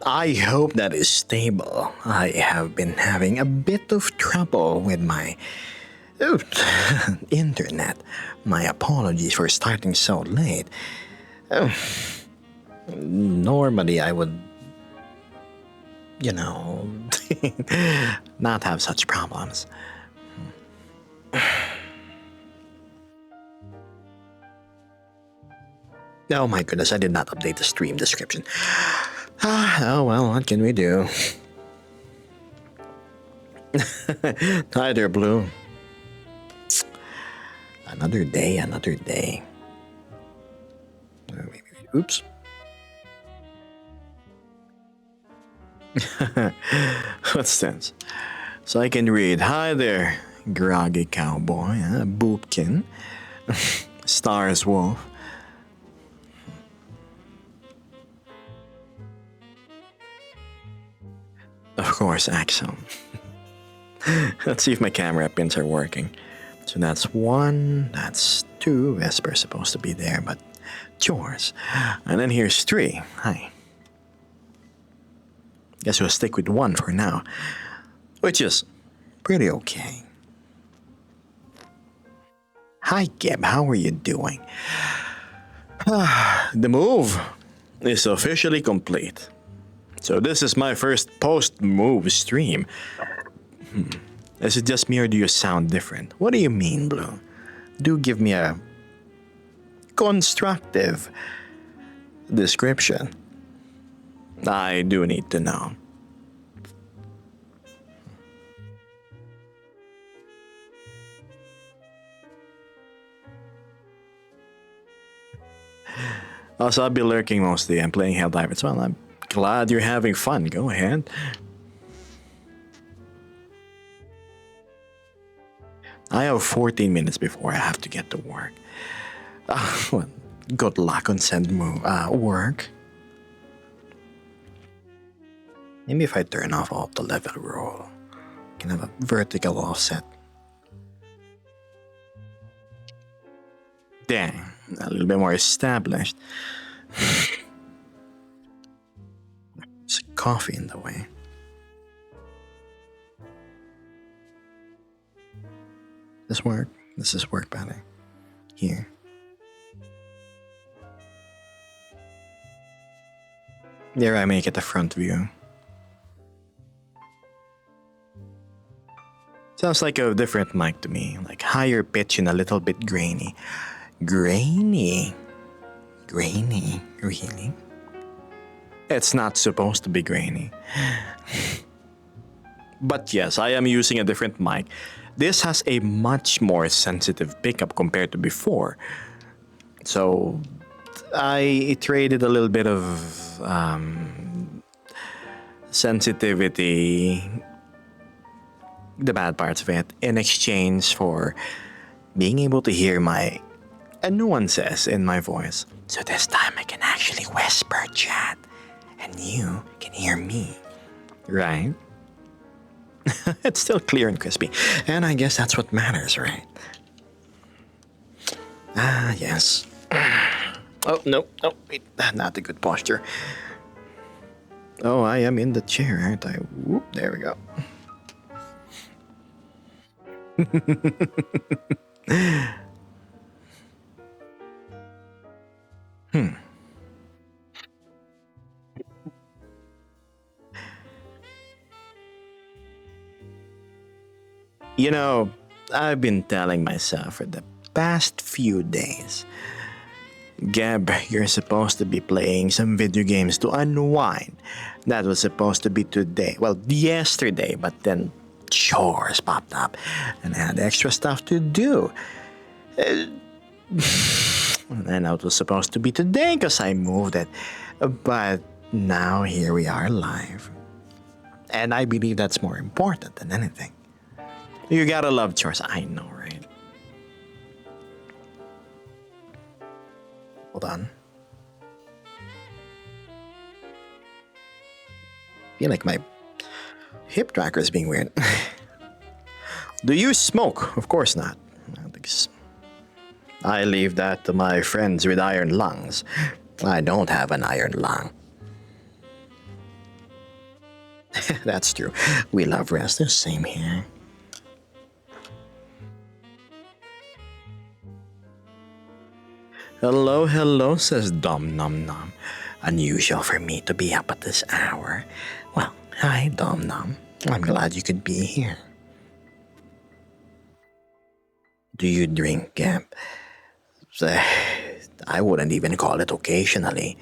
I hope that is stable. I have been having a bit of trouble with my oh, internet. My apologies for starting so late. Oh, normally I would, you know, not have such problems. Oh my goodness, I did not update the stream description. Oh well, what can we do? Hi there, Blue. Another day, another day. Oops. What's this? So I can read. Hi there, Groggy Cowboy, Boopkin, Stars Wolf. Of course, Axel. Let's see if my camera pins are working. So that's 1, that's 2. Vesper's supposed to be there, but it's yours. And then here's 3. Hi. Guess we'll stick with 1 for now, which is pretty okay. Hi, Gib. How are you doing? The move is officially complete. So this is my first post-move stream. Is it just me or do you sound different? What do you mean, Blue? Do give me a constructive description. I do need to know. Also, I'll be lurking mostly. I'm playing Helldivers. Well, I'm glad you're having fun. Go ahead. I have 14 minutes before I have to get to work. Well, good luck on work. Maybe if I turn off all the level roll, I can have a vertical offset. Dang, a little bit more established. There's coffee in the way. This work? This is work better. Here. There I make it the front view. Sounds like a different mic to me, like higher pitch and a little bit grainy. Grainy? Grainy? Really? It's not supposed to be grainy. But yes, I am using a different mic. This has a much more sensitive pickup compared to before. So I traded a little bit of sensitivity, the bad parts of it, in exchange for being able to hear my nuances in my voice. So this time I can actually whisper, chat, and you can hear me, right? It's still clear and crispy, and I guess that's what matters, right? Ah, yes. Oh, no, wait, not a good posture. Oh, I am in the chair, aren't I? Whoop, there we go. You know, I've been telling myself for the past few days, Gab, you're supposed to be playing some video games to unwind. That was supposed to be today. Well, yesterday, but then chores popped up and I had extra stuff to do. And it was supposed to be today because I moved it. But now here we are live. And I believe that's more important than anything. You gotta love chores. I know, right? Hold on. I feel like my hip tracker is being weird. Do you smoke? Of course not. I leave that to my friends with iron lungs. I don't have an iron lung. That's true. We love rest. The same here. Hello, hello, says Dom Nom Nom. Unusual for me to be up at this hour. Well, hi, Dom Nom. I'm glad you could be here. Do you drink, I wouldn't even call it occasionally.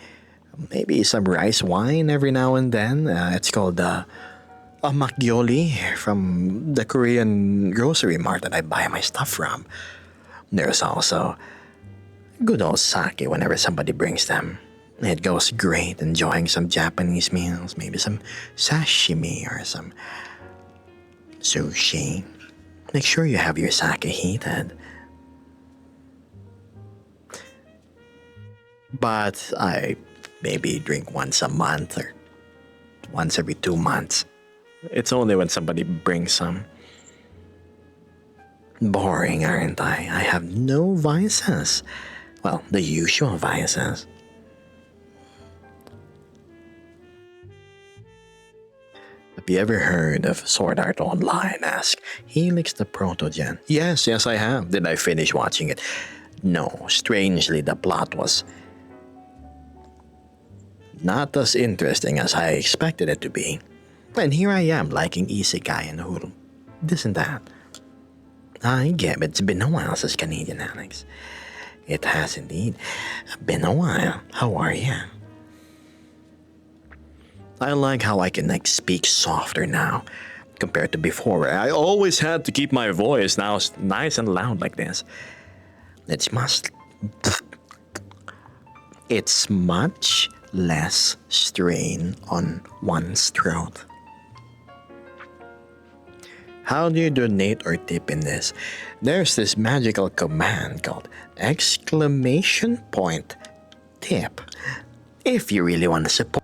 Maybe some rice wine every now and then. It's called a makgeolli from the Korean grocery mart that I buy my stuff from. There's also good old sake whenever somebody brings them. It goes great enjoying some Japanese meals, maybe some sashimi or some sushi. Make sure you have your sake heated. But I maybe drink once a month or once every 2 months. It's only when somebody brings some. Boring, aren't I? I have no vices. Well, the usual vices. Have you ever heard of Sword Art Online? Ask Helix the Protogen. Yes, I have. Did I finish watching it? No, strangely, the plot was not as interesting as I expected it to be. And here I am liking Isekai and Hulu. Isn't that? I get it's been a while, says Canadian Alex. It has indeed been a while. How are you? I like how I can speak softer now compared to before. I always had to keep my voice now nice and loud like this. It's much less strain on one's throat. How do you donate or tip in this? There's this magical command called exclamation point tip. If you really want to support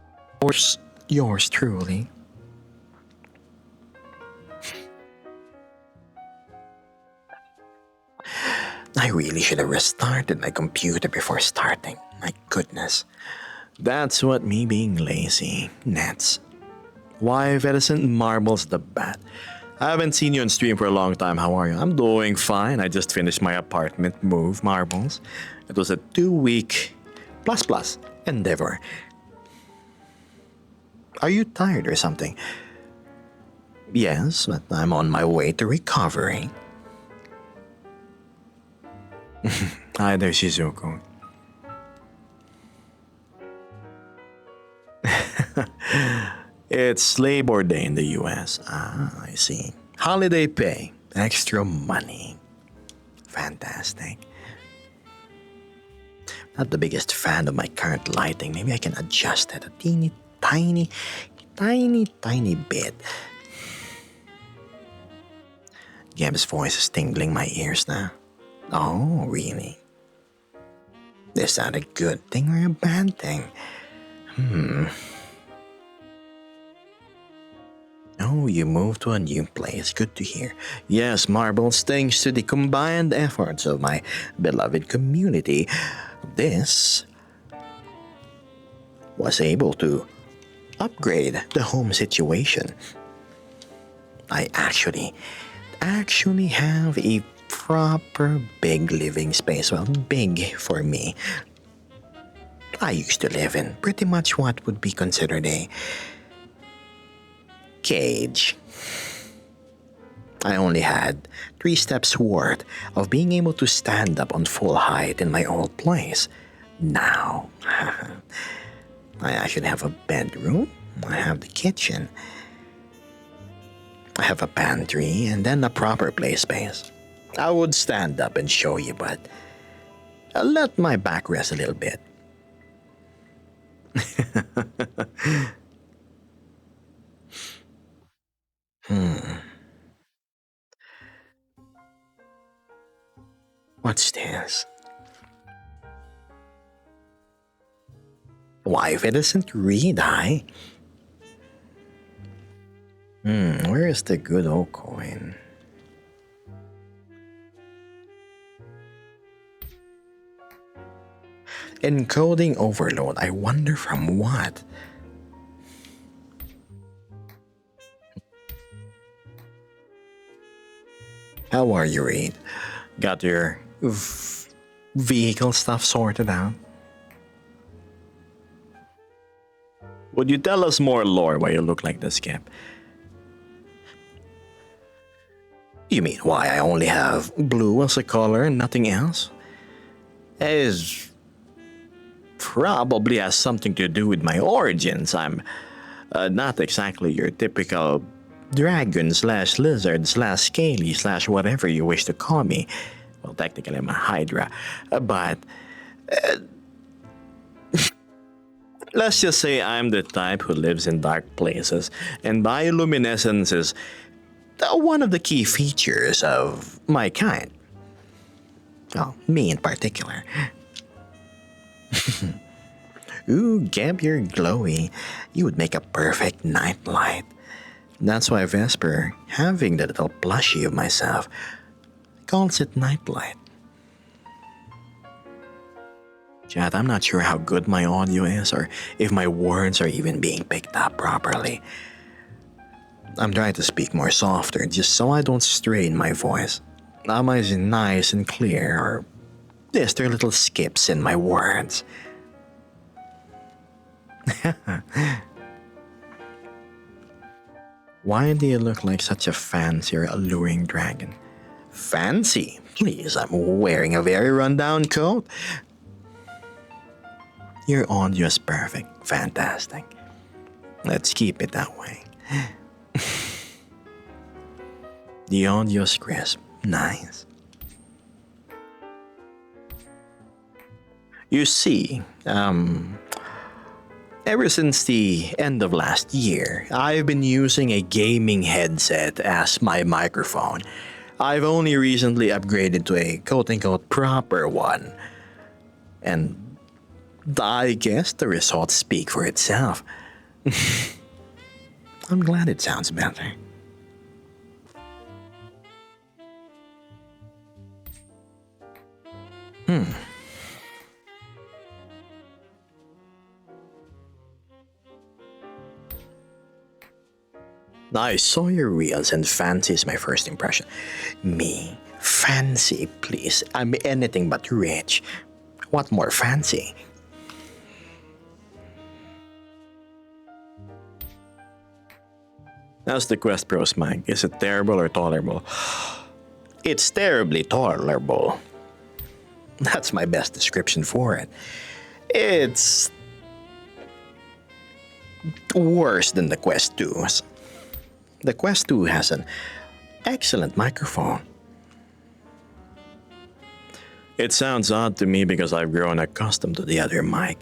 yours truly. I really should have restarted my computer before starting. My goodness. That's what me being lazy nets. Why Edison marbles the bat. I haven't seen you on stream for a long time. How are you? I'm doing fine. I just finished my apartment move, Marbles. It was a 2-week plus endeavor. Are you tired or something? Yes, but I'm on my way to recovery. Hi there, Shizuko. It's Labor Day in the US. Ah, I see. Holiday pay, extra money. Fantastic. Not the biggest fan of my current lighting. Maybe I can adjust it a tiny bit. Gab's voice is tingling my ears now. Oh, really? Is that a good thing or a bad thing? Oh, you moved to a new place. Good to hear. Yes, Marbles, thanks to the combined efforts of my beloved community, this was able to upgrade the home situation. I actually have a proper big living space. Well, big for me. I used to live in pretty much what would be considered a cage. I only had 3 steps worth of being able to stand up on full height in my old place. Now, I actually have a bedroom, I have the kitchen, I have a pantry, and then a proper play space. I would stand up and show you, but I'll let my back rest a little bit. What's this? Why, if it doesn't read, where is the good old coin? Encoding overload. I wonder from what? How are you, Reed? Got your vehicle stuff sorted out? Would you tell us more lore why you look like this, Cap? You mean why I only have blue as a color and nothing else? Is probably has something to do with my origins. I'm not exactly your typical dragon slash lizard slash scaly slash whatever you wish to call me. Well, technically I'm a hydra, but let's just say I'm the type who lives in dark places, and bioluminescence is one of the key features of my kind. Well, me in particular. Ooh, Gab, you're glowy. You would make a perfect nightlight. That's why Vesper, having the little plushie of myself, calls it nightlight. Chat, I'm not sure how good my audio is or if my words are even being picked up properly. I'm trying to speak more softer just so I don't strain my voice. Am I nice and clear, or is there little skips in my words? Why do you look like such a fancy or alluring dragon? Fancy? Please, I'm wearing a very rundown coat. Your audio is perfect. Fantastic. Let's keep it that way. The audio's crisp. Nice. You see, ever since the end of last year, I've been using a gaming headset as my microphone. I've only recently upgraded to a quote-unquote proper one. And I guess the results speak for itself. I'm glad it sounds better. I saw your reels and fancy is my first impression. Me? Fancy, please. I'm anything but rich. What more fancy? How's the Quest Pros, Mike? Is it terrible or tolerable? It's terribly tolerable. That's my best description for it. It's worse than the Quest 2s. The Quest 2 has an excellent microphone. It sounds odd to me because I've grown accustomed to the other mic.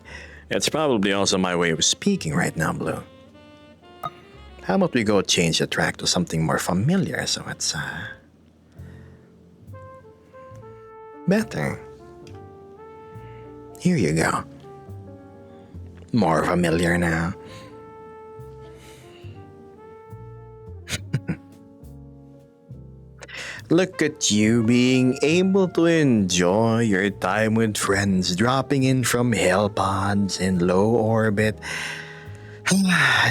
It's probably also my way of speaking right now, Blue. How about we go change the track to something more familiar so it's better. Here you go. More familiar now. Look at you being able to enjoy your time with friends, dropping in from hell pods in low orbit,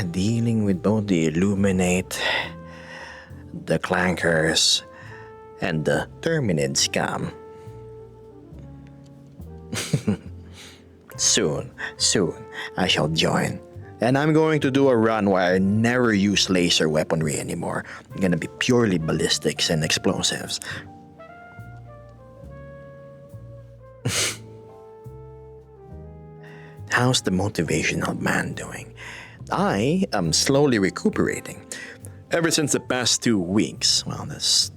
dealing with both the Illuminate, the Clankers, and the Terminid scum. Soon, I shall join. And I'm going to do a run where I never use laser weaponry anymore. I'm gonna be purely ballistics and explosives. How's the motivational man doing? I am slowly recuperating. Ever since the past 2 weeks, the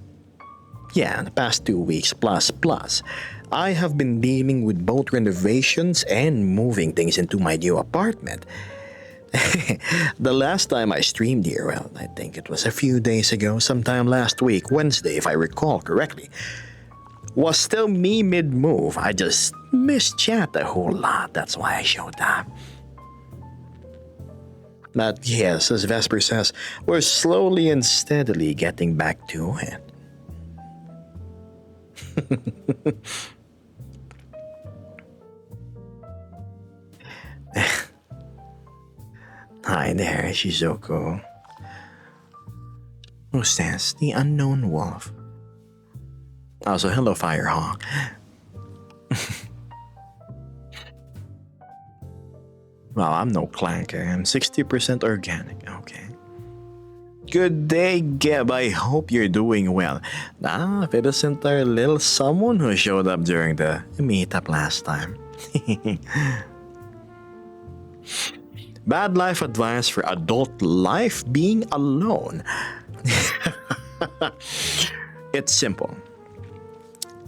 past 2 weeks plus, I have been dealing with both renovations and moving things into my new apartment. The last time I streamed here, well, I think it was a few days ago, sometime last week, Wednesday, if I recall correctly, was still me mid-move. I just missed chat a whole lot. That's why I showed up. But yes, as Vesper says, we're slowly and steadily getting back to it. Hi there, Shizuko. Who says the unknown wolf? Also, hello, Firehawk. Well, I'm no clanker. I'm 60% organic. Okay. Good day, Geb. I hope you're doing well. If it isn't our little someone who showed up during the meetup last time. Bad life advice for adult life being alone. It's simple.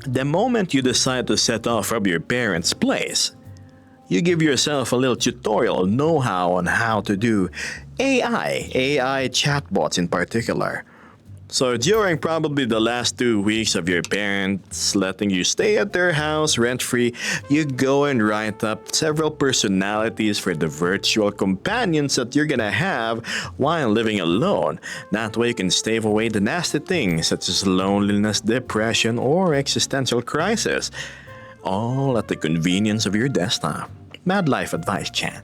The moment you decide to set off from your parents' place, you give yourself a little tutorial know-how on how to do AI chatbots in particular. So during probably the last 2 weeks of your parents letting you stay at their house rent-free, you go and write up several personalities for the virtual companions that you're gonna have while living alone. That way you can stave away the nasty things such as loneliness, depression, or existential crisis. All at the convenience of your desktop. Mad life advice, chat.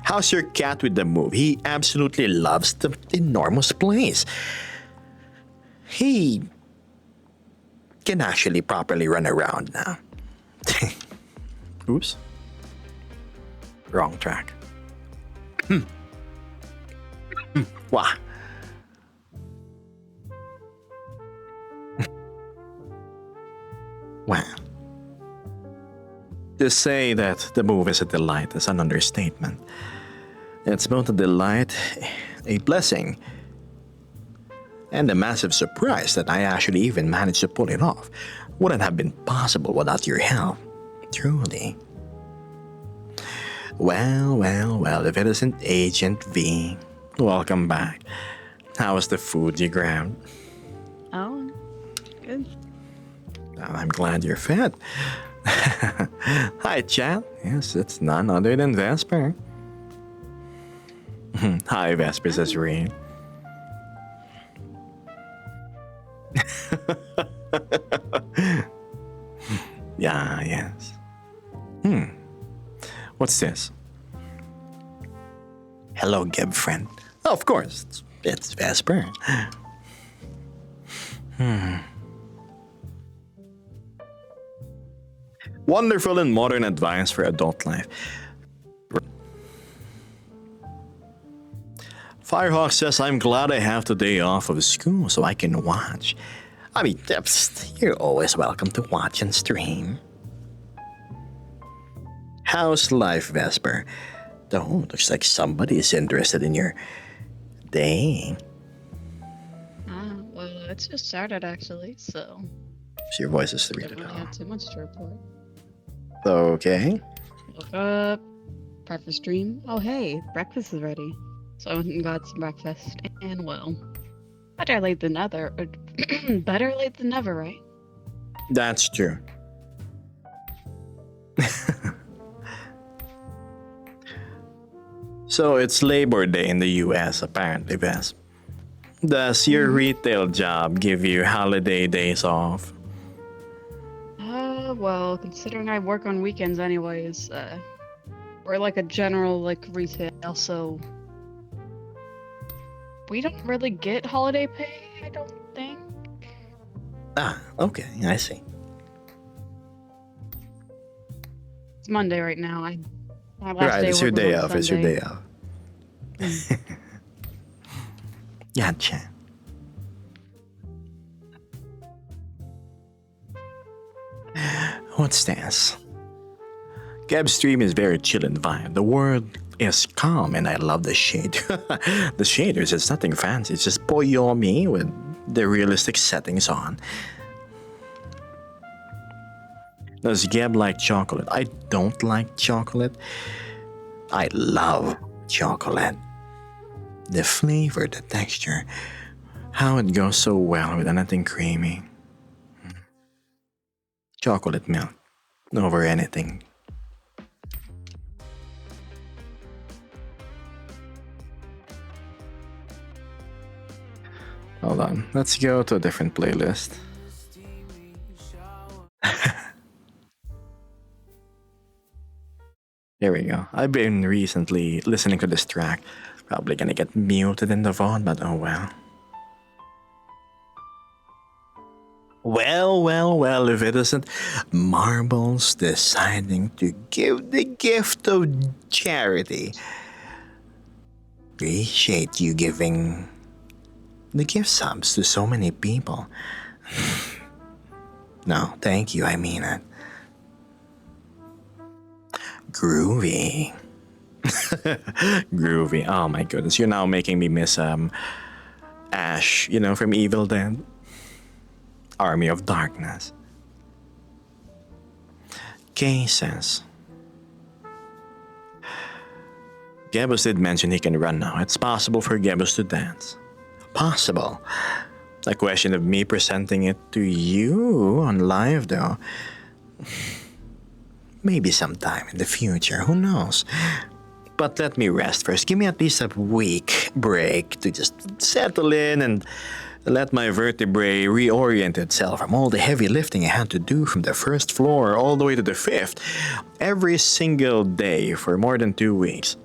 How's your cat with the move? He absolutely loves the enormous place. He can actually properly run around now. Oops. Wrong track. Wow. Wow. To say that the move is a delight is an understatement. It's both a delight, a blessing, and a massive surprise that I actually even managed to pull it off. Wouldn't have been possible without your help. Truly. Well, if it isn't Agent V, welcome back. How was the food you grabbed? Oh, good. I'm glad you're fed. Hi, chat. Yes, it's none other than Vesper. Hi, Vesper, says Rain. Yeah, yes. What's this? Hello, Geb friend. Oh, of course, it's Vesper. Wonderful and modern advice for adult life. Firehawk says, I'm glad I have the day off of school so I can watch. I mean, you're always welcome to watch and stream. How's life, Vesper? Oh, looks like somebody is interested in your day. Well, it's just started actually, so So your voice is don't really really low. have too much to report. Okay. Woke up, prep for stream. Oh hey, breakfast is ready. So I went and got some breakfast, and well, better late than never. Better late than never, right? That's true. So it's Labor Day in the US, apparently, Ves. Does your retail job give you holiday days off? Well, considering I work on weekends anyways, we're like a general like retail, so we don't really get holiday pay, I don't think. Okay, I see. It's Monday right now. My last Right, day it's your working day was off. It's your Sunday. day off. Gotcha. What's this? Gab's stream is very chill and vibe. The world is calm and I love the shade. The shaders, it's nothing fancy. It's just Poyomi with the realistic settings on. Does Gab like chocolate? I don't like chocolate. I love chocolate. The flavor, the texture, how it goes so well with anything creamy. Chocolate milk over anything. Hold on, let's go to a different playlist. Here we go. I've been recently listening to this track. Probably gonna get muted in the VOD, but oh well. Well, if it isn't Marbles deciding to give the gift of charity. Appreciate you giving the gift subs to so many people. No, thank you, I mean it. Groovy. Groovy. Oh my goodness, you're now making me miss Ash, from Evil Dead. Army of Darkness. Kay says, Gebus did mention he can run now. It's possible for Gebus to dance. Possible. A question of me presenting it to you on live, though. Maybe sometime in the future, who knows? But let me rest first. Give me at least a week break to just settle in and let my vertebrae reorient itself from all the heavy lifting I had to do from the first floor all the way to the fifth, every single day for more than 2 weeks.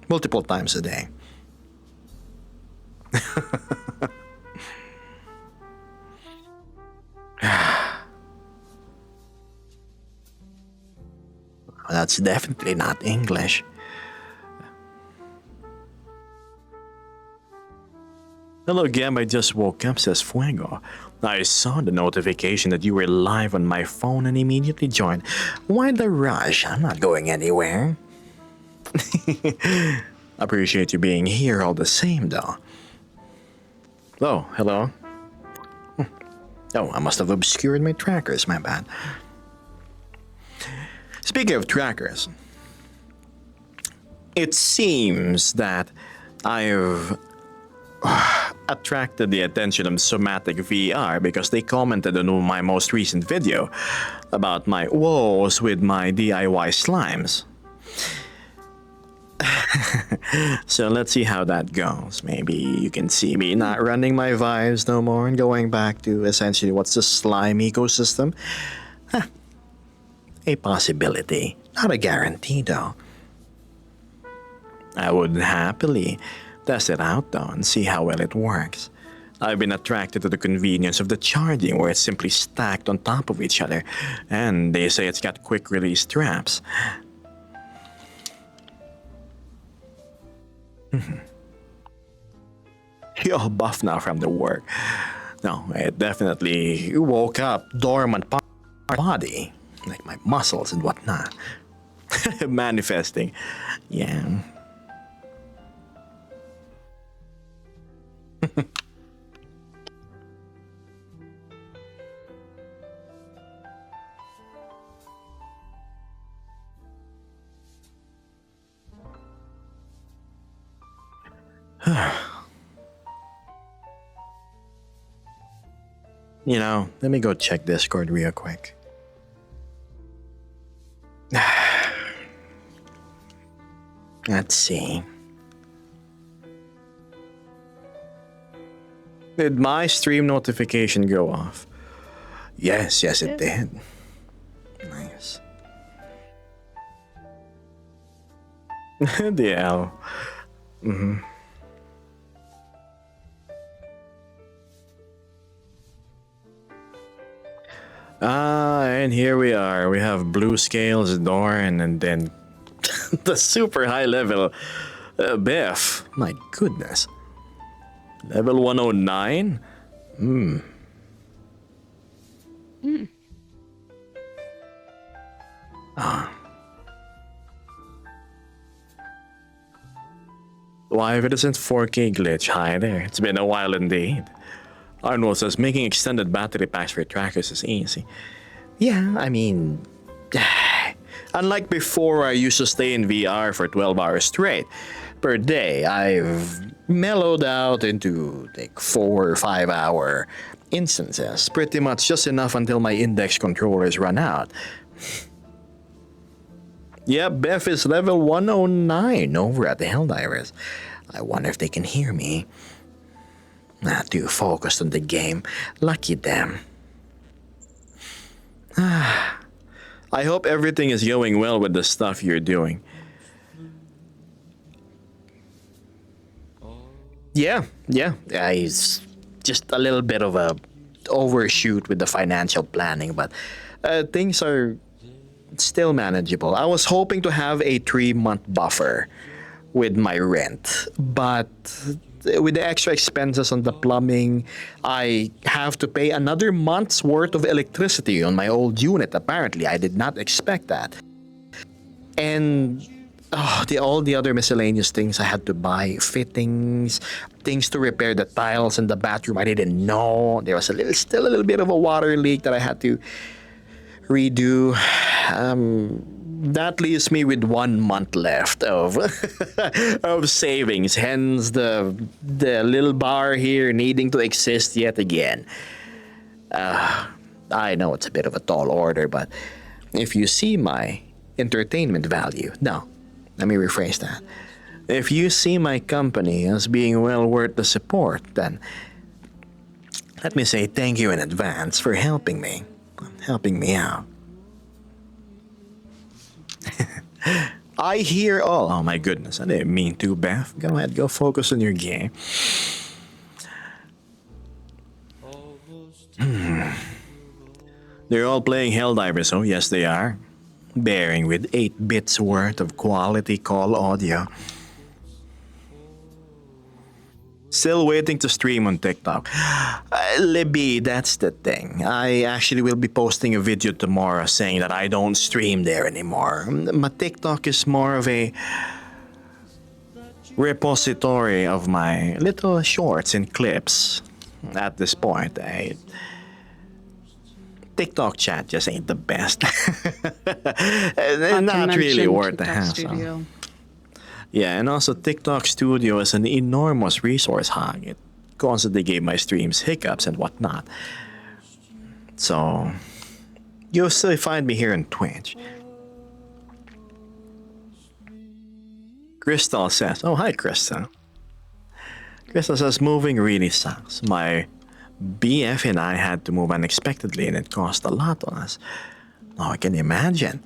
Multiple times a day. That's definitely not English. Hello, Gab. I just woke up, says Fuego. I saw the notification that you were live on my phone and immediately joined. Why the rush? I'm not going anywhere. Appreciate you being here all the same, though. Oh, hello. Oh, I must have obscured my trackers, my bad. Speaking of trackers, it seems that I've attracted the attention of Somatic VR because they commented on my most recent video about my woes with my DIY slimes. So let's see how that goes. Maybe you can see me not running my vibes no more and going back to essentially what's the slime ecosystem. A possibility, not a guarantee though. I would happily test it out though and see how well it works. I've been attracted to the convenience of the charging where it's simply stacked on top of each other, and they say it's got quick release straps. You're all buff now from the work. No, it definitely woke up dormant body, like my muscles and whatnot. Manifesting. Yeah. Let me go check Discord real quick. Let's see. Did my stream notification go off? Yes, it did. Nice. The L. And here we are. We have Blue Scales, Dorn, and then the super high level Biff. My goodness. Level 109? Why, if it isn't 4K glitch, hi there. It's been a while indeed. Arnold says making extended battery packs for trackers is easy. Yeah, I mean, unlike before, I used to stay in VR for 12 hours straight per day. I've mellowed out into like 4 or 5 hour instances, pretty much just enough until my index controllers run out. Yeah, Beth is level 109 over at the Helldivers. I wonder if they can hear me. Not too focused on the game. Lucky them. I hope everything is going well with the stuff you're doing. Yeah. It's just a little bit of a overshoot with the financial planning, but things are still manageable. I was hoping to have a 3-month buffer with my rent, but with the extra expenses on the plumbing, I have to pay another month's worth of electricity on my old unit. Apparently, I did not expect that. And all the other miscellaneous things I had to buy, fittings, things to repair the tiles in the bathroom. I didn't know there was still a little bit of a water leak that I had to redo. That leaves me with 1 month left of of savings. Hence the little bar here needing to exist yet again. I know it's a bit of a tall order, but if you see my entertainment value, no, let me rephrase that. If you see my company as being well worth the support, then let me say thank you in advance for helping me out. I hear all. Oh my goodness, I didn't mean to, Beth. Go ahead, go focus on your game. They're all playing Helldivers, oh yes they are. Bearing with 8 bits worth of quality call audio. Still waiting to stream on TikTok. Libby, that's the thing. I actually will be posting a video tomorrow saying that I don't stream there anymore. My TikTok is more of a repository of my little shorts and clips at this point. TikTok chat just ain't the best. Not really worth the hassle. Studio. Yeah, and also TikTok Studio is an enormous resource hog. It constantly gave my streams hiccups and whatnot. So, you'll still find me here on Twitch. Crystal says, oh, hi, Crystal. Crystal says, moving really sucks. My BF and I had to move unexpectedly and it cost a lot on us. Oh, I can imagine.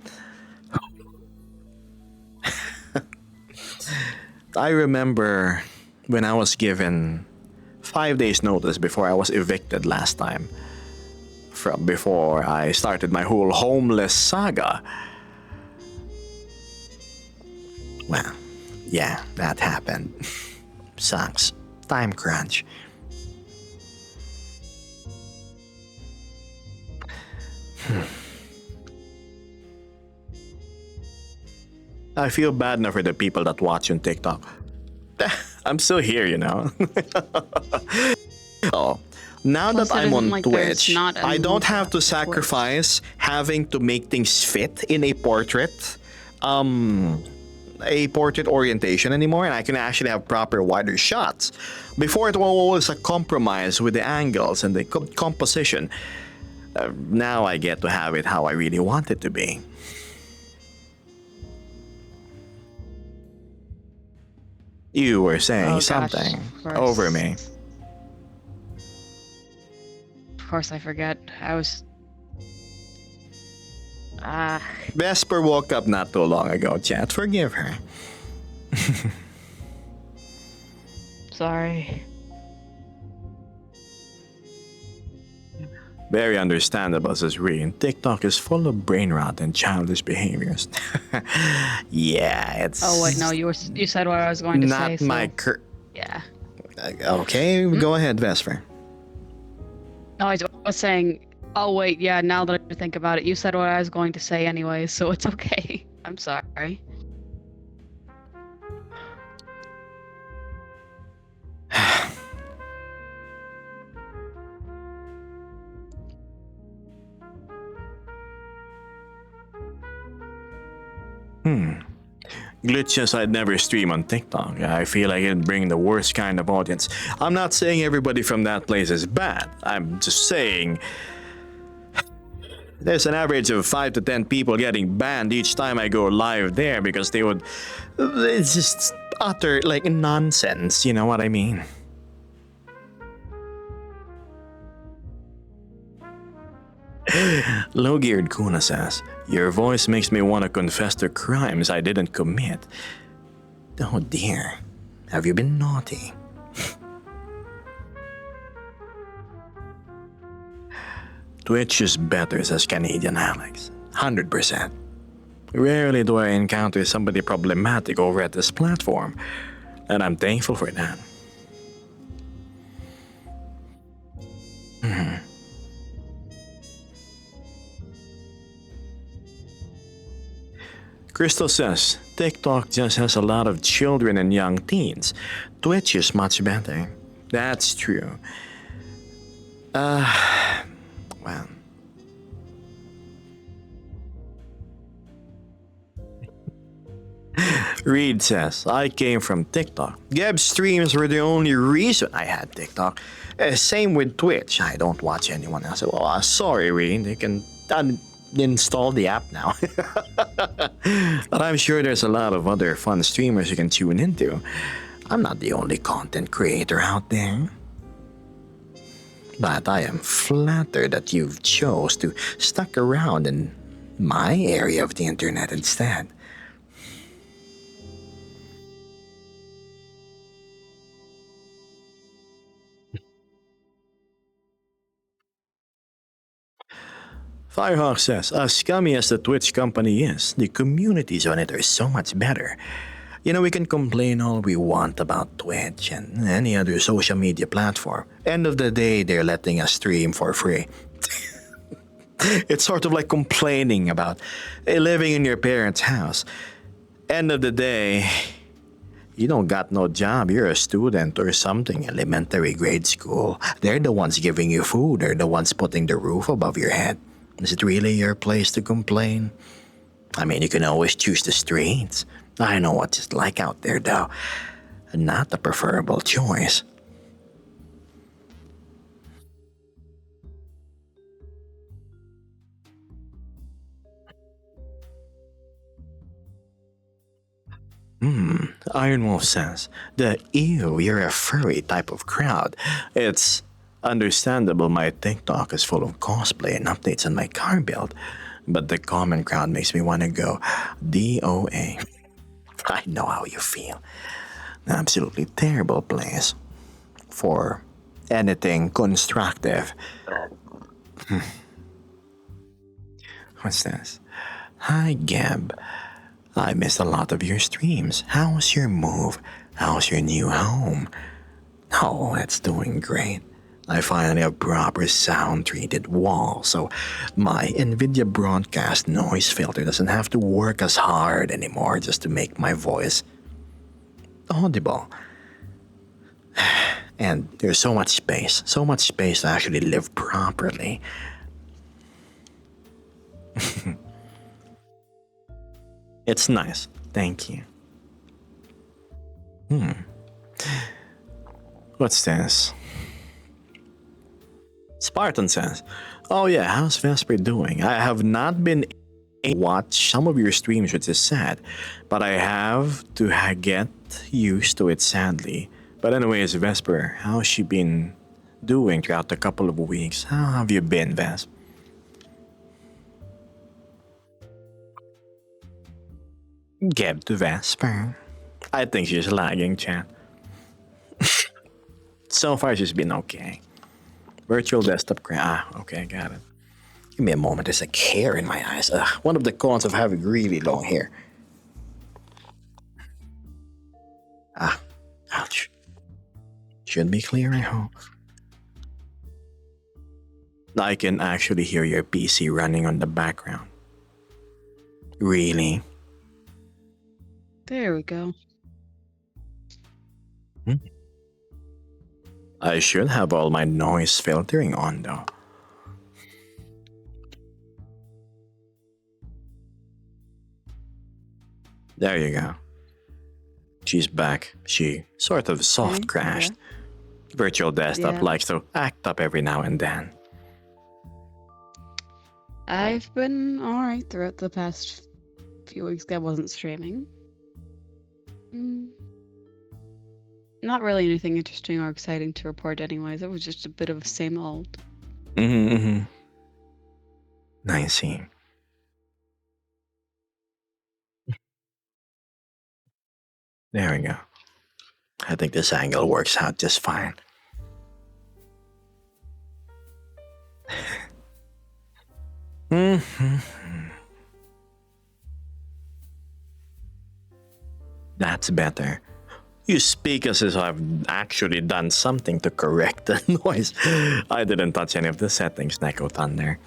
I remember when I was given 5 days notice before I was evicted last time. From before I started my whole homeless saga. Well, yeah, that happened. Sucks. Time crunch. I feel bad now for the people that watch on TikTok. I'm still here, you know. Oh, now Plus, that it I'm isn't on like there's Twitch, not a I don't move have to that works. sacrifice having to make things fit in a portrait. A portrait orientation anymore, and I can actually have proper wider shots. Before it was always a compromise with the angles and the composition. Now I get to have it how I really want it to be. You were saying Oh, gosh, something of course. over me. Of course, I forget. I was. Vesper woke up not too long ago, chat. Forgive her. Sorry. Very understandable, says Reen. TikTok is full of brain rot and childish behaviors. Yeah, it's. Oh wait, no, you said what I was going to not say. So, my. yeah. Okay, go ahead, Vesper. No, I was saying. Oh wait, yeah. Now that I think about it, you said what I was going to say anyway, so it's okay. I'm sorry. Glitches I'd never stream on TikTok. I feel like it'd bring the worst kind of audience. I'm not saying everybody from that place is bad. I'm just saying there's an average of 5 to 10 people getting banned each time I go live there because they would. It's just utter like nonsense. You know what I mean? Low-geared Kuna says, your voice makes me want to confess to crimes I didn't commit. Oh dear, have you been naughty? Twitch is better, says Canadian Alex. 100%. Rarely do I encounter somebody problematic over at this platform, and I'm thankful for that. Crystal says TikTok just has a lot of children and young teens. Twitch is much better. That's true. Well. Reed says, I came from TikTok. Gab's streams were the only reason I had TikTok. Same with Twitch. I don't watch anyone else. Well, sorry, Reed. You can uninstall the app now. But I'm sure there's a lot of other fun streamers you can tune into. I'm not the only content creator out there. But I am flattered that you've chose to stuck around in my area of the internet instead. Firehawk says, as scummy as the Twitch company is, the communities on it are so much better. You know, we can complain all we want about Twitch and any other social media platform. End of the day, they're letting us stream for free. It's sort of like complaining about living in your parents' house. End of the day, you don't got no job. You're a student or something, elementary grade school. They're the ones giving you food. They're the ones putting the roof above your head. Is it really your place to complain? I mean, you can always choose the streets. I know what it's like out there, though. Not the preferable choice. Iron Wolf says, the ew, you're a furry type of crowd. It's understandable my TikTok is full of cosplay and updates on my car build, but the common crowd makes me want to go DOA. I know how you feel. An absolutely terrible place for anything constructive. What's this? Hi, Gab. I missed a lot of your streams. How's your move? How's your new home? Oh, it's doing great. I finally have proper sound treated wall, so my NVIDIA broadcast noise filter doesn't have to work as hard anymore just to make my voice audible. And there's so much space to actually live properly. It's nice. Thank you. What's this? Spartan says, oh yeah, how's Vesper doing? I have not been able to watch some of your streams, which is sad, but I have to get used to it sadly. But anyways, Vesper, how's she been doing throughout the couple of weeks? How have you been, Ves? Get to Vesper. I think she's lagging, chat. So far, she's been okay. Virtual desktop okay, got it. Give me a moment, there's like hair in my eyes. One of the cons of having really long hair. Ouch. Should be clear, I hope. I can actually hear your PC running on the background. Really? There we go. I should have all my noise filtering on though. There you go. She's back. She sort of soft crashed. Virtual desktop likes to act up every now and then. I've been alright throughout the past few weeks. I wasn't streaming. Not really anything interesting or exciting to report anyways. It was just a bit of the same old. Nice. There we go. I think this angle works out just fine. Mhm. That's better. You speak as if I've actually done something to correct the noise. I didn't touch any of the settings, Neko Thunder.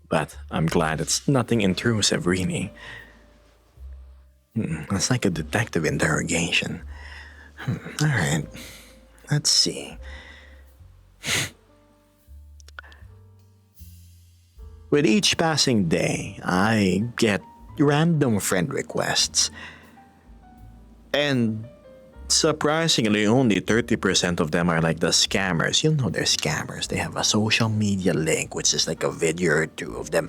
But I'm glad it's nothing intrusive, really. It's like a detective interrogation. Alright, let's see. With each passing day, I get random friend requests. And surprisingly, only 30% of them are like the scammers. You know they're scammers. They have a social media link, which is like a video or two of them,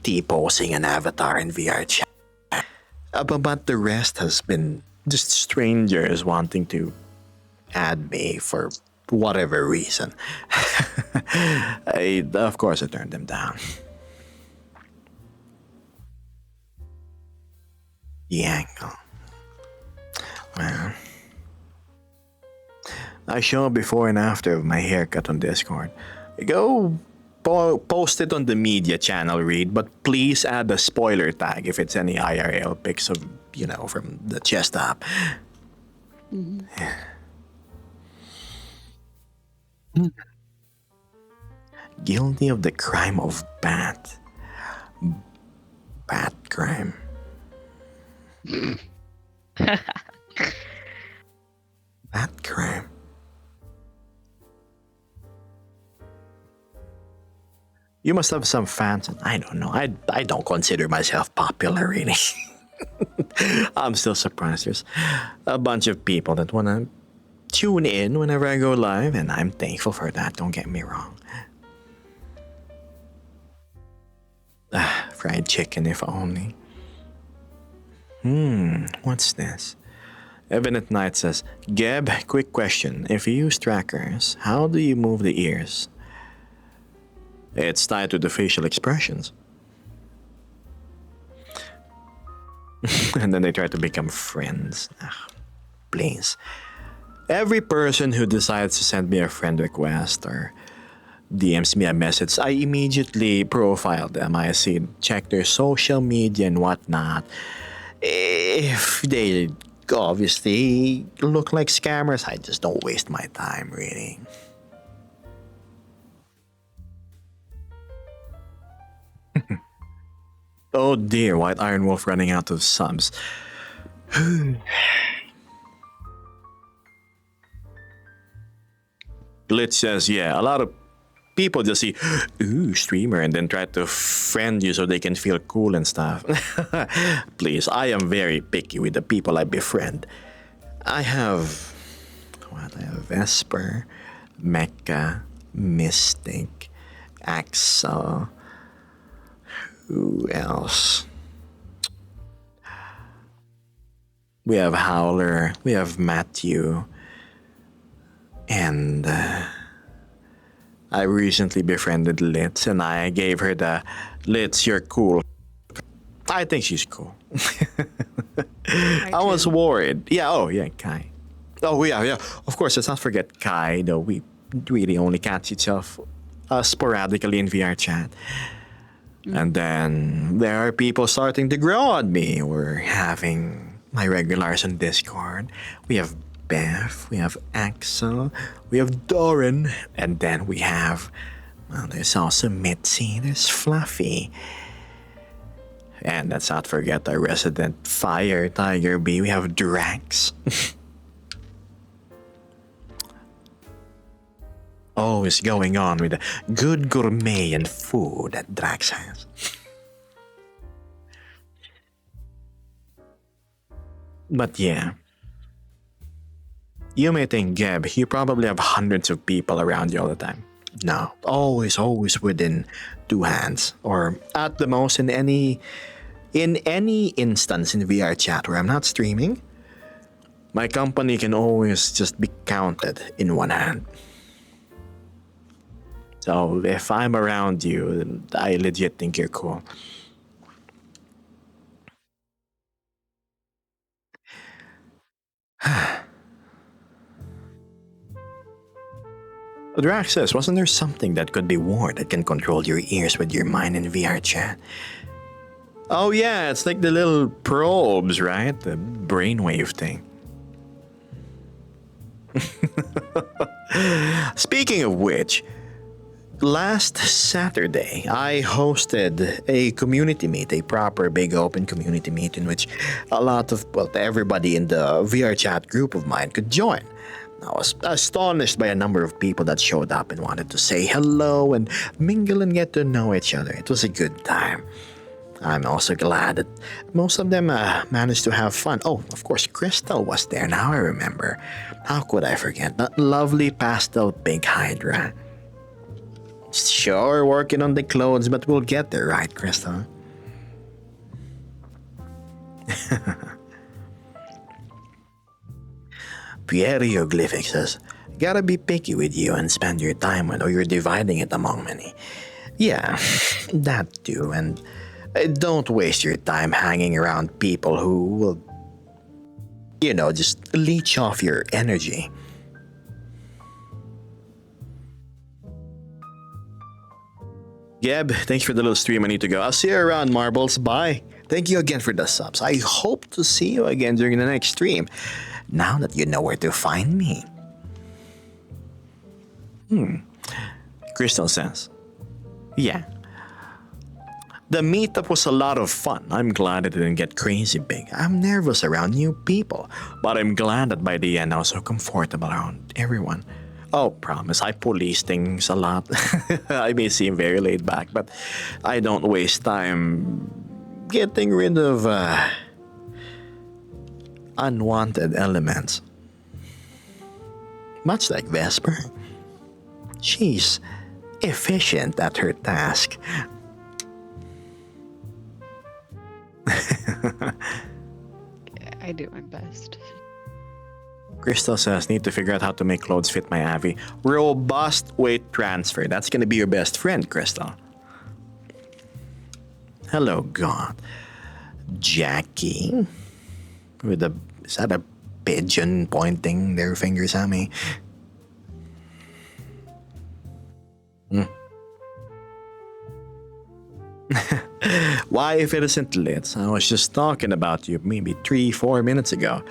T-posing an avatar in VR chat. But the rest has been just strangers wanting to add me for whatever reason. Of course, I turned them down. The angle. Well, I show before and after of my haircut on Discord. Go post it on the media channel, Read, but please add a spoiler tag if it's any IRL pics of, from the chest up. Mhm. Guilty of the crime of bat. Bat crime. Bat crime. You must have some fans. I don't know. I don't consider myself popular, really. I'm still surprised. There's a bunch of people that want to tune in whenever I go live, and I'm thankful for that. Don't get me wrong. Fried chicken, if only. What's this? Evan at Night says, Geb, quick question. If you use trackers, how do you move the ears? It's tied to the facial expressions. And then they try to become friends. Please. Every person who decides to send me a friend request or DMs me a message, I immediately profile them. I check their social media and whatnot. If they obviously look like scammers, I just don't waste my time, really. Oh dear, White Iron Wolf running out of subs. Glitch says, yeah, a lot of people just see, ooh, streamer, and then try to friend you so they can feel cool and stuff. Please, I am very picky with the people I befriend. I have Vesper, Mecca, Mystic, Axel. Who else? We have Howler, we have Matthew, and I recently befriended Litz, and I gave her the Litz, you're cool. I think she's cool. I was worried. Yeah, oh, yeah, Kai. Oh, yeah. Of course, let's not forget Kai, though we really only catch each other sporadically in VR chat. And then there are people starting to grow on me. We're having my regulars on Discord. We have Beth, we have Axel, we have Doran, and then we have, well, there's also Mitzi, there's Fluffy. And let's not forget our resident fire Tiger Bee. We have Drax. Always going on with the good gourmet and food that Drax has. But yeah, you may think, Geb, you probably have hundreds of people around you all the time. No, always within two hands, or at the most in any instance in VR chat where I'm not streaming. My company can always just be counted in one hand. So if I'm around you, I legit think you're cool. Drax says, wasn't there something that could be worn that can control your ears with your mind in VR chat? Oh yeah, it's like the little probes, right? The brainwave thing. Speaking of which, last Saturday, I hosted a community meet, a proper big open community meet in which a lot of, well, everybody in the VR chat group of mine could join. I was astonished by a number of people that showed up and wanted to say hello and mingle and get to know each other. It was a good time. I'm also glad that most of them managed to have fun. Oh, of course, Crystal was there. Now I remember. How could I forget that lovely pastel pink Hydra? Sure, working on the clothes, but we'll get there, right, Crystal? Hieroglyphic says, gotta be picky with you and spend your time with, or you're dividing it among many. Yeah, that too, and don't waste your time hanging around people who will, just leech off your energy. Gab, thanks for the little stream. I need to go. I'll see you around, Marbles. Bye. Thank you again for the subs. I hope to see you again during the next stream. Now that you know where to find me. Crystal says, yeah. The meetup was a lot of fun. I'm glad it didn't get crazy big. I'm nervous around new people, but I'm glad that by the end I was so comfortable around everyone. Oh, promise, I police things a lot. I may seem very laid back, but I don't waste time getting rid of unwanted elements. Much like Vesper, she's efficient at her task. I do my best. Crystal says, need to figure out how to make clothes fit my Avi. Robust weight transfer. That's gonna be your best friend, Crystal. Hello, God. Jackie. Is that a pigeon pointing their fingers at me? Why, if it isn't lit? I was just talking about you maybe 3-4 minutes ago.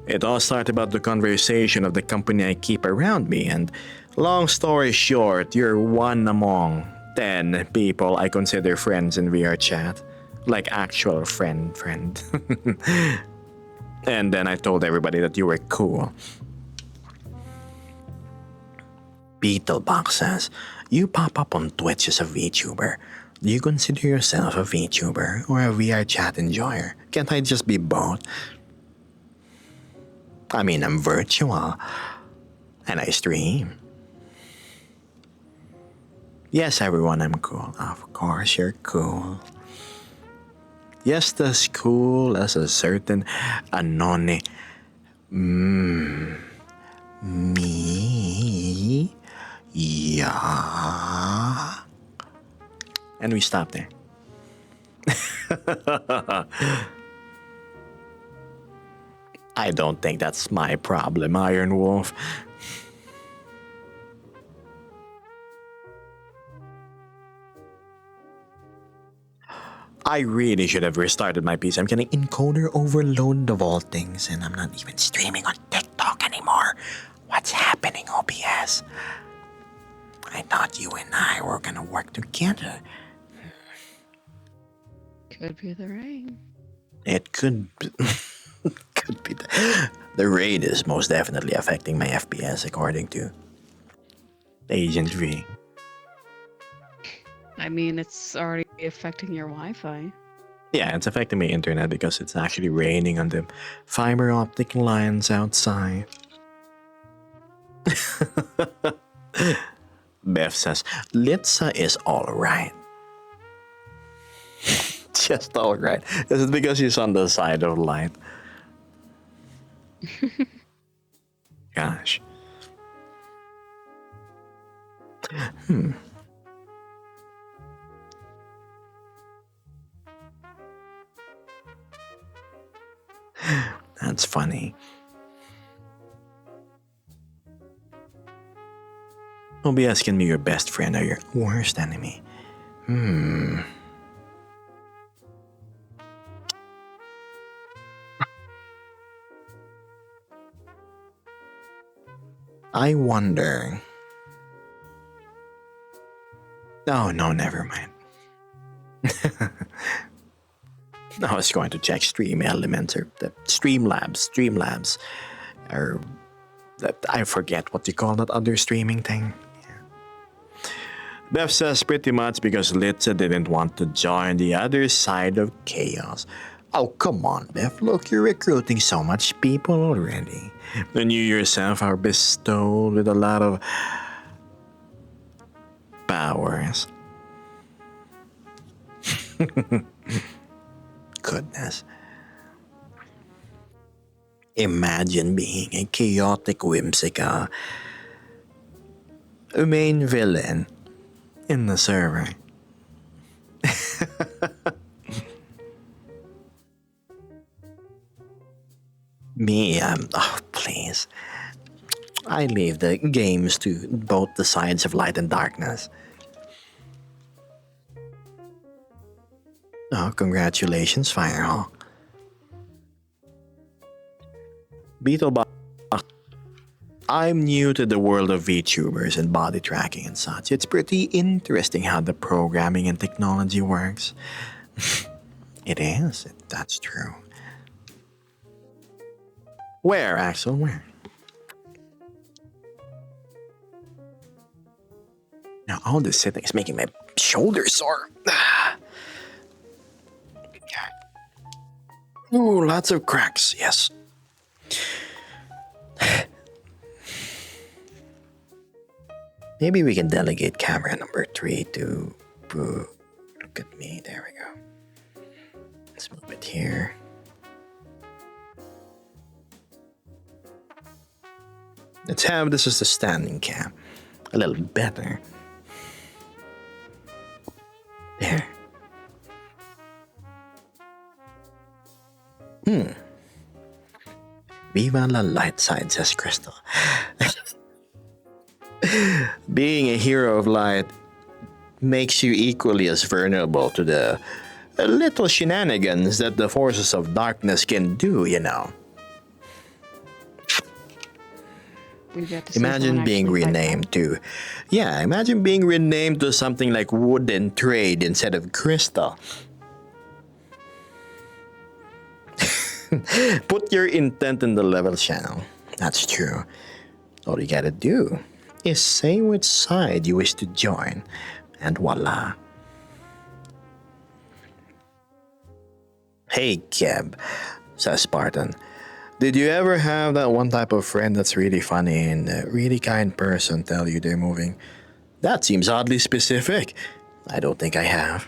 It all started about the conversation of the company I keep around me, and long story short, you're one among 10 people I consider friends in VR chat. Like actual friend. And then I told everybody that you were cool. Beetlebox says, you pop up on Twitch as a VTuber. Do you consider yourself a VTuber or a VR chat enjoyer? Can't I just be both? I mean, I'm virtual. And I stream. Yes, everyone, I'm cool. Of course, you're cool. Just as cool as a certain anony. Me? Yeah. And we stop there. I don't think that's my problem, Iron Wolf. I really should have restarted my PC. I'm getting encoder overload of all things, and I'm not even streaming on TikTok anymore. What's happening, OBS? I thought you and I were gonna work together. Could be the rain. It could be, could be the raid is most definitely affecting my FPS according to Agent V. I mean, it's already affecting your Wi-Fi. Yeah, it's affecting my internet because it's actually raining on the fiber optic lines outside. Beth says, Litsa is alright. Just alright. Is it because he's on the side of light? Gosh. That's funny. OBS can be your best friend or your worst enemy. I wonder. Oh, no, never mind. I was going to check Stream Elements or the Streamlabs, or I forget what you call that other streaming thing. Beth says pretty much because Litza didn't want to join the other side of chaos. Oh, come on, Beth. Look, you're recruiting so much people already. And you yourself are bestowed with a lot of powers. Goodness. Imagine being a chaotic whimsical main villain in the server. Me, oh, please. I leave the games to both the sides of light and darkness. Oh, congratulations, Firehawk. Beetlebot. I'm new to the world of VTubers and body tracking and such. It's pretty interesting how the programming and technology works. It is, that's true. Where, Axel? Where? Now, all this sitting is making my shoulders sore. Ooh, lots of cracks, yes. Maybe we can delegate camera number 3 to Boo. Look at me, there we go. Let's move it here. Let's have this as the standing cam. A little better. There. Viva la light side, says Crystal. Being a hero of light makes you equally as vulnerable to the little shenanigans that the forces of darkness can do, you know. Imagine being renamed to... Yeah, imagine being renamed to something like Wood and Trade instead of Crystal. Put your intent in the level channel. That's true. All you gotta do is say which side you wish to join, and voila. Hey, Keb, says Spartan. Did you ever have that one type of friend that's really funny and a really kind person tell you they're moving? That seems oddly specific. I don't think I have.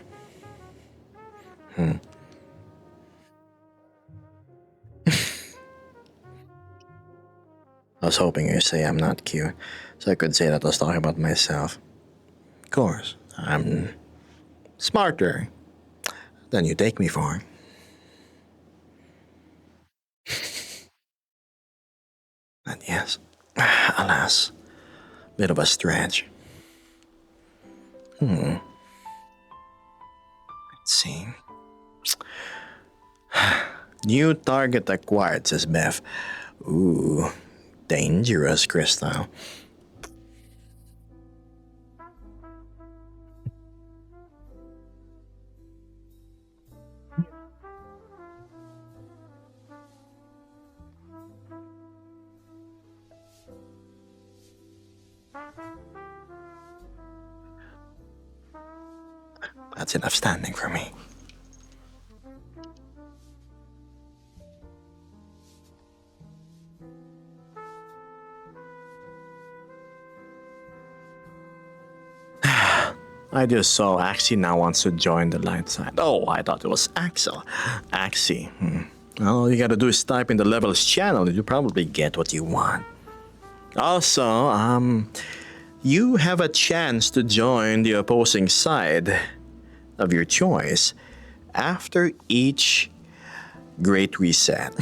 I was hoping you'd say I'm not cute, so I could say that I was talking about myself. Of course, I'm smarter than you take me for. And yes, alas, bit of a stretch. Let's see. New target acquired, says Beth. Ooh, dangerous, Crystal. That's enough standing for me. I just saw Axie now wants to join the light side. Oh, I thought it was Axel. Axie. All you gotta do is type in the levels channel and you probably get what you want. Also, you have a chance to join the opposing side of your choice after each Great Reset.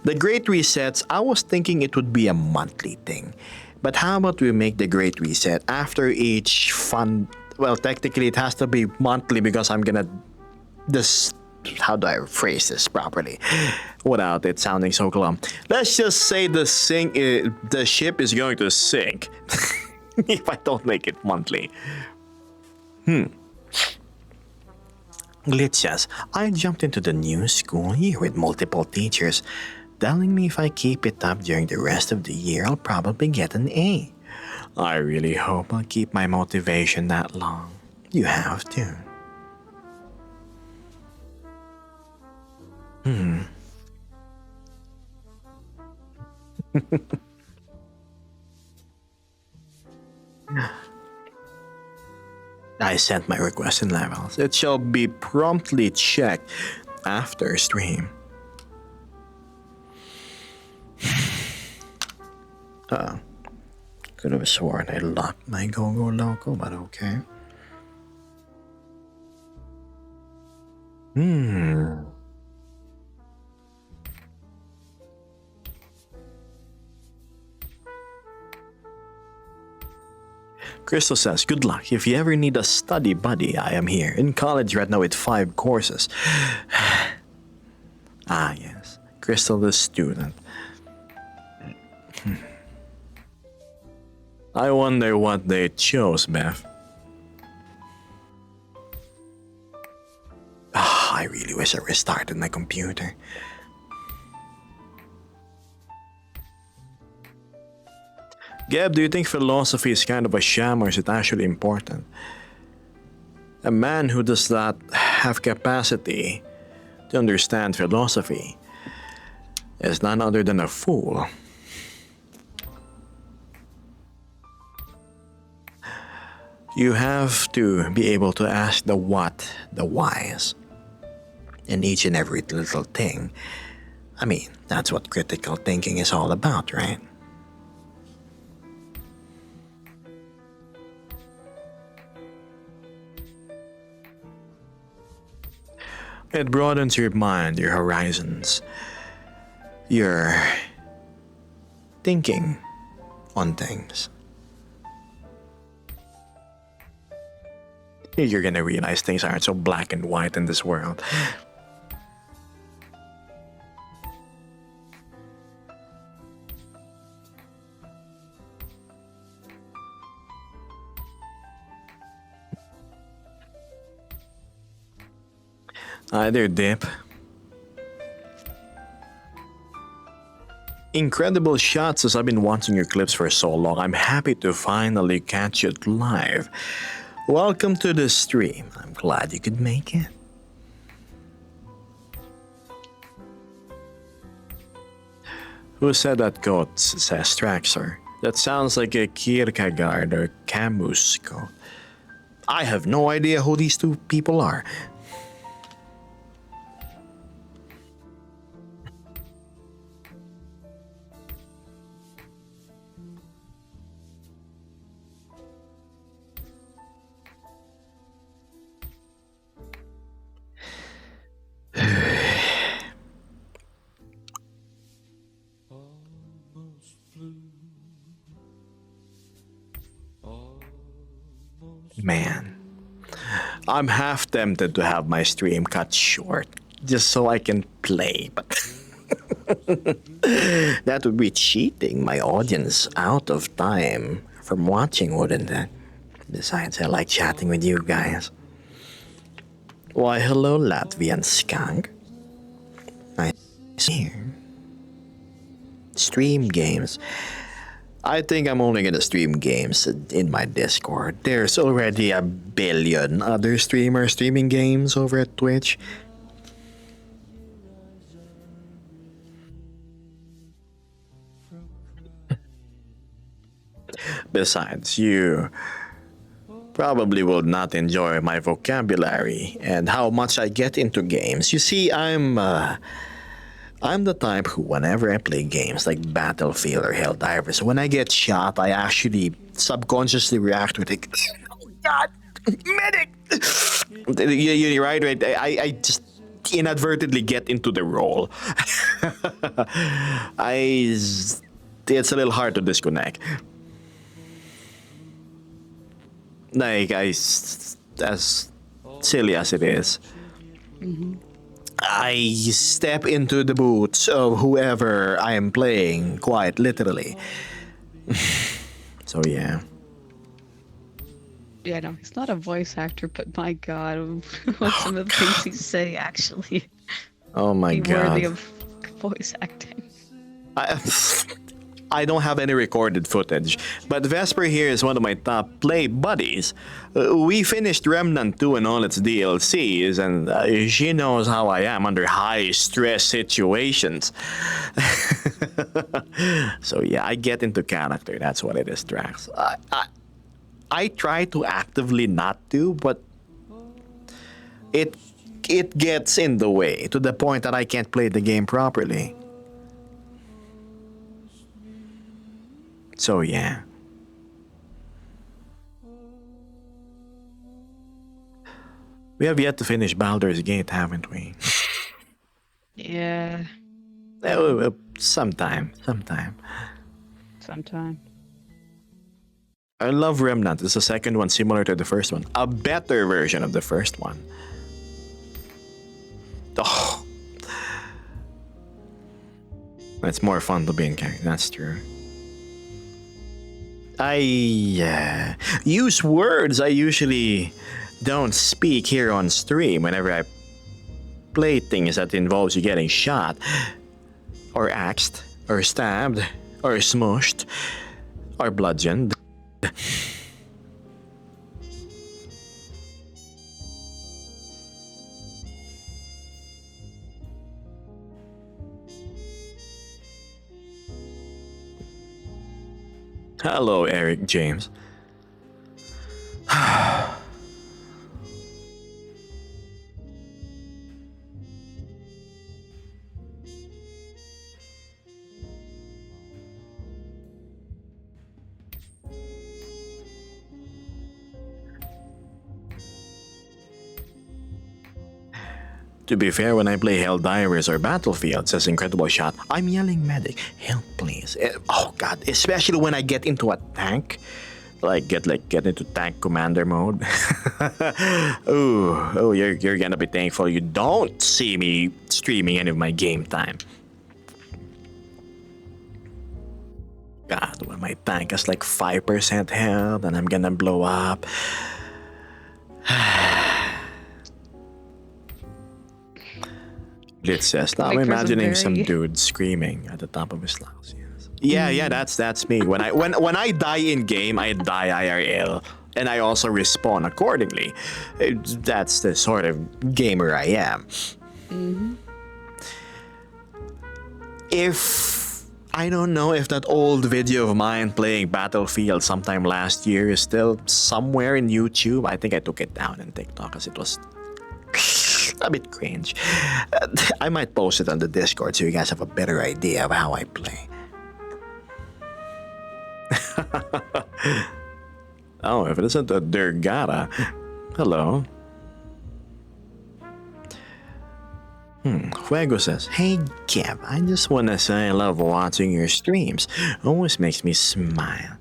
The Great Resets, I was thinking it would be a monthly thing. But how about we make the great reset after each fund? Well, technically, it has to be monthly because I'm gonna this. How do I phrase this properly without it sounding so glum? Let's just say the ship is going to sink if I don't make it monthly. Glitch says, I jumped into the new school year with multiple teachers telling me if I keep it up during the rest of the year, I'll probably get an A. I really hope I'll keep my motivation that long. You have to. I sent my request in levels. It shall be promptly checked after stream. Could have sworn I locked my Go-Go Loco, but okay. Crystal says, good luck. If you ever need a study buddy, I am here. In college right now with 5 courses. Ah, yes. Crystal the student. I wonder what they chose, Beth. I really wish I restarted my computer. Gab, do you think philosophy is kind of a sham or is it actually important? A man who does not have capacity to understand philosophy is none other than a fool. You have to be able to ask the what, the whys, in each and every little thing. I mean, that's what critical thinking is all about, right? It broadens your mind, your horizons, your thinking on things. You're gonna realize things aren't so black and white in this world. Hi there, Dip. Incredible shots as I've been watching your clips for so long. I'm happy to finally catch it live. Welcome to the stream. I'm glad you could make it. Who said that quote? Says Traxor. That sounds like a Kierkegaard or Camus quote. I have no idea who these two people are. Man, I'm half tempted to have my stream cut short just so I can play, but that would be cheating my audience out of time from watching, wouldn't it? Besides, I like chatting with you guys. Why, hello, Latvian skunk. Nice here. Stream games. I think I'm only gonna stream games in my Discord. There's already a billion other streamers streaming games over at Twitch. Besides, you probably will not enjoy my vocabulary and how much I get into games. You see, I'm the type who, whenever I play games like Battlefield or Helldivers, when I get shot, I actually subconsciously react with like, oh God, medic! You're right. I just inadvertently get into the role. It's a little hard to disconnect. Like, as silly as it is, I step into the boots of whoever I am playing, quite literally. So, yeah. Yeah, no, he's not a voice actor, but my god, what some of the things he say actually Oh my be worthy god. of voice acting. I, I don't have any recorded footage, but Vesper here is one of my top play buddies. We finished Remnant 2 and all its DLCs, and she knows how I am under high stress situations. So yeah, I get into character. That's what it is, Drax. I try to actively not to, but it gets in the way to the point that I can't play the game properly. So yeah. We have yet to finish Baldur's Gate, haven't we? Yeah, Sometime. sometime. I love Remnant. It's the second one similar to the first one. A better version of the first one. Oh. It's more fun to be in character. That's true. I use words I usually don't speak here on stream whenever I play things that involves you getting shot, or axed, or stabbed, or smushed, or bludgeoned. Hello, Eric James. To be fair, when I play Helldivers or Battlefield, says Incredible Shot, I'm yelling medic, help please. Oh god, especially when I get into a tank. Get into tank commander mode. You're gonna be thankful you don't see me streaming any of my game time. God, when my tank has like 5% health and I'm gonna blow up. It says, now I'm imagining some dude screaming at the top of his lungs. Yes. Yeah, that's me. When I die in game, I die IRL, and I also respawn accordingly. That's the sort of gamer I am. If I don't know if that old video of mine playing Battlefield sometime last year is still somewhere in YouTube. I think I took it down in TikTok because it was a bit cringe. I might post it on the Discord so you guys have a better idea of how I play. Oh, if it isn't a Durgata. Hello. Fuego says, hey Kev, I just wanna say I love watching your streams. Always makes me smile.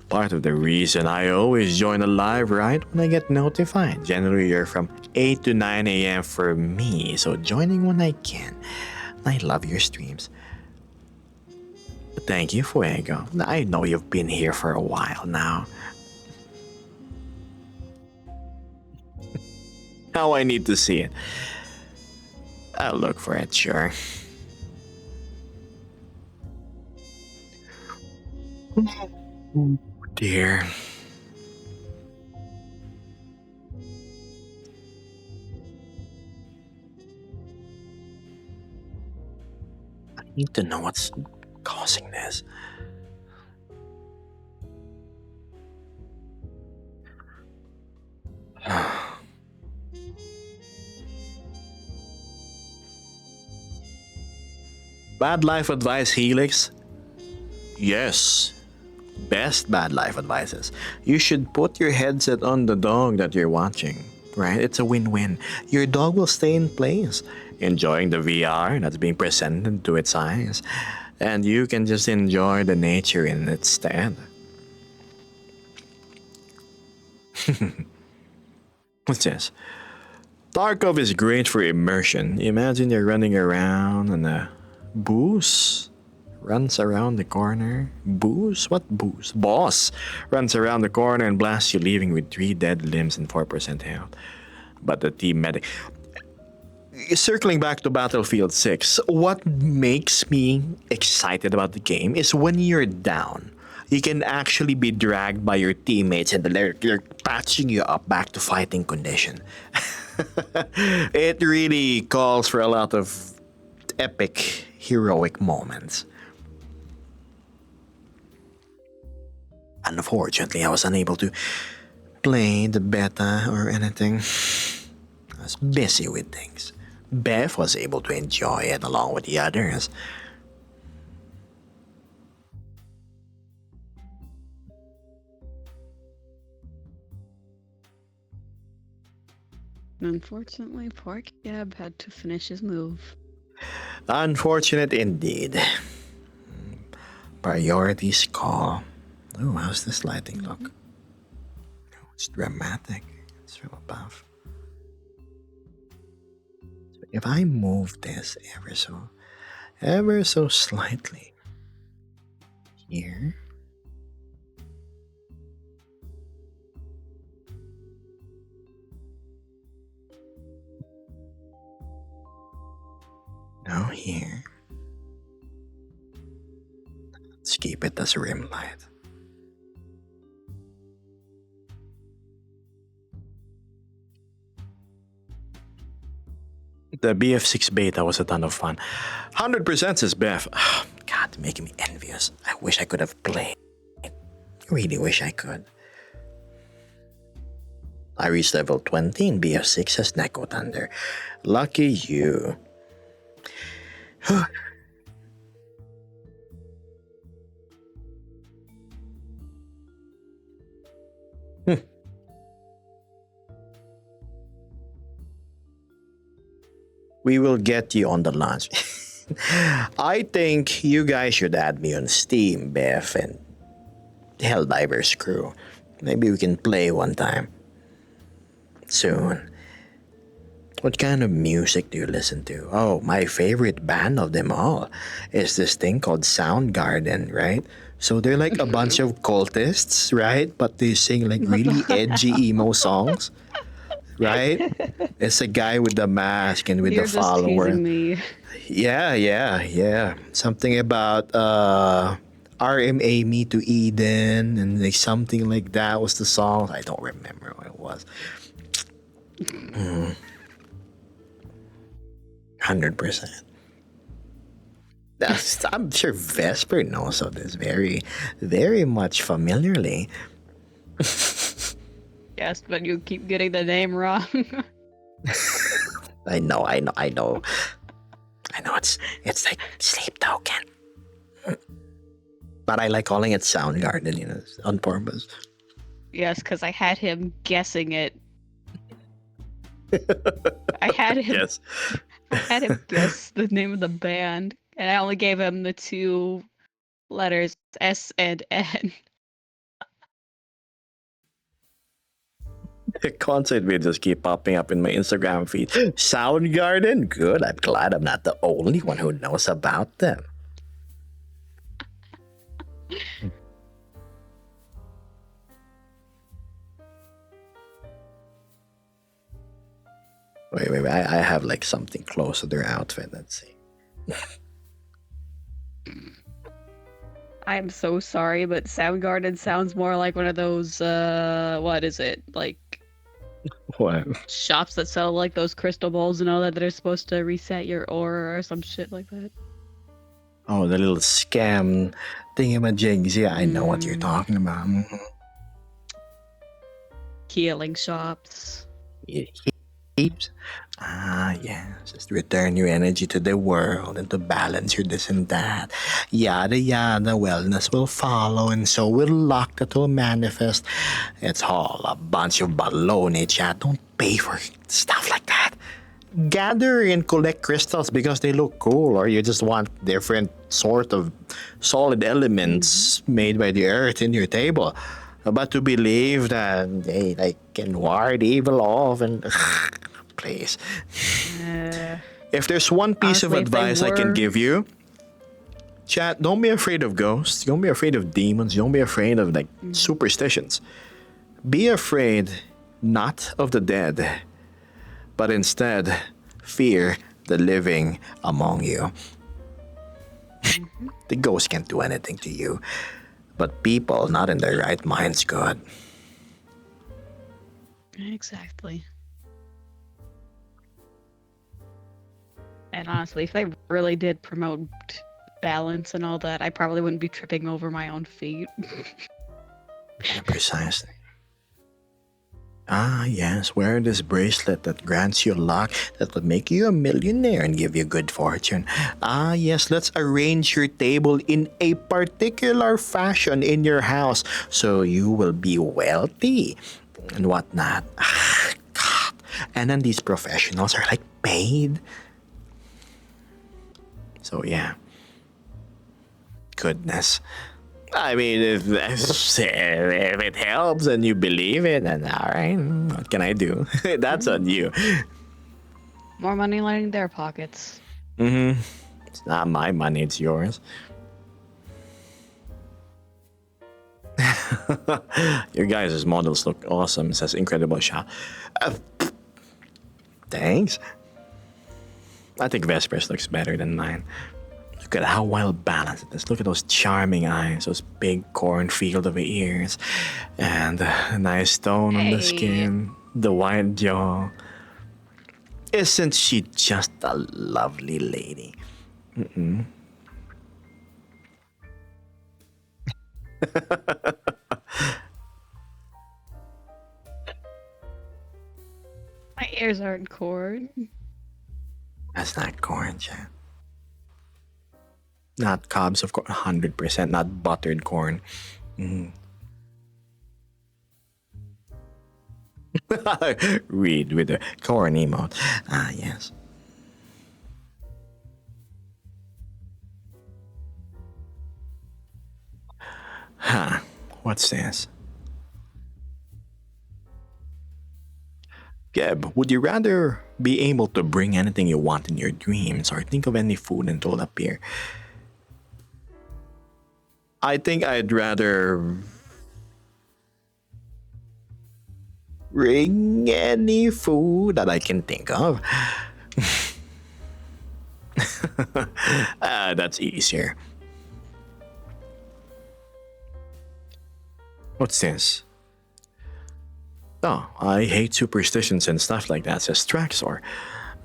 Part of the reason I always join a live right when I get notified. Generally, you're from 8 to 9 a.m. for me, so joining when I can. I love your streams. Thank you, Fuego. I know you've been here for a while now. Now I need to see it. I'll look for it, sure. Oh dear. I need to know what's causing this. Bad life advice, Helix? Yes. Best bad life advices. You should put your headset on the dog that you're watching, right? It's a win-win. Your dog will stay in place, enjoying the VR that's being presented to its eyes, and you can just enjoy the nature in its stead. What's this? Tarkov is great for immersion. Imagine you're running around and a boost runs around the corner. Boost? What boost? Boss runs around the corner and blasts you, leaving with 3 dead limbs and 4% health. But the team medic. Circling back to Battlefield 6, what makes me excited about the game is when you're down, you can actually be dragged by your teammates and they're patching you up back to fighting condition. It really calls for a lot of epic, heroic moments. Unfortunately, I was unable to play the beta or anything. I was busy with things. Beth was able to enjoy it along with the others. Unfortunately, poor Gab had to finish his move. Unfortunate indeed. Priorities call. Oh, how's this lighting look? Oh, it's dramatic. It's from above. So if I move this ever so slightly here. Now here. Let's keep it as rim light. The BF6 beta was a ton of fun. 100% says Beth. God, making me envious. I wish I could have played. I really wish I could. I reached level 20 in BF6 as Neko Thunder. Lucky you. We will get you on the launch. I think you guys should add me on Steam, Beth, and Helldivers crew. Maybe we can play one time. Soon. What kind of music do you listen to? Oh, my favorite band of them all is this thing called Soundgarden, right? So they're like a bunch of cultists, right? But they sing like really edgy emo songs, right? It's a guy with the mask and with You're the just follower. teasing me. Yeah. Something about RMA Me to Eden and like something like that was the song. I don't remember what it was. 100%. I'm sure Vesper knows of this very, very much familiarly. Yes, but you keep getting the name wrong. I know. It's like Sleep Token. But I like calling it Soundgarden, on purpose. Yes, because I had him guessing it. I had him Yes. I had him guess the name of the band, and I only gave him the 2 letters S and N. The concert videos keep popping up in my Instagram feed. Soundgarden? Good. I'm glad I'm not the only one who knows about them. Wait. I have like something close to their outfit. Let's see. I'm so sorry, but Soundgarden sounds more like one of those, what is it? Like, What? shops that sell, like, those crystal balls and all that are supposed to reset your aura or some shit like that. Oh, the little scam thingamajigs. Yeah, I know what you're talking about. Healing shops. Heaps. Yes. Just return your energy to the world and to balance your this and that. Yada yada. Wellness will follow, and so will luck that will manifest. It's all a bunch of baloney, chat. Don't pay for stuff like that. Gather and collect crystals because they look cool, or you just want different sort of solid elements made by the earth in your table. But to believe that they like can ward evil off and please. Uh, If there's one piece of Honestly, if they advice I can were- give you, chat, don't be afraid of ghosts. Don't be afraid of demons. Don't be afraid of like superstitions. Be afraid not of the dead, but instead fear the living among you. The ghost can't do anything to you, but people not in their right minds could. exactly. And honestly, if they really did promote balance and all that, I probably wouldn't be tripping over my own feet. Yeah, precisely. Ah, yes, wear this bracelet that grants you luck that will make you a millionaire and give you good fortune. Ah, yes, let's arrange your table in a particular fashion in your house so you will be wealthy and whatnot. Ah, God. And then these professionals are like paid. So, yeah. Goodness. I mean, if it helps and you believe it, then all right, what can I do? That's on you. More money lining their pockets. It's not my money, it's yours. Your guys' models look awesome, says Incredible Shah. Thanks. I think Vesper's looks better than mine. Look at how well balanced it is. Look at those charming eyes, those big cornfield of ears, and a nice tone on the Hey. skin, the wide jaw. Isn't she just a lovely lady? My ears aren't corn. That's not corn, Chan. Not cobs of corn, 100%, not buttered corn. Read with the corn emote. Ah, yes. Huh. What's this? Geb, would you rather be able to bring anything you want in your dreams or think of any food and it'll appear? I think I'd rather bring any food that I can think of. That's easier. What's this? Oh, I hate superstitions and stuff like that, says Traxor.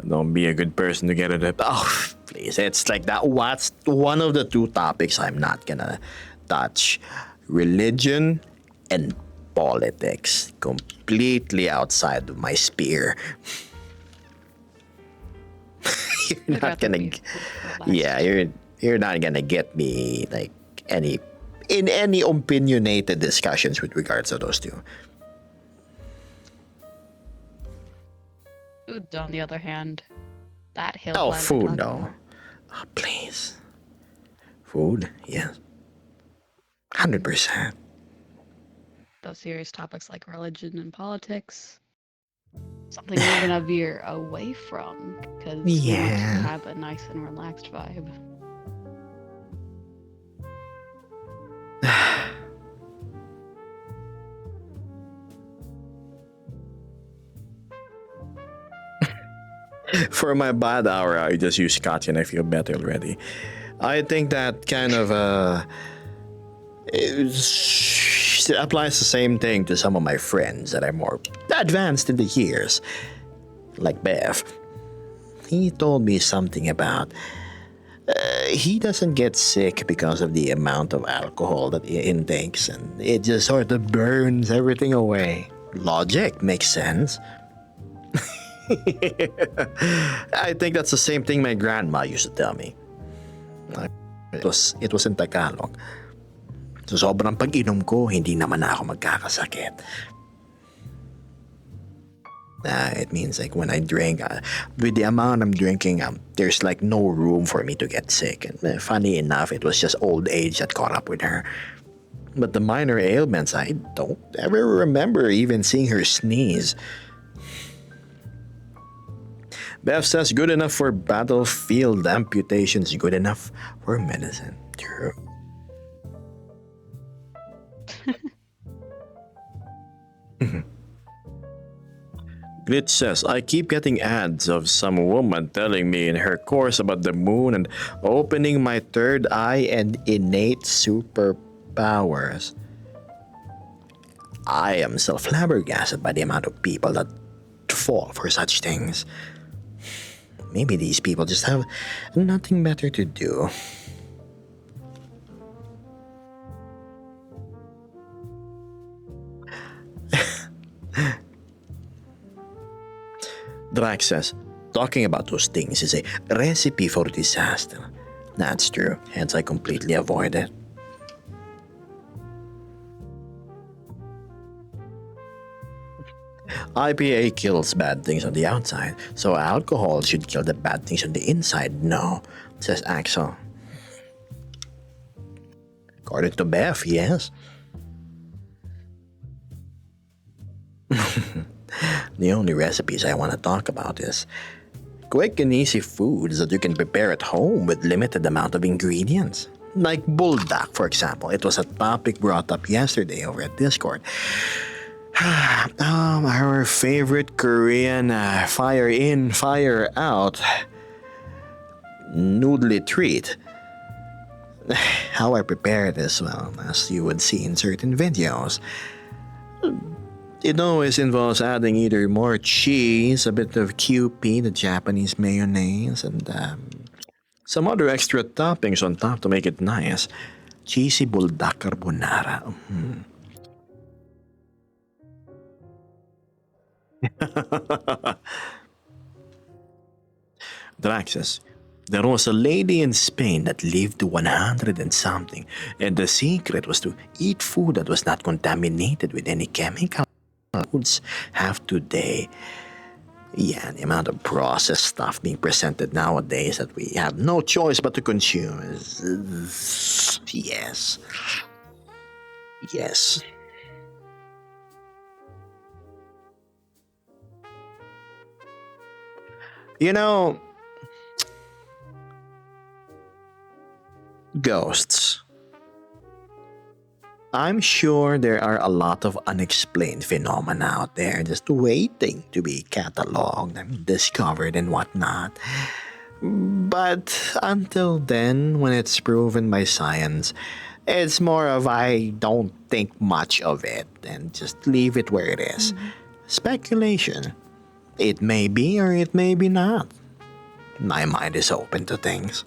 Don't be a good person to get it. Oh, please. It's like that. What's one of the two topics I'm not gonna touch? Religion and politics. Completely outside of my sphere. You're I'd not rather gonna. be relaxed. Yeah, you're not gonna get me like any in any opinionated discussions with regards to those two. Food, on the other hand, that hill. Oh, climb I'm food, talking no. about. Oh, please. Food, yes. 100%. Those serious topics like religion and politics. Something we're gonna veer away from because we want to Yeah. have a nice and relaxed vibe. For my bad hour, I just use scotch and I feel better already. I think that kind of it applies the same thing to some of my friends that are more advanced in the years, like Bev. He told me something about he doesn't get sick because of the amount of alcohol that he intakes, and it just sort of burns everything away. Logic makes sense. I think that's the same thing my grandma used to tell me. It was in Tagalog. So sobrang pag-inom ko, hindi naman ako magkakasakit. It means like when I drink, with the amount I'm drinking, there's like no room for me to get sick. And funny enough, it was just old age that caught up with her. But the minor ailments, I don't ever remember even seeing her sneeze. Bev says good enough for battlefield amputations, good enough for medicine. True. Glitch says, I keep getting ads of some woman telling me in her course about the moon and opening my third eye and innate superpowers. I am still flabbergasted by the amount of people that fall for such things. Maybe these people just have nothing better to do. Drax says, talking about those things is a recipe for disaster. That's true, hence I completely avoid it. IPA kills bad things on the outside, so alcohol should kill the bad things on the inside. No, says Axel. According to Beth, yes. The only recipes I want to talk about is quick and easy foods that you can prepare at home with limited amount of ingredients. Like buldak, for example. It was a topic brought up yesterday over at Discord. Our favorite Korean fire in, fire out noodly treat. How I prepare it as well, as you would see in certain videos. It always involves adding either more cheese, a bit of QP, the Japanese mayonnaise, and some other extra toppings on top to make it nice. Cheesy buldak carbonara. Draxus. There was a lady in Spain that lived to 100 and something, and the secret was to eat food that was not contaminated with any chemical. Foods have today. Yeah, the amount of processed stuff being presented nowadays that we have no choice but to consume is. Yes. Yes. You know, ghosts. I'm sure there are a lot of unexplained phenomena out there just waiting to be cataloged and discovered and whatnot. But until then, when it's proven by science, it's more of I don't think much of it and just leave it where it is. Speculation. It may be or it may be not. My mind is open to things.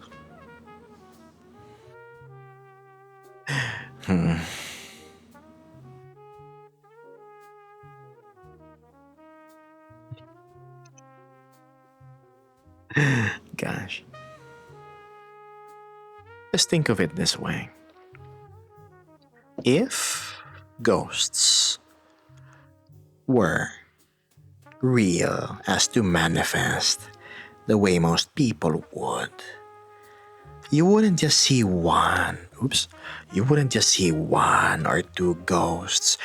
Gosh. Just think of it this way. If ghosts were real as to manifest the way most people would, you wouldn't just see you wouldn't just see one or two ghosts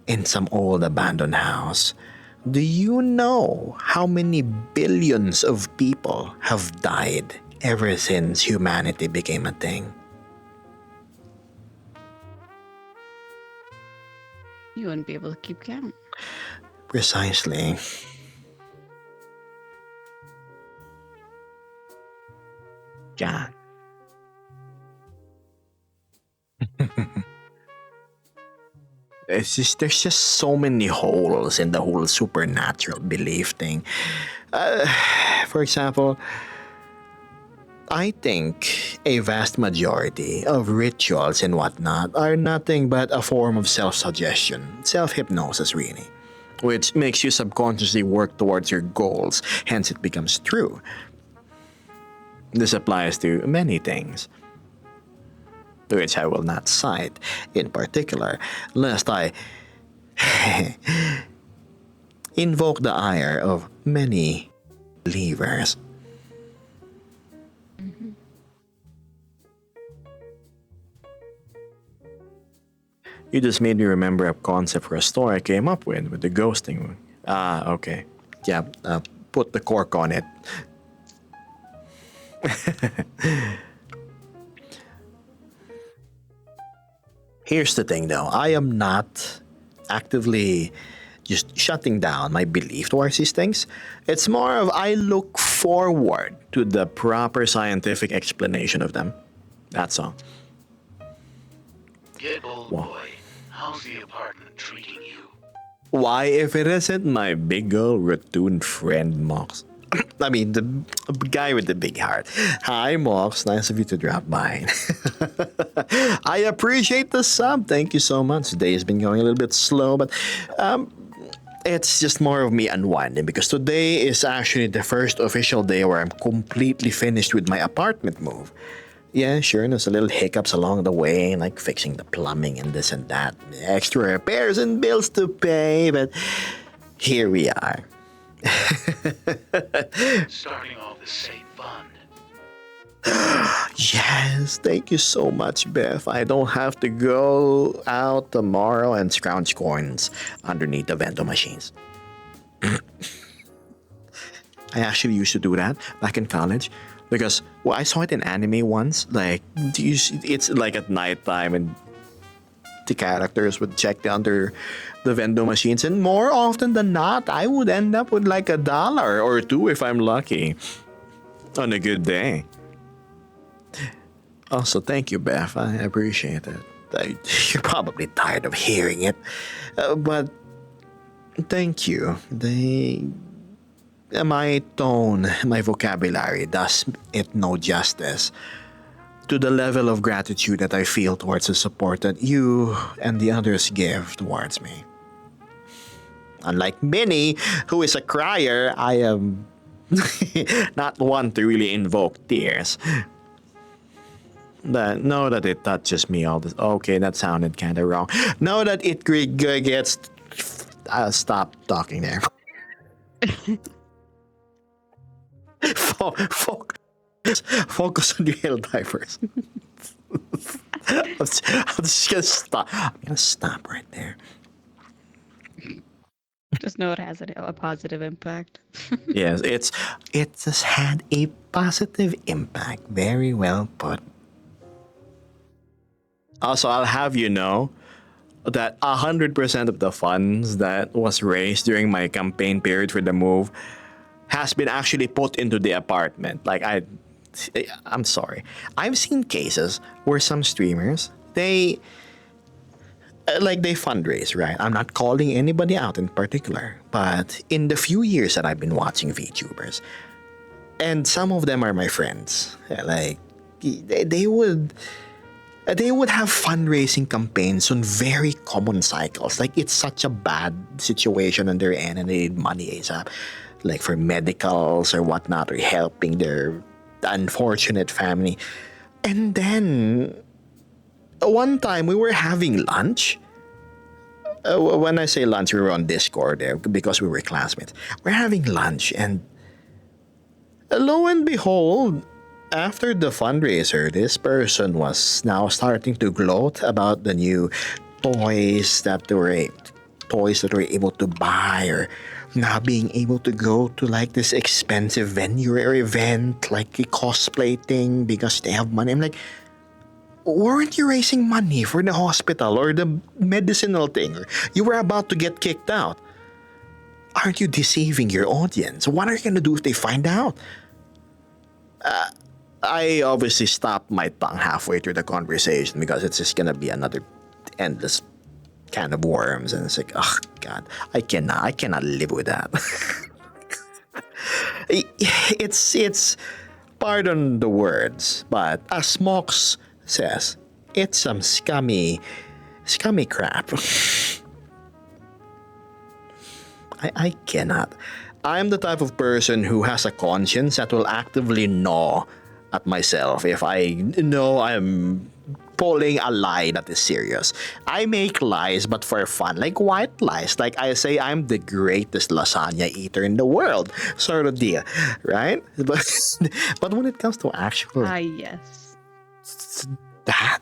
in some old abandoned house. Do you know how many billions of people have died ever since humanity became a thing? You wouldn't be able to keep count. Precisely. Yeah. There's just so many holes in the whole supernatural belief thing. Uh, for example, I think a vast majority of rituals and whatnot are nothing but a form of self-suggestion, self-hypnosis really, which makes you subconsciously work towards your goals, hence it becomes true. This applies to many things, which I will not cite in particular, lest I invoke the ire of many believers. You just made me remember a concept for a story I came up with the ghosting. Ah, okay. Yeah, put the cork on it. Here's the thing though, I am not actively just shutting down my belief towards these things. It's more of I look forward to the proper scientific explanation of them. That's all. Get old Wow. boy. How's the apartment treating you? Why, if it isn't my big old rotund friend, Mox? I mean, the guy with the big heart. Hi, Mox. Nice of you to drop by. I appreciate the sub. Thank you so much. The day has been going a little bit slow, but it's just more of me unwinding because today is actually the first official day where I'm completely finished with my apartment move. Yeah, sure, there's a little hiccups along the way, like fixing the plumbing and this and that, extra repairs and bills to pay, but here we are. Starting off the same fund. Yes, thank you so much, Beth. I don't have to go out tomorrow and scrounge coins underneath the vending machines. I actually used to do that back in college because I saw it in anime once. Like, it's like at nighttime and the characters would check under the vending machines, and more often than not, I would end up with like $1 or two if I'm lucky on a good day. Also, thank you, Beth. I appreciate it. You're probably tired of hearing it, but thank you. My tone, my vocabulary does it no justice to the level of gratitude that I feel towards the support that you and the others give towards me. Unlike Minnie, who is a crier, I am not one to really invoke tears. But know that it touches me all this. Okay, that sounded kind of wrong. Know that it gets. I'll stop talking there. Focus on real divers. I'm just gonna stop. I'm gonna stop right there. Just know it has a positive impact. Yes, it just had a positive impact. Very well put. Also, I'll have you know that 100% of the funds that was raised during my campaign period for the move has been actually put into the apartment. I'm sorry. I've seen cases where some streamers they fundraise, right? I'm not calling anybody out in particular, but in the few years that I've been watching VTubers, and some of them are my friends, like they would have fundraising campaigns on very common cycles. Like it's such a bad situation on their end and they need money ASAP. Like for medicals or whatnot, or helping their unfortunate family. And then one time we were having lunch. When I say lunch, we were on Discord there because we were classmates. We're having lunch, and lo and behold, after the fundraiser, this person was now starting to gloat about the new toys that they were able to buy, or now being able to go to like this expensive venue or event, like a cosplay thing because they have money. I'm like, weren't you raising money for the hospital or the medicinal thing? You were about to get kicked out. Aren't you deceiving your audience? What are you going to do if they find out? I obviously stopped my tongue halfway through the conversation because it's just going to be another endless can of worms. And it's like, oh, God, I cannot live with that. It's, pardon the words, but as Mox says, it's some scummy crap. I cannot. I'm the type of person who has a conscience that will actively gnaw at myself if I know I'm pulling a lie that is serious. I make lies, but for fun, like white lies. Like I say I'm the greatest lasagna eater in the world, sort of deal, right? But when it comes to actual Yes. that,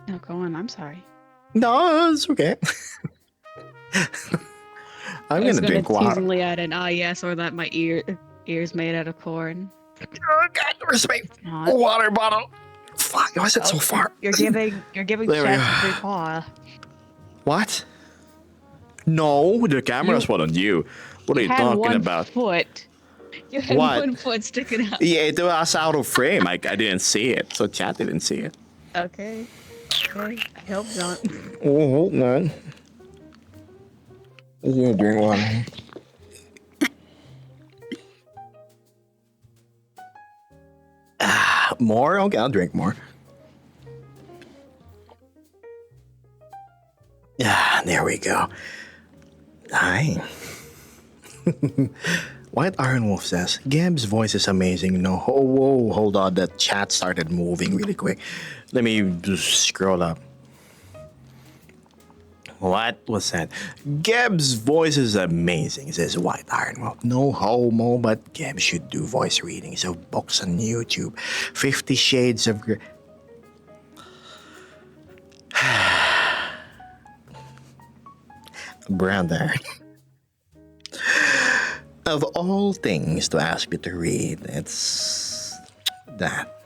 No, go on. I'm sorry. No, it's okay. I'm I was gonna gonna drink water. teasingly add an yes, or that my ears made out of corn. Oh God, where's my It's not. water bottle? Fuck, why is it so Oh, far? You're giving There we chat go. free paw. What? No, the camera's You- one on you. What are you had talking one about? foot. You had What? one foot sticking out. Yeah, it was out of frame. I didn't see it, so chat didn't see it. Okay. Okay. I hope not. Oh, hold on. I'm gonna drink water. More? Okay, I'll drink more. Ah, there we go. Hi. White Iron Wolf says, Gab's voice is amazing. No, oh, whoa, hold on. The chat started moving really quick. Let me just scroll up. What was that? Gab's voice is amazing, says White Iron Wolf. No homo, but Gab should do voice readings of books on YouTube. 50 Shades of Grey. Brother. Of all things to ask you to read, it's that.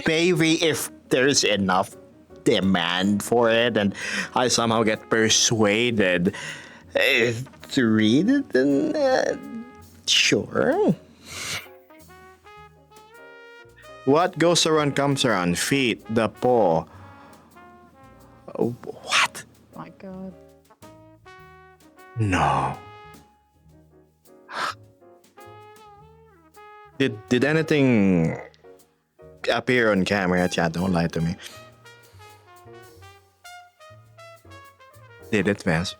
Maybe if there's enough demand for it and I somehow get persuaded to read it, then sure. What goes around comes around. Feet, the paw. What? My God. No. Did anything appear on camera, chat? Don't lie to me. Did it, Vance?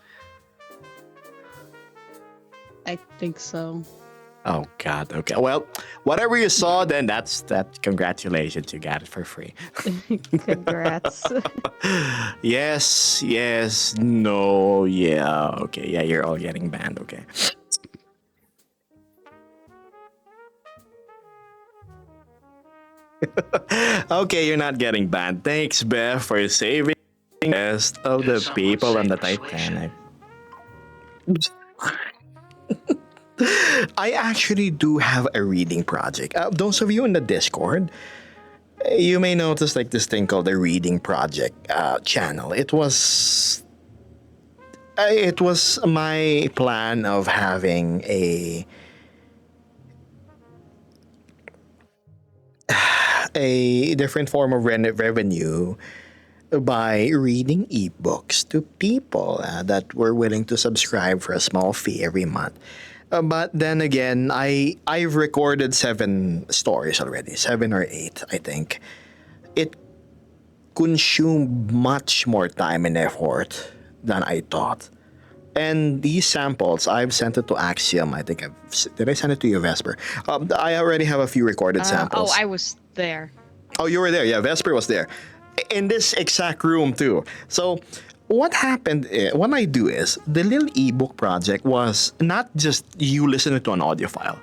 I think so. Oh God. Okay. Well, whatever you saw, then that's that. Congratulations, you got it for free. Congrats. Yes. Yes. No. Yeah. Okay. Yeah. You're all getting banned. Okay. Okay, you're not getting banned. Thanks, Beth, for saving the rest of the Someone people on save the the situation. Titanic. I actually do have a reading project. Those of you in the Discord, you may notice like this thing called the Reading Project channel. It was my plan of having a different form of revenue by reading ebooks to people that were willing to subscribe for a small fee every month. But then again, I've recorded 7 stories already, 7 or 8, I think. It consumed much more time and effort than I thought. And these samples, I've sent it to Axiom. I think did I send it to you, Vesper? I already have a few recorded samples. I was there. Oh, you were there. Yeah, Vesper was there. In this exact room, too. So, what happened, what I do is, the little ebook project was not just you listening to an audio file.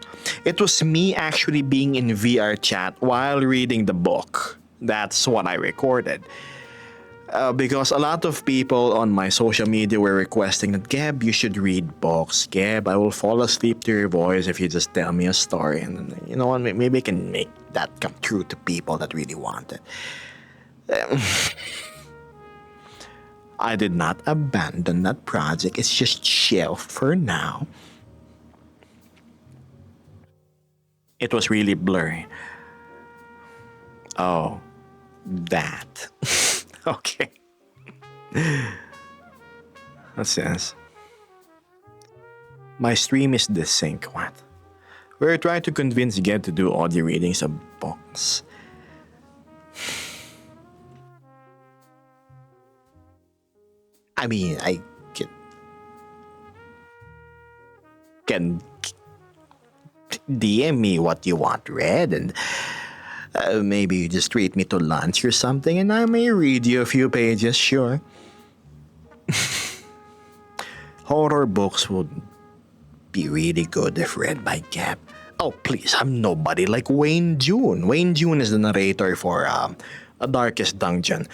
It was me actually being in VR chat while reading the book. That's what I recorded. Because a lot of people on my social media were requesting that, Gab, you should read books. Gab, I will fall asleep to your voice if you just tell me a story. And you know what, maybe I can make that come true to people that really want it. I did not abandon that project. It's just shelved for now. It was really blurry. Oh, that. Okay. What's this? My stream is desync. What? We're trying to convince Gab to do audio readings of books. I mean, I can DM me what you want read, and maybe you just treat me to lunch or something, and I may read you a few pages, sure. Horror books would be really good if read by Gab. Oh, please, I'm nobody like Wayne June. Wayne June is the narrator for a Darkest Dungeon.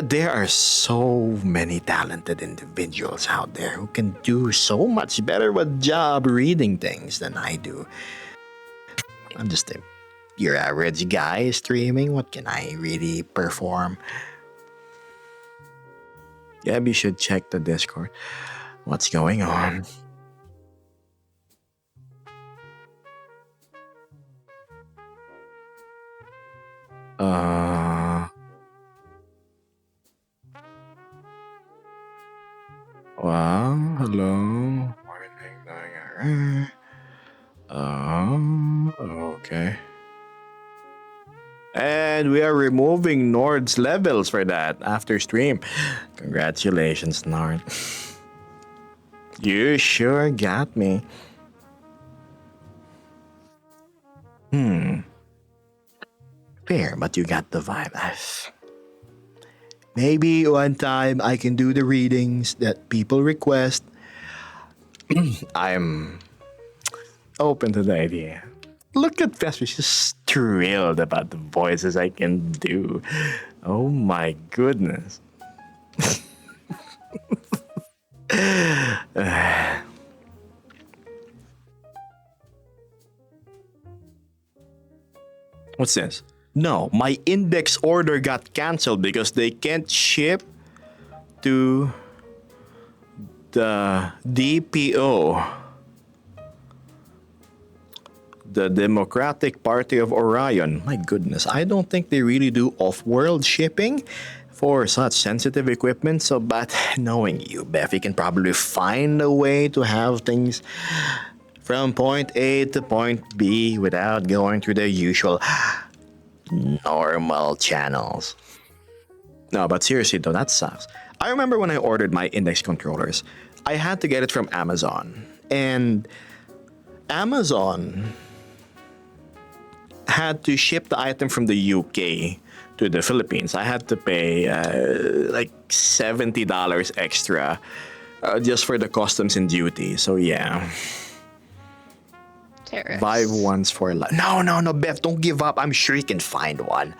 There are so many talented individuals out there who can do so much better of a job reading things than I do. I'm just your average guy streaming. What can I really perform? Gabby should check the Discord. What's going on? Uh. Well, hello. Morning. Okay. And we are removing Nord's levels for that after stream. Congratulations, Nord. You sure got me. Fair, but you got the vibe. Maybe one time I can do the readings that people request. I'm open to the idea. Look at Vesper, she's thrilled about the voices I can do. Oh my goodness. What's this? No, my index order got canceled because they can't ship to the DPO, the Democratic Party of Orion. My goodness, I don't think they really do off-world shipping for such sensitive equipment. So, but knowing you, Beth, you can probably find a way to have things from point A to point B without going through the usual normal channels. No, but seriously though, that sucks. I remember when I ordered my index controllers, I had to get it from Amazon. And Amazon had to ship the item from the UK to the Philippines. I had to pay like $70 extra just for the customs and duty. So yeah. Terrace. Vive ones for life. No, Beth, don't give up. I'm sure you can find one.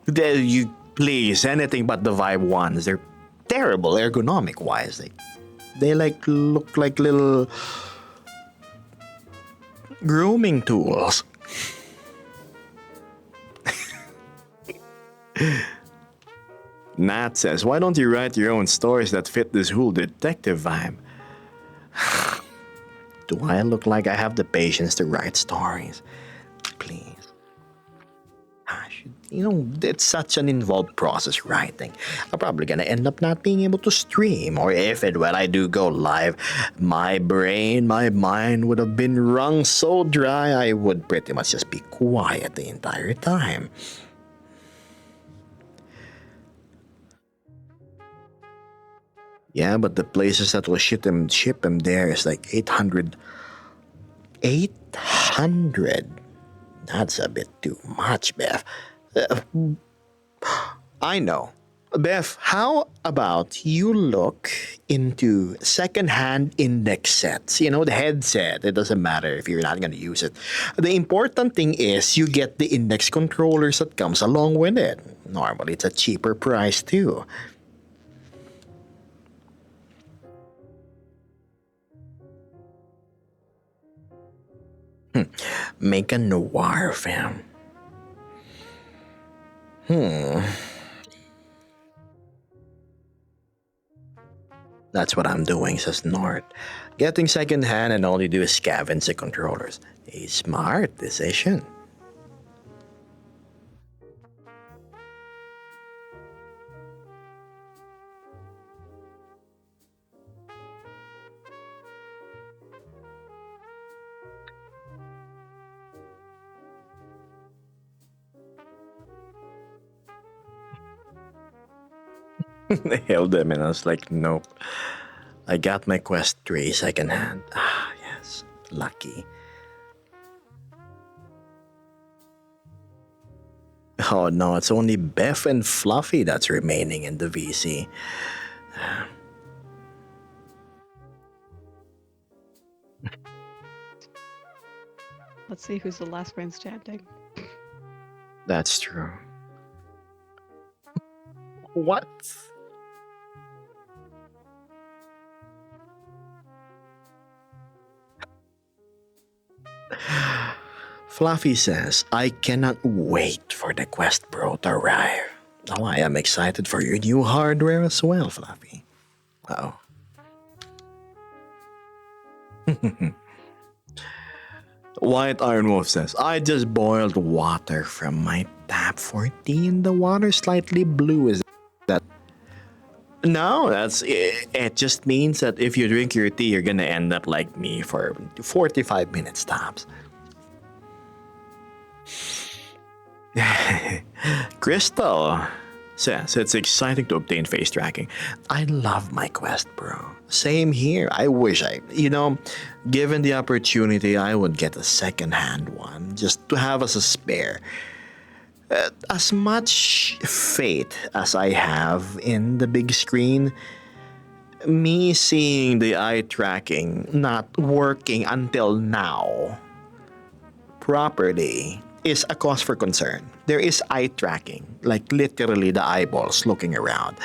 You please, anything but the Vive ones. They're terrible ergonomic wise. They like look like little grooming tools. Nat says, why don't you write your own stories that fit this whole detective vibe? Do I look like I have the patience to write stories? Please. It's such an involved process writing. I'm probably gonna end up not being able to stream, or if and when I do go live, my brain, my mind would have been wrung so dry I would pretty much just be quiet the entire time. Yeah, but the places that will ship them there is like 800. 800? That's a bit too much, Beth. I know. Beth, how about you look into second-hand index sets? You know, the headset. It doesn't matter if you're not going to use it. The important thing is you get the index controllers that comes along with it. Normally, it's a cheaper price too. Make a noir film. That's what I'm doing, says Nord. Getting secondhand and all you do is scavenge the controllers. A smart decision. I held them and I was like, nope. I got my Quest 3 secondhand. Ah, yes. Lucky. Oh no, it's only Beth and Fluffy that's remaining in the VC. Let's see who's the last man standing. That's true. What? Fluffy says, I cannot wait for the Quest Pro to arrive. Oh, I am excited for your new hardware as well, Fluffy. Oh. White Iron Wolf says, I just boiled water from my tap for tea and the water slightly blue. Is that? No, it just means that if you drink your tea, you're gonna end up like me for 45 minutes tops. Crystal says it's exciting to obtain face tracking. I love my Quest Pro. Same here. I wish given the opportunity, I would get a second-hand one just to have as a spare. As much faith as I have in the big screen, me seeing the eye tracking not working until now properly is a cause for concern. There is eye tracking, like literally the eyeballs looking around.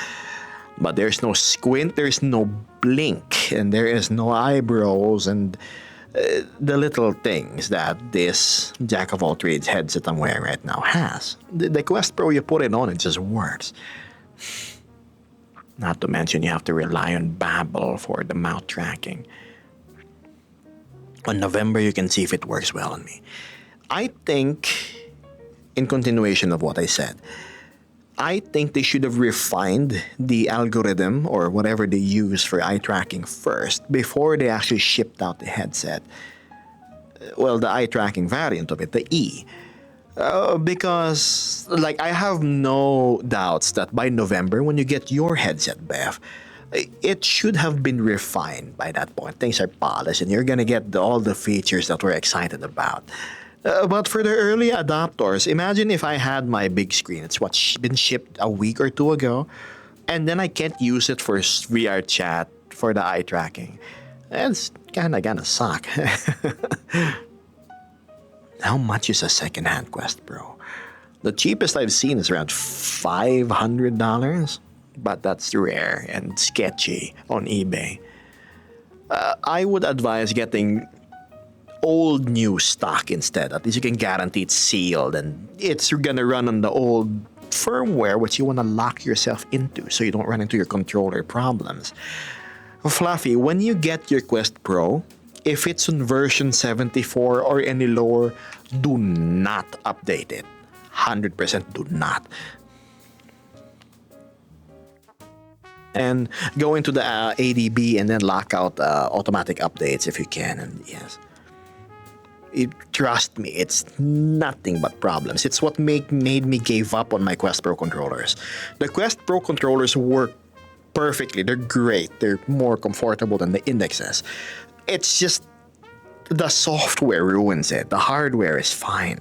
But there's no squint, there's no blink, and there is no eyebrows and the little things that this Jack of all trades headset I'm wearing right now has. The Quest Pro, you put it on, it just works. Not to mention you have to rely on Babbel for the mouth tracking. On November, you can see if it works well on me. I think, in continuation of what I said, I think they should have refined the algorithm or whatever they use for eye tracking first before they actually shipped out the headset. Well, the eye tracking variant of it, the E. Because, I have no doubts that by November, when you get your headset, Beth, it should have been refined by that point. Things are polished and you're gonna get all the features that we're excited about. But for the early adopters, imagine if I had my big screen. It's been shipped a week or two ago, and then I can't use it for VR chat for the eye tracking. It's kind of gonna suck. How much is a second-hand Quest Pro? The cheapest I've seen is around $500, but that's rare and sketchy on eBay. I would advise getting old new stock instead. At least you can guarantee it's sealed and it's gonna run on the old firmware which you want to lock yourself into so you don't run into your controller problems. Fluffy, when you get your Quest Pro, if it's on version 74 or any lower, do not update it. 100% do not. And go into the ADB and then lock out automatic updates if you can. And yes. Trust me, it's nothing but problems. It's what made me give up on my Quest Pro controllers. The Quest Pro controllers work perfectly. They're great. They're more comfortable than the indexes. It's just the software ruins it. The hardware is fine.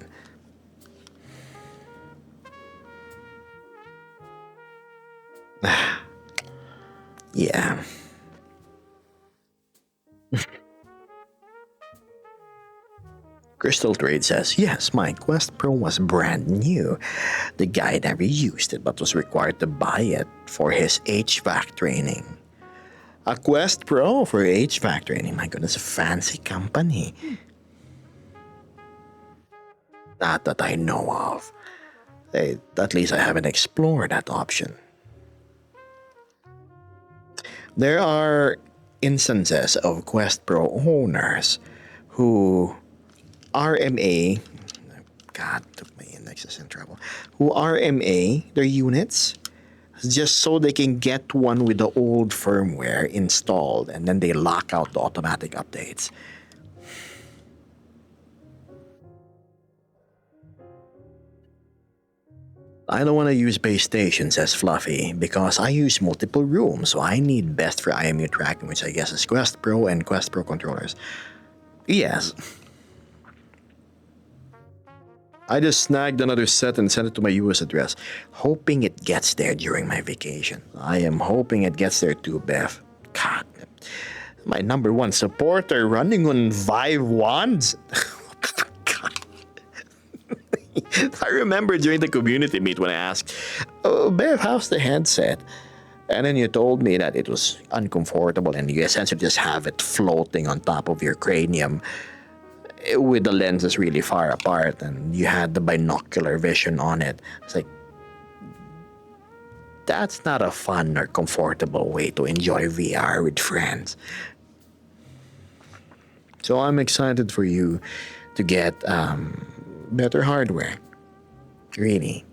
Yeah. Crystal Trade says, yes, my Quest Pro was brand new. The guy never used it but was required to buy it for his HVAC training. A Quest Pro for HVAC training? My goodness, a fancy company. Not that I know of. At least I haven't explored that option. There are instances of Quest Pro owners who RMA, God, took my indexes in trouble, who RMA their units just so they can get one with the old firmware installed and then they lock out the automatic updates. I don't want to use base stations as Fluffy because I use multiple rooms, so I need best for IMU tracking, which I guess is Quest Pro and Quest Pro controllers. Yes. I just snagged another set and sent it to my US address, hoping it gets there during my vacation. I am hoping it gets there too, Beth. God, my number one supporter running on Vive wands. God. I remember during the community meet when I asked, "Oh, Bev, how's the headset?" And then you told me that it was uncomfortable and you essentially just have it floating on top of your cranium with the lenses really far apart and you had the binocular vision on it. It's like, that's not a fun or comfortable way to enjoy VR with friends. So I'm excited for you to get better hardware. Really.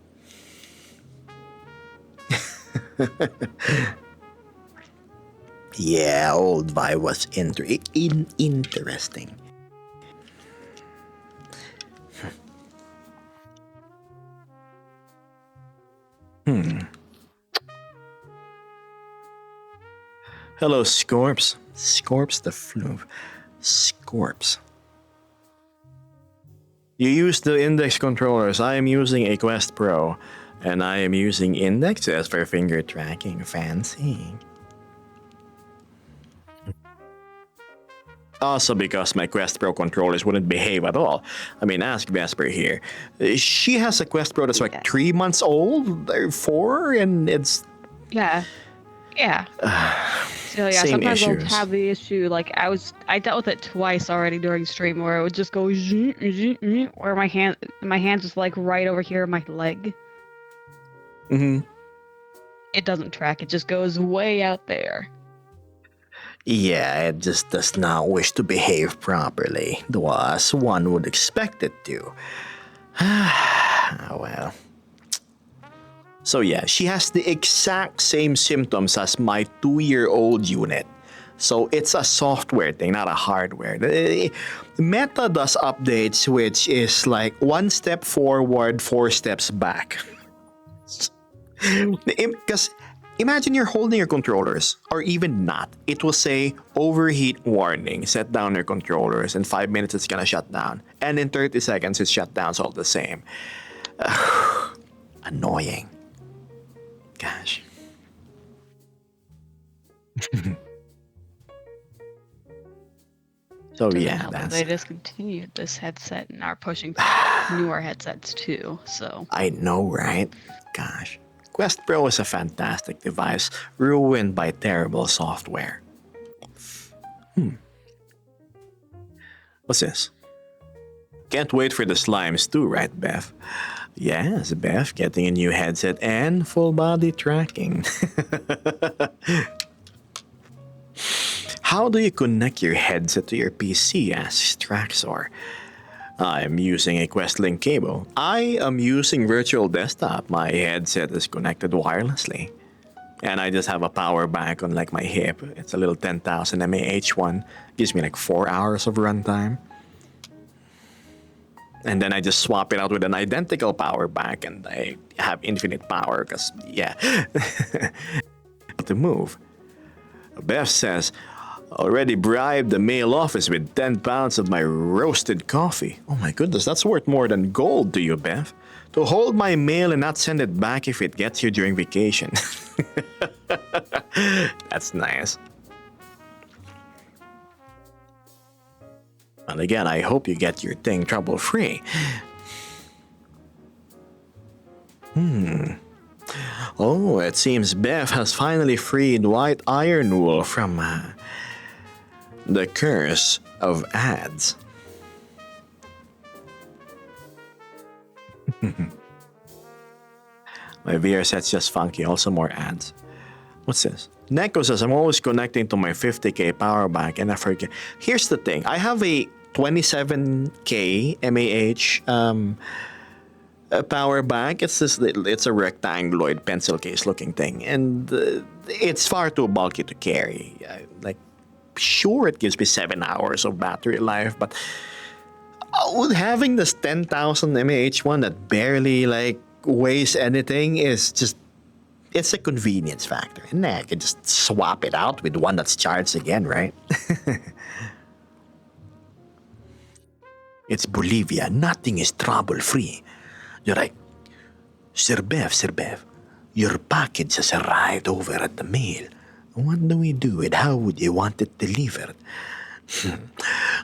Yeah, old Vi was interesting. Hello, Scorps. Scorps the Floof. Scorps. You use the index controllers. I am using a Quest Pro, and I am using indexes for finger tracking. Fancy. Also because my Quest Pro controllers wouldn't behave at all. I mean, ask Vesper here. She has a Quest Pro that's like 3 months old, or 4, and it's... Yeah. Yeah. So yeah, Same sometimes issues. I'll have the issue, like I dealt with it twice already during stream where it would just go zzz, zzz, zzz, where my hand's just like right over here in my leg. Mm-hmm. It doesn't track, it just goes way out there. Yeah, it just does not wish to behave properly, though as one would expect it to. Well. So yeah, she has the exact same symptoms as my 2-year-old unit. So it's a software thing, not a hardware. The Meta does updates, which is like 1 step forward, 4 steps back. Because imagine you're holding your controllers, or even not. It will say overheat warning, set down your controllers. In 5 minutes, it's gonna shut down. And in 30 seconds, it's shut down, it's all the same. Annoying. Gosh. So Doesn't yeah, help that that's... they discontinued this headset and are pushing newer headsets too, so. I know, right? Gosh. Quest Pro is a fantastic device, ruined by terrible software. What's this? Can't wait for the slimes too, right, Beth? Yes, Beth, getting a new headset and full body tracking. How do you connect your headset to your PC? Asks Traxor. I'm using a Questlink cable. I am using Virtual Desktop. My headset is connected wirelessly. And I just have a power bank on like my hip. It's a little 10,000 mAh one. Gives me like 4 hours of runtime. And then I just swap it out with an identical power bank and I have infinite power because, yeah. To move. Beth says, already bribed the mail office with 10 pounds of my roasted coffee. Oh my goodness, that's worth more than gold to you, Beth. To hold my mail and not send it back if it gets here during vacation. That's nice. And again, I hope you get your thing trouble-free. Oh, it seems Beth has finally freed White Ironwool from the curse of ads. My VR set's just funky, also more ads. What's this? Neko says, I'm always connecting to my 50k power bank and I forget. Here's the thing, I have a 27k mAh power bank. It's a rectanguloid pencil case looking thing, and it's far too bulky to carry. Sure, it gives me 7 hours of battery life, but having this 10,000 mAh one that barely weighs anything is just, it's a convenience factor. And I can just swap it out with one that's charged again, right? It's Bolivia. Nothing is trouble-free. You're like, Sir Bev, your package has arrived over at the mail. What do we do with how would you want it delivered?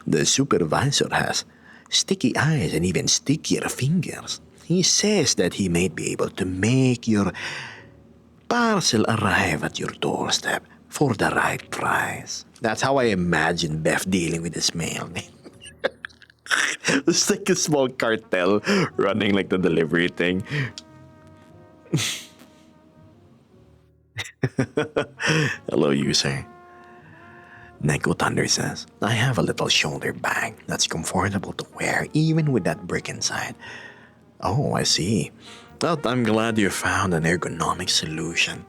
The supervisor has sticky eyes and even stickier fingers. He says that he may be able to make your parcel arrive at your doorstep for the right price. That's how I imagine Beth dealing with this mail. It's like a small cartel running like the delivery thing. Hello, user. Neko Thunder says, I have a little shoulder bag that's comfortable to wear even with that brick inside. Oh, I see. Well, I'm glad you found an ergonomic solution.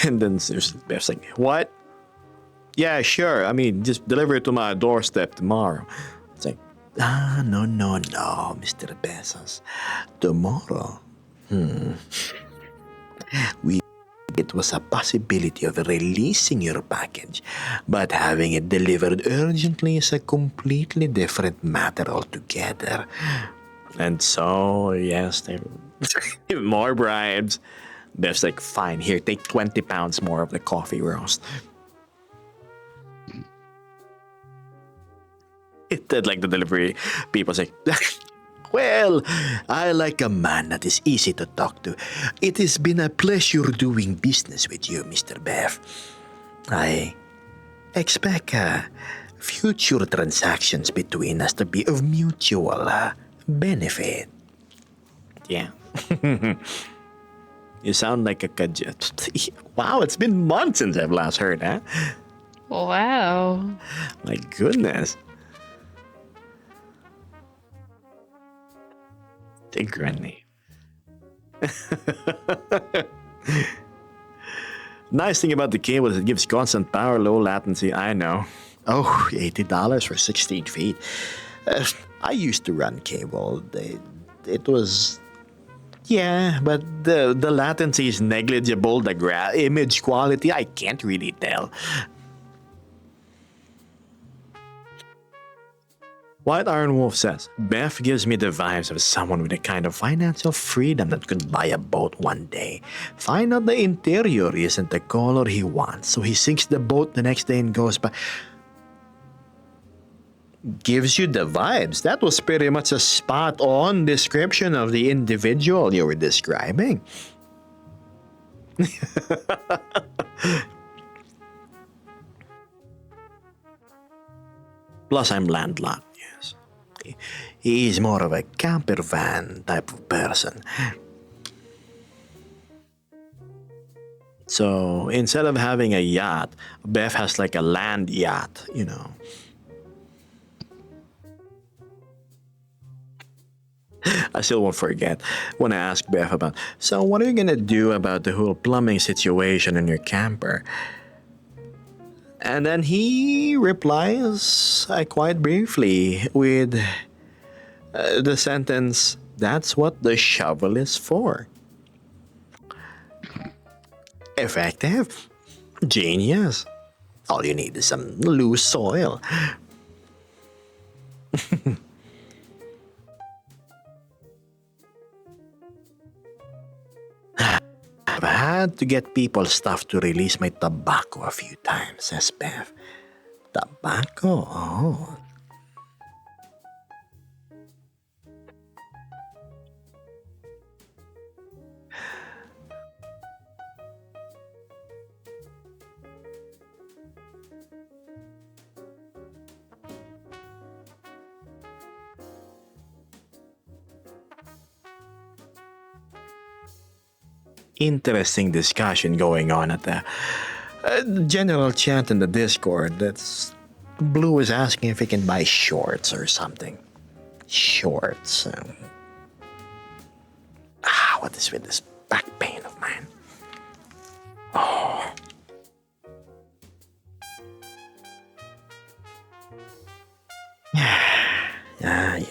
And then there's Beth's like, what? Yeah, sure. I mean, just deliver it to my doorstep tomorrow. It's like, no, Mr. Bezos. Tomorrow. We it was a possibility of releasing your package, but having it delivered urgently is a completely different matter altogether. And so, yes, they more bribes. Bev's like, fine, here, take 20 pounds more of the coffee roast. It did like the delivery people's like, well, I like a man that is easy to talk to. It has been a pleasure doing business with you, Mr. Bev. I expect future transactions between us to be of mutual benefit. Yeah. You sound like a cadet. Wow, it's been months since I've last heard, huh? Wow. My goodness. Synchrony. Nice thing about the cable is it gives constant power, low latency. I know. Oh, $80 for 16 feet. I used to run cable. It was... Yeah, but the latency is negligible. The image quality, I can't really tell. White Iron Wolf says, Beth gives me the vibes of someone with a kind of financial freedom that could buy a boat one day, find out the interior isn't the color he wants, so he sinks the boat the next day and goes back. Gives you the vibes. That was pretty much a spot-on description of the individual you were describing. Plus, I'm landlocked. He is more of a camper van type of person. So instead of having a yacht, Beth has like a land yacht, you know. I still won't forget when I asked Beth about, so what are you gonna do about the whole plumbing situation in your camper? And then he replies quite briefly with the sentence, that's what the shovel is for. Effective. Genius. All you need is some loose soil. I've had to get people's stuff to release my tobacco a few times, says Bev. Tobacco? Oh. Interesting discussion going on at the general chat in the Discord. That's Blue is asking if he can buy shorts or something. Shorts. What is with this back pain of mine? Oh.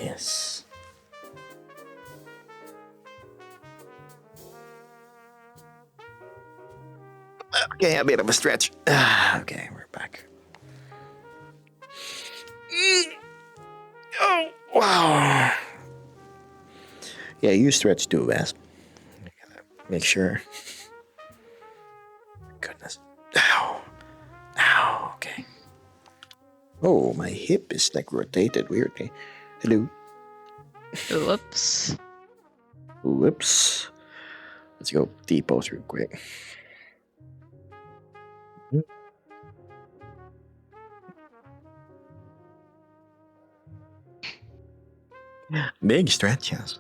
Yes. Okay, a bit of a stretch. Okay, we're back. Oh, wow. Yeah, you stretch too, Wes. Make sure. Goodness. Ow. Okay. Oh, my hip is like rotated weirdly. Hello. Whoops. Whoops. Let's go T-pose real quick. Big stretches.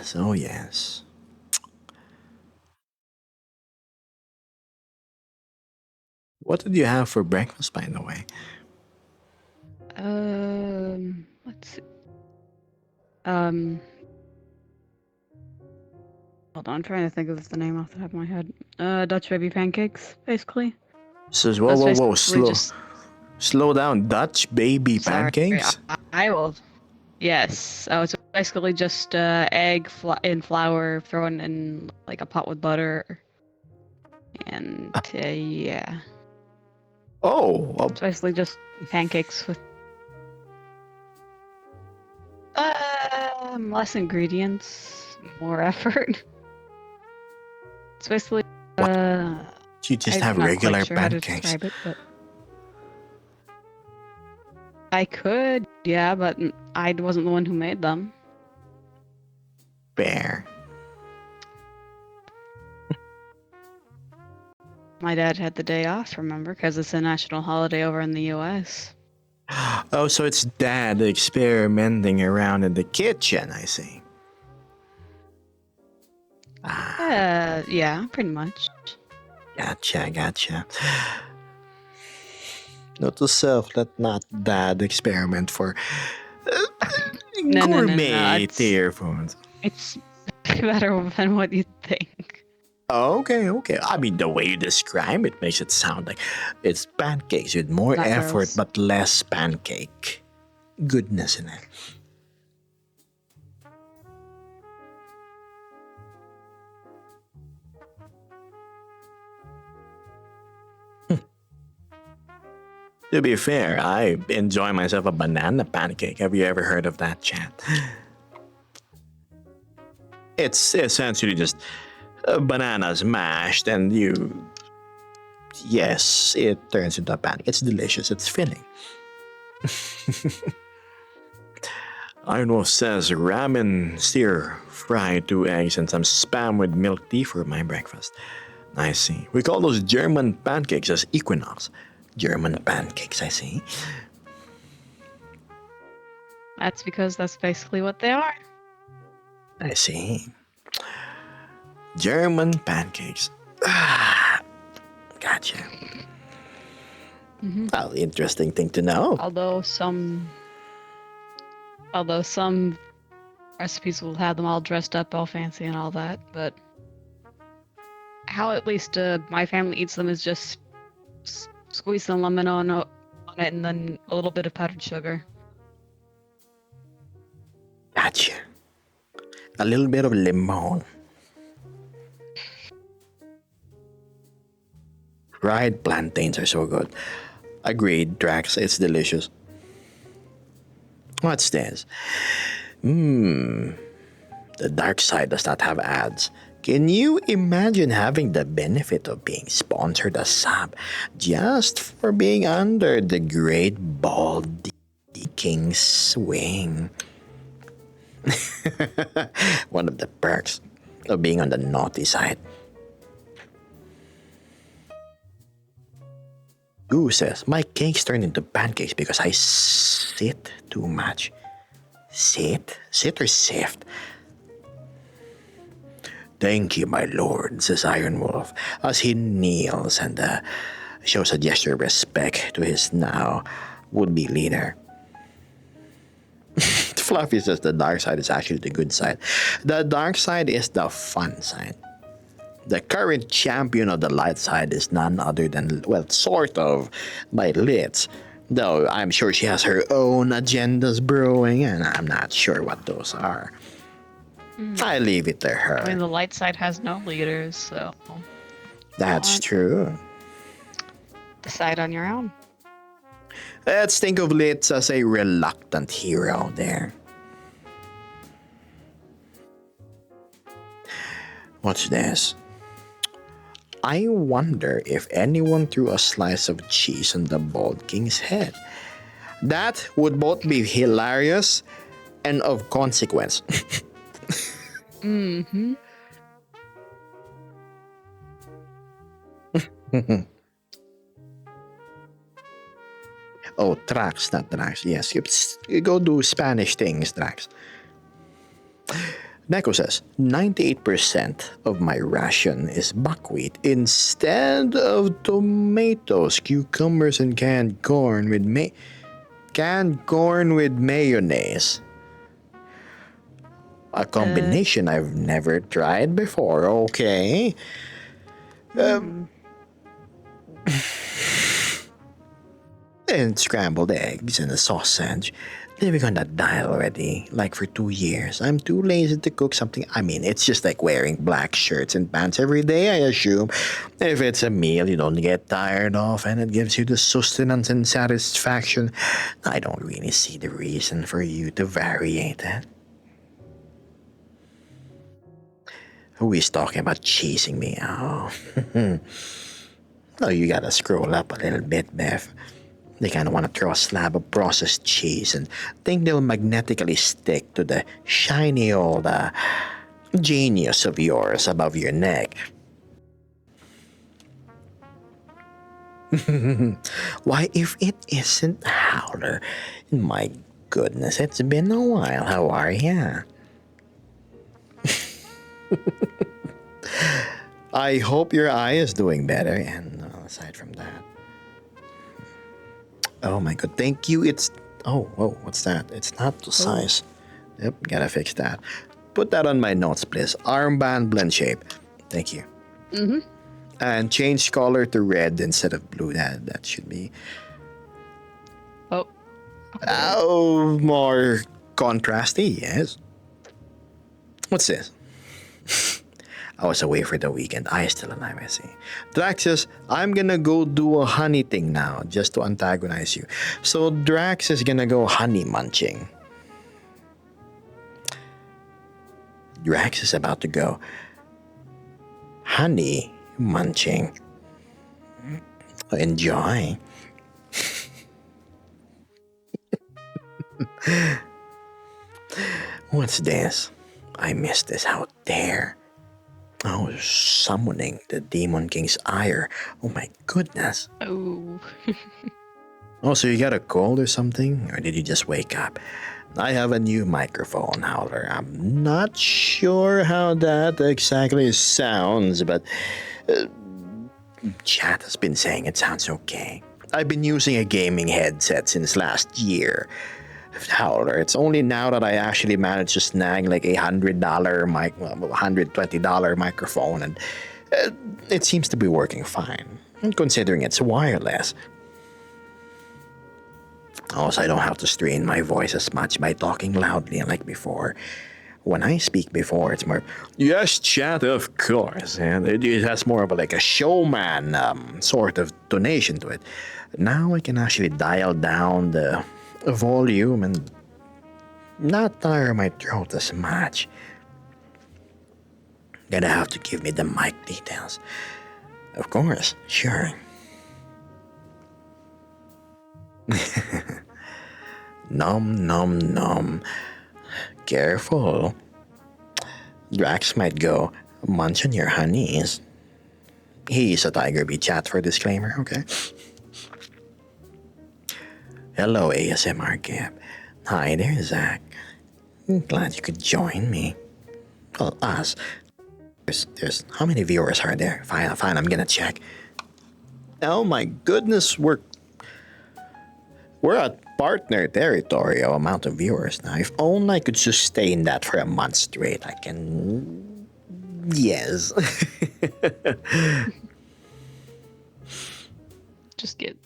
So, yes. What did you have for breakfast, by the way? Let's see. Um, Hold on, I'm trying to think of the name off the top of my head. Dutch baby pancakes, basically. Says, whoa, That's whoa, whoa, basically slow. just Slow down. Dutch baby sorry. pancakes? I will. Yes. Oh, it's basically just egg in flour, thrown in like a pot with butter, and yeah, Oh, well, it's basically just pancakes with less ingredients, more effort. It's basically what? You just I'm have not regular quite sure how to pancakes. describe it, but I could, yeah, but I wasn't the one who made them. Fair. My dad had the day off, remember? Because it's a national holiday over in the US. Oh, so it's dad experimenting around in the kitchen, I see. Ah, Yeah, pretty much. gotcha. Note to self, let not dad experiment for No. gourmet tier foods. It's better than what you think. Okay. I mean, the way you describe it makes it sound like it's pancakes with more Not effort gross. but less pancake goodness in it. To be fair, I enjoy myself a banana pancake. Have you ever heard of that, chat? It's essentially just bananas mashed, and yes, it turns into a pancake. It's delicious. It's filling. Arno says ramen, stir, fry 2 eggs, and some spam with milk tea for my breakfast. I see. We call those German pancakes as equinox. German pancakes, I see. That's because that's basically what they are. I see. German pancakes. Ah, gotcha. Mm-hmm. Well, interesting thing to know. Although some recipes will have them all dressed up, all fancy and all that, but how at least my family eats them is just squeeze some lemon on it and then a little bit of powdered sugar. Gotcha. A little bit of lemon. Fried plantains are so good. Agreed, Drax. It's delicious. What's this? The dark side does not have ads. Can you imagine having the benefit of being sponsored as sub just for being under the great bald king's wing? One of the perks of being on the naughty side. Goo says, my cakes turn into pancakes because I sit too much. Sit? Sit or sift? Thank you, my lord, says Iron Wolf, as he kneels and shows a gesture of respect to his now would-be leader. Fluffy says the dark side is actually the good side. The dark side is the fun side. The current champion of the light side is none other than, well, sort of, my Litz. Though I'm sure she has her own agendas brewing, and I'm not sure what those are. I leave it to her. I mean, the light side has no leaders, so That's true. decide on your own. Let's think of Litz as a reluctant hero there. What's this? I wonder if anyone threw a slice of cheese on the Bald King's head. That would both be hilarious and of consequence. Mm-hmm. Oh, Trax, not Trax. Yes, you go do Spanish things, Trax. Neko says 98% of my ration is buckwheat instead of tomatoes, cucumbers, and canned corn with mayonnaise. A combination I've never tried before. Okay. And scrambled eggs and a sausage. Living on that diet already, like for 2 years. I'm too lazy to cook something. I mean, it's just like wearing black shirts and pants every day, I assume. If it's a meal you don't get tired of and it gives you the sustenance and satisfaction, I don't really see the reason for you to variate it. Who is talking about cheesing me? Oh. No, you gotta scroll up a little bit, Beth. They kind of want to throw a slab of processed cheese and think they'll magnetically stick to the shiny old genius of yours above your neck. Why, if it isn't Howler, my goodness, it's been a while. How are ya? I hope your eye is doing better, and aside from that. Oh my god, thank you. It's what's that? It's not the size. Yep, gotta fix that. Put that on my notes, please. Armband blend shape. Thank you. Mm-hmm. And change color to red instead of blue. That should be Oh. more contrasty, yes. What's this? I was away for the weekend. I still alive, I see. Drax says, I'm gonna go do a honey thing now, just to antagonize you. So Drax is gonna go honey munching. Drax is about to go honey munching. Enjoy. What's this? I missed this. How dare. Oh, summoning the Demon King's ire. Oh my goodness. Oh. Oh, so you got a cold or something? Or did you just wake up? I have a new microphone, Howler. I'm not sure how that exactly sounds, but chat has been saying it sounds okay. I've been using a gaming headset since last year. Howler, it's only now that I actually managed to snag like $120 microphone, and it seems to be working fine, considering it's wireless. Also, I don't have to strain my voice as much by talking loudly like before. When I speak before, it's more, yes, chat, of course, and it has more of a showman sort of tonation to it. Now I can actually dial down the volume and not tire my throat as much. Gonna have to give me the mic details. Of course, sure. Nom nom nom. Careful. Drax might go munch on your honeys. He's a Tiger Bee chat for disclaimer, okay? Hello, ASMR Gap. Hi there, Zach. Glad you could join me. Well, us. There's how many viewers are there? Fine, I'm gonna check. Oh my goodness, we're at partner territory of amount of viewers now. If only I could sustain that for a month straight, I can. Yes. Just get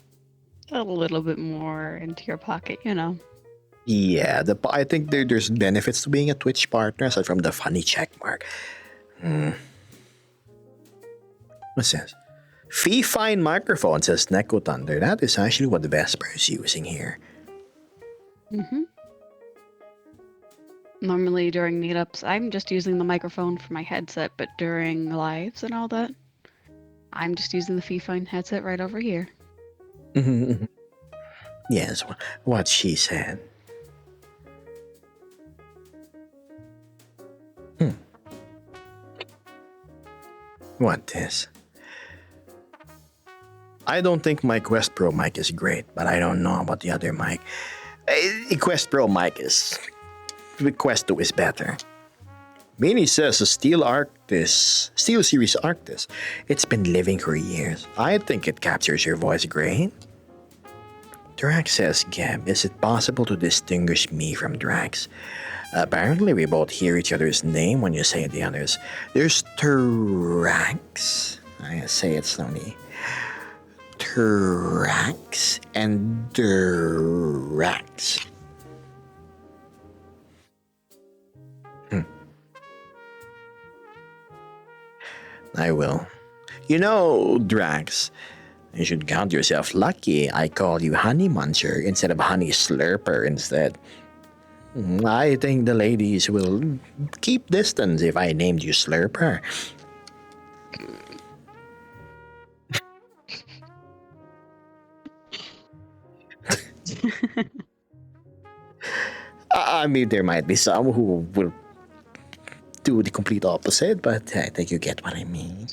a little bit more into your pocket, you know. Yeah, I think there's benefits to being a Twitch partner aside from the funny check mark. What's this? Fee Fine microphone, says Neko Thunder. That is actually what Vesper is using here. Mm-hmm. Normally during meetups, I'm just using the microphone for my headset, but during lives and all that, I'm just using the Fifine headset right over here. Yes, what she said. What this? I don't think my Quest Pro mic is great, but I don't know about the other mic. Quest Pro mic is. The Quest 2 is better. Minnie says a Steel Series Arctis. It's been living for years. I think it captures your voice great. Drax says, Gab, is it possible to distinguish me from Drax? Apparently, we both hear each other's name when you say the others. There's Drax. I say it slowly. Drax and Drax. I will. You know, Drax, you should count yourself lucky I called you Honey Muncher instead of Honey Slurper instead. I think the ladies will keep distance if I named you Slurper. I mean, there might be some who will do the complete opposite, but I think you get what I mean.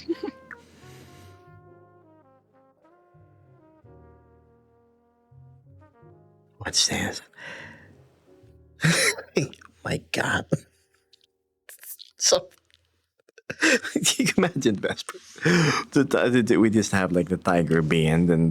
What's this? My God. So, you can imagine Vesper. We just have like the Tiger Bee and then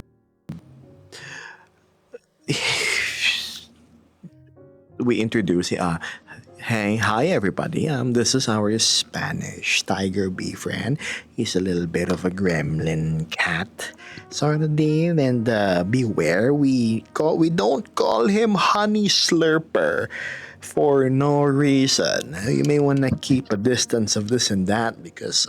we introduce hey, hi everybody. This is our Spanish Tiger Bee friend. He's a little bit of a gremlin cat sort of deal, and beware, we don't call him Honey Slurper for no reason. You may want to keep a distance of this and that because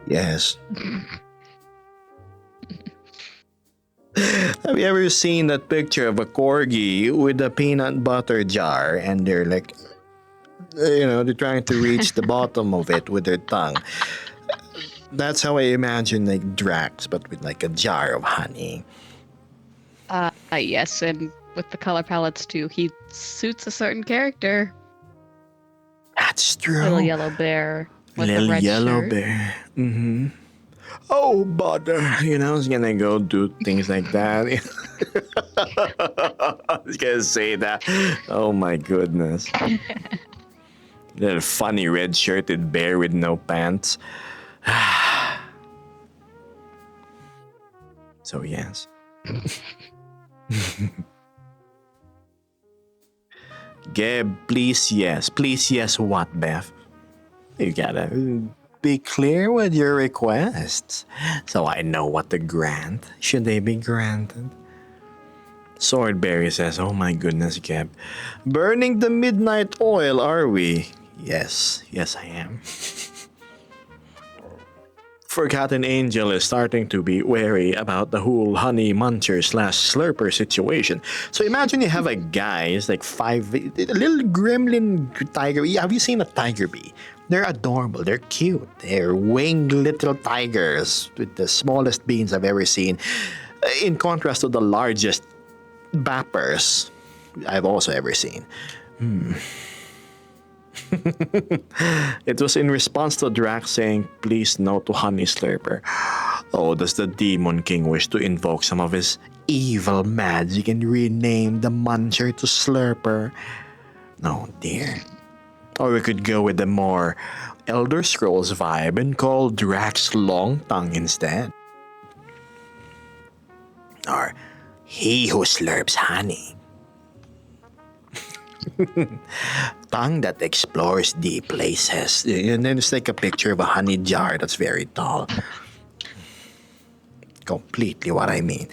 yes. Have you ever seen that picture of a corgi with a peanut butter jar and they're like, they're trying to reach the bottom of it with their tongue? That's how I imagine like Drax, but with like a jar of honey. Yes, and with the color palettes too, he suits a certain character. That's true. Little yellow bear with Little the red yellow shirt. bear. Mm-hmm. Oh, butter. I was gonna go do things like that. I was gonna say that. Oh my goodness. Little funny red-shirted bear with no pants. So yes. Gab, please yes. Please yes what, Beth? You gotta be clear with your requests so I know what to grant should they be granted. Swordberry says, oh my goodness, Gab. Burning the midnight oil, are we? Yes, I am. Forgotten Angel is starting to be wary about the whole honey muncher / slurper situation. So imagine you have a guy, he's like a little gremlin tiger. Have you seen a tiger bee? They're adorable, they're cute, they're winged little tigers with the smallest beans I've ever seen. In contrast to the largest bappers I've also ever seen. It was in response to Drax saying, please no to Honey Slurper. Oh, does the Demon King wish to invoke some of his evil magic and rename the Muncher to Slurper? Oh dear. Or we could go with the more Elder Scrolls vibe and call Drax Long Tongue instead. Or he who slurps honey. Tongue that explores deep places. And then it's like a picture of a honey jar that's very tall. Completely what I mean.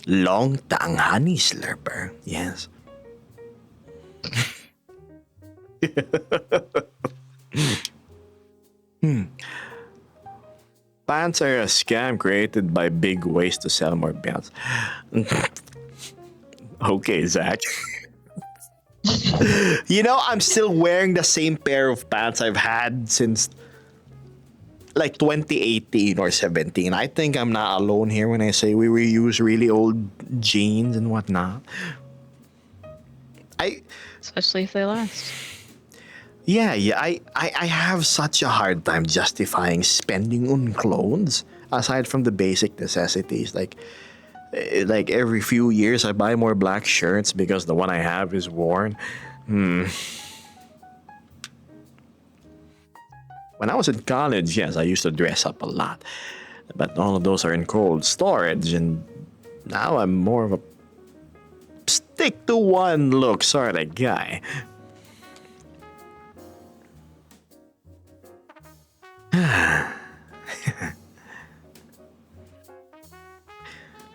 Long tongue honey slurper. Yes. Pants are a scam created by big ways to sell more belts. Okay, Zach. I'm still wearing the same pair of pants I've had since like 2018 or 17. I think I'm not alone here when I say we reuse really old jeans and whatnot. I Especially if they last. I have such a hard time justifying spending on clothes aside from the basic necessities like every few years I buy more black shirts because the one I have is worn. When I was in college, yes, I used to dress up a lot. But all of those are in cold storage, and now I'm more of a stick to one look sort of guy.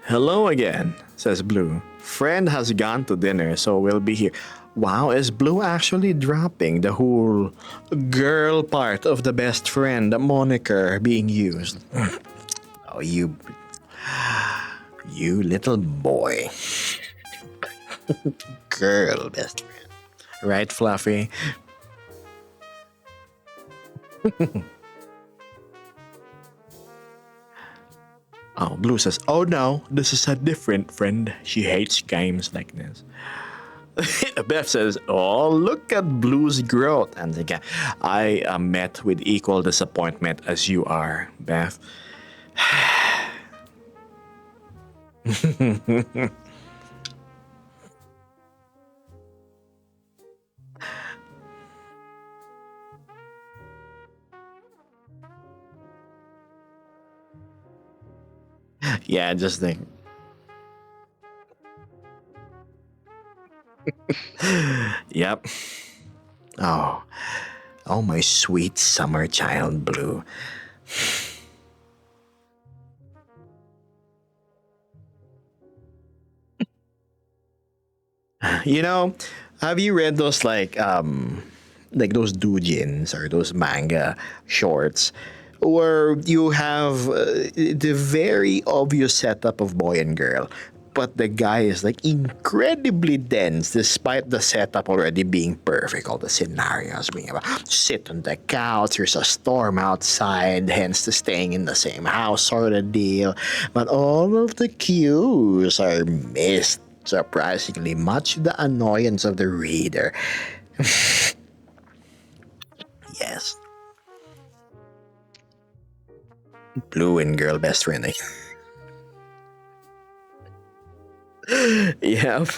Hello again, says Blue. Friend has gone to dinner, so we'll be here. Wow, is Blue actually dropping the whole girl part of the best friend moniker being used? Oh, you little boy. Girl best friend. Right, Fluffy? Oh, Blue says, oh no, this is a different friend. She hates games like this. Beth says, oh, look at Blue's growth. And again, I am met with equal disappointment as you are, Beth. Yeah, just think. Yep. Oh, oh, my sweet summer child, Blue. You know, have you read those like those doujins or those manga shorts where you have the very obvious setup of boy and girl, but the guy is like incredibly dense despite the setup already being perfect, all the scenarios being about sit on the couch, there's a storm outside, hence the staying in the same house sort of deal, but all of the cues are missed, surprisingly, much to the annoyance of the reader. Yes. Blue and girl best friend. Yep.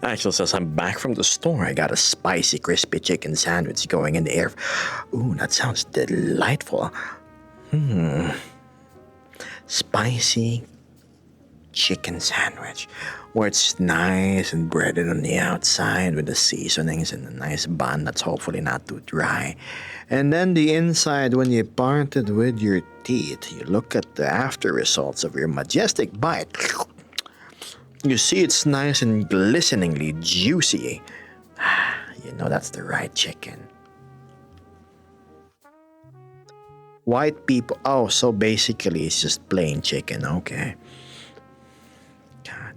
Axel says, I'm back from the store. I got a spicy, crispy chicken sandwich going in the air. Ooh, that sounds delightful. Spicy chicken sandwich, where it's nice and breaded on the outside with the seasonings and a nice bun that's hopefully not too dry. And then the inside, when you part it with your teeth, you look at the after results of your majestic bite. You see it's nice and glisteningly juicy. You know that's the right chicken. White people. Oh, so basically it's just plain chicken. Okay. God.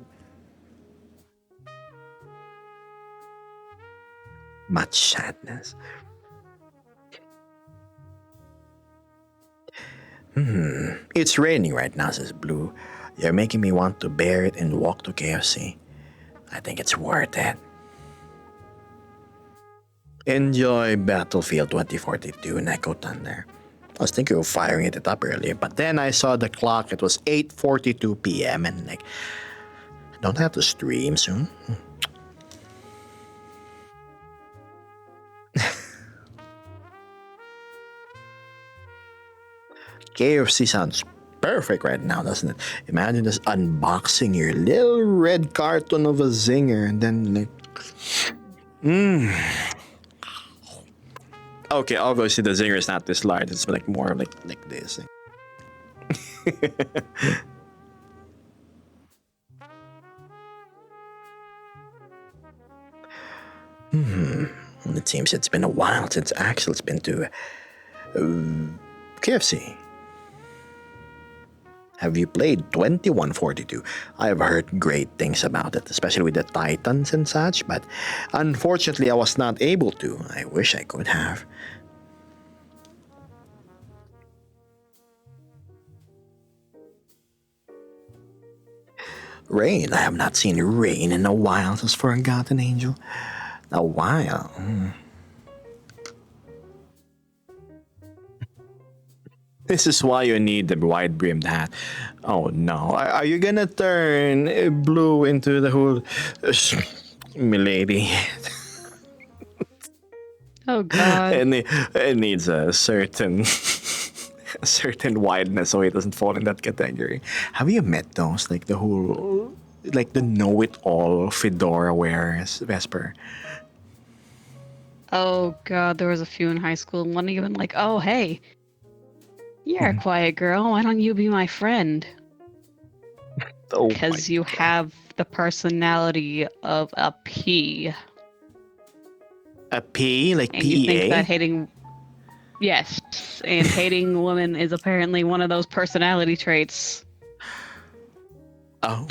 Much sadness. It's raining right now, says Blue. You're making me want to bear it and walk to KFC. I think it's worth it. Enjoy Battlefield 2042 and Echo Thunder. I was thinking of firing it up earlier, but then I saw the clock. It was 8:42 p.m. and I don't have to stream soon. KFC sounds perfect right now, doesn't it? Imagine just unboxing your little red carton of a zinger and then Okay, obviously the zinger is not this large. It's like more like this. it seems it's been a while since Axel's been to KFC. Have you played 2142? I've heard great things about it, especially with the Titans and such, but unfortunately I was not able to. I wish I could have. Rain. I have not seen Rain in a while since Forgotten Angel. A while. This is why you need the wide-brimmed hat. Oh no, are you gonna turn blue into the whole milady? Oh god. And it needs a certain a certain wideness so it doesn't fall in that category. Have you met those? Like the whole, like the know-it-all fedora wearers, Vesper? Oh god, there was a few in high school. One even like, oh hey, you're a quiet girl. Why don't you be my friend? Oh, Because my you God. have the personality of a P. A P, like And you think that PEA? hating. Yes, and hating women is apparently one of those personality traits. Oh.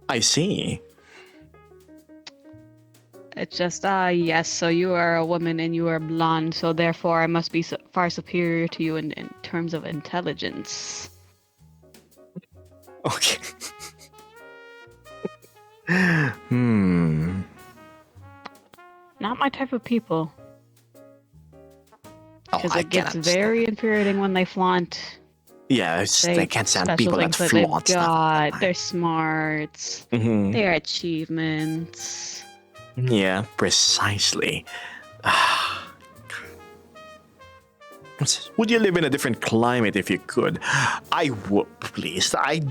I see. It's just, yes, so you are a woman and you are blonde, so therefore I must be far superior to you in terms of intelligence. Okay. Hmm. Not my type of people. Oh, Because I it gets cannot very infuriating when they flaunt. Yeah, it's just, I can't stand special people that things that they've flaunt stuff. got, their smarts, Mhm. their achievements. Yeah, precisely. Would you live in a different climate if you could? I would, please. I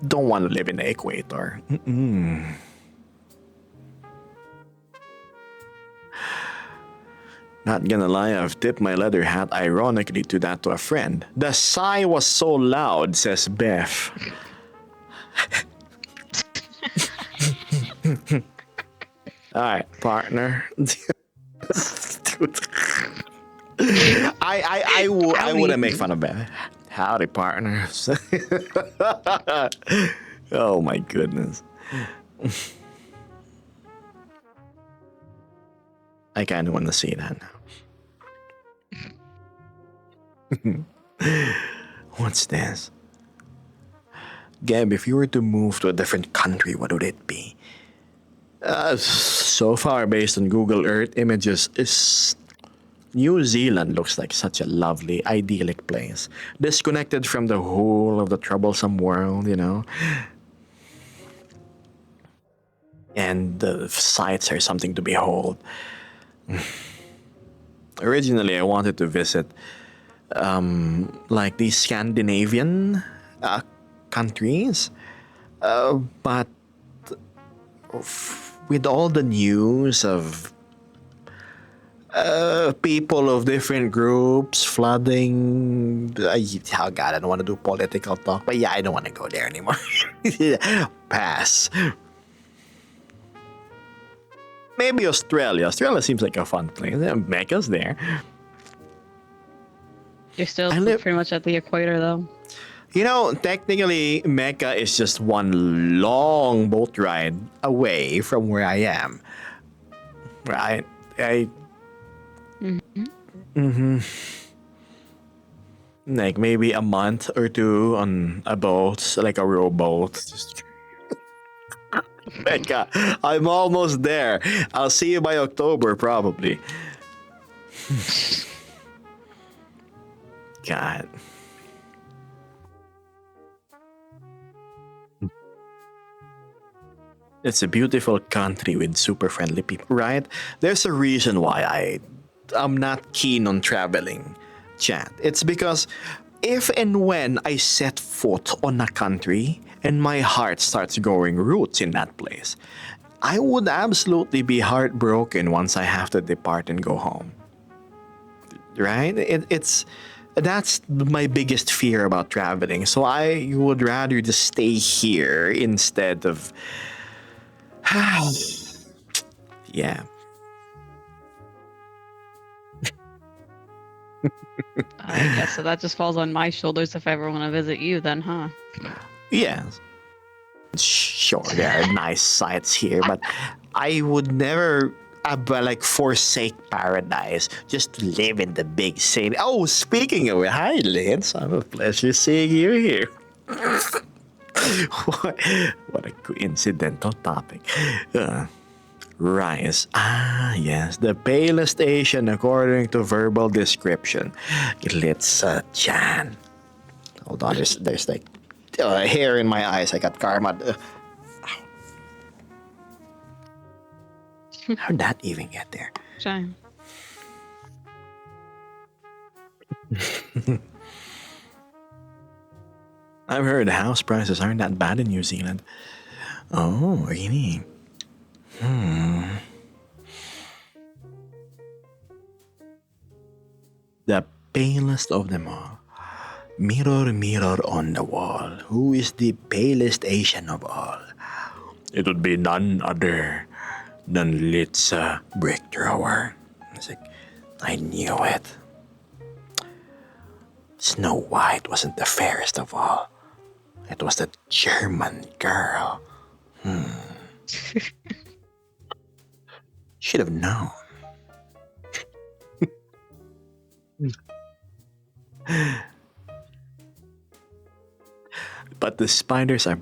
don't want to live in the equator. Mm-mm. Not gonna lie, I've tipped my leather hat ironically to a friend. The sigh was so loud, says Beth. Alright, partner. Dude. I wouldn't make fun of Beth. Howdy, partner. Oh my goodness. I kind of want to see that now. What's this? Gab, if you were to move to a different country, what would it be? So far, based on Google Earth images, is New Zealand looks like such a lovely, idyllic place. Disconnected from the whole of the troublesome world, you know? And the sights are something to behold. Originally, I wanted to visit like these Scandinavian countries, but with all the news of people of different groups flooding, oh god, I don't want to do political talk, but yeah, I don't want to go there anymore. Pass. Maybe Australia. Australia seems like a fun place. Mecca's there. You're still I live- pretty much at the equator, though. You know, technically, Mecca is just one long boat ride away from where I am. Right? Like maybe a month or two on a boat, like a rowboat. Just Mecca, I'm almost there. I'll see you by October, probably. God. It's a beautiful country with super friendly people, right? There's a reason why I'm not keen on traveling, chat. It's because if and when I set foot on a country and my heart starts growing roots in that place, I would absolutely be heartbroken once I have to depart and go home. Right? That's my biggest fear about traveling. So I would rather just stay here instead of Yeah. I guess so. That just falls on my shoulders if I ever want to visit you, then, huh? Yes. Sure, there are nice sights here, but I would never like forsake paradise just to live in the big city. Oh, speaking of it, hi Lance. I'm a pleasure seeing you here. what a coincidental topic. Rice. Ah, yes, the palest Asian according to verbal description. Litsa Chan. Hold on, there's like hair in my eyes. I got karma. How'd that even get there? Shame. I've heard house prices aren't that bad in New Zealand. Oh, really? The palest of them all. Mirror, mirror on the wall, who is the palest Asian of all? It would be none other than Litsa Brickthrower. It's like, I knew it. Snow White wasn't the fairest of all. It was the German girl. Should have known. But the spiders are.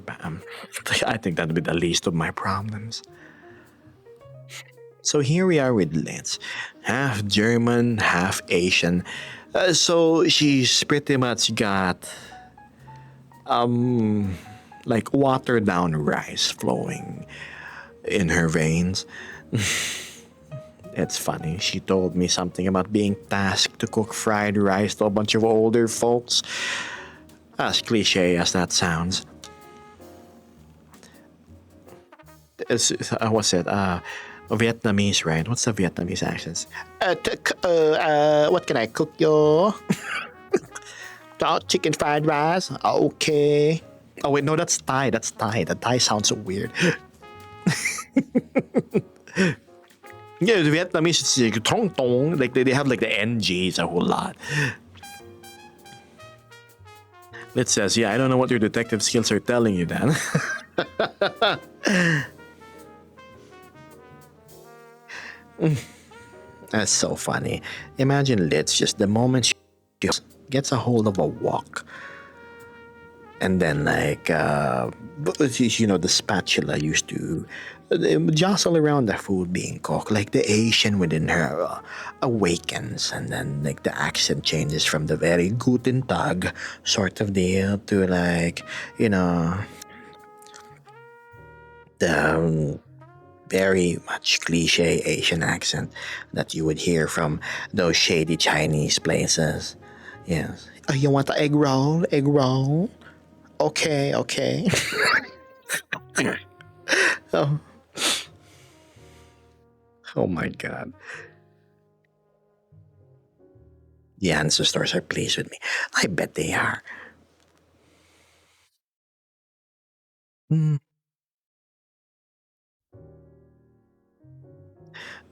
I think that'd be the least of my problems. So here we are with Linz, half German, half Asian. So she's pretty much got like watered down rice flowing in her veins. It's funny. She told me something about being tasked to cook fried rice to a bunch of older folks. As cliche as that sounds. What's it? Vietnamese, right? What's the Vietnamese accents? What can I cook, yo? Chicken fried rice? Okay. Oh, wait, no, that's Thai. That's Thai. The Thai sounds so weird. Yeah, the Vietnamese, it's like tong tong. Like they have like the NGs a whole lot. It says, yeah, I don't know what your detective skills are telling you, Dan. That's so funny. Imagine Litz, just the moment she gets a hold of a wok. And then, like, the spatula used to jostle around the food being cooked. Like, the Asian within her awakens. And then, like, the accent changes from the very Guten Tag sort of deal to, like, the very much cliche Asian accent that you would hear from those shady Chinese places. Yes. Oh, you want the egg roll? Egg roll? Okay. oh. Oh my God. The ancestors are pleased with me. I bet they are.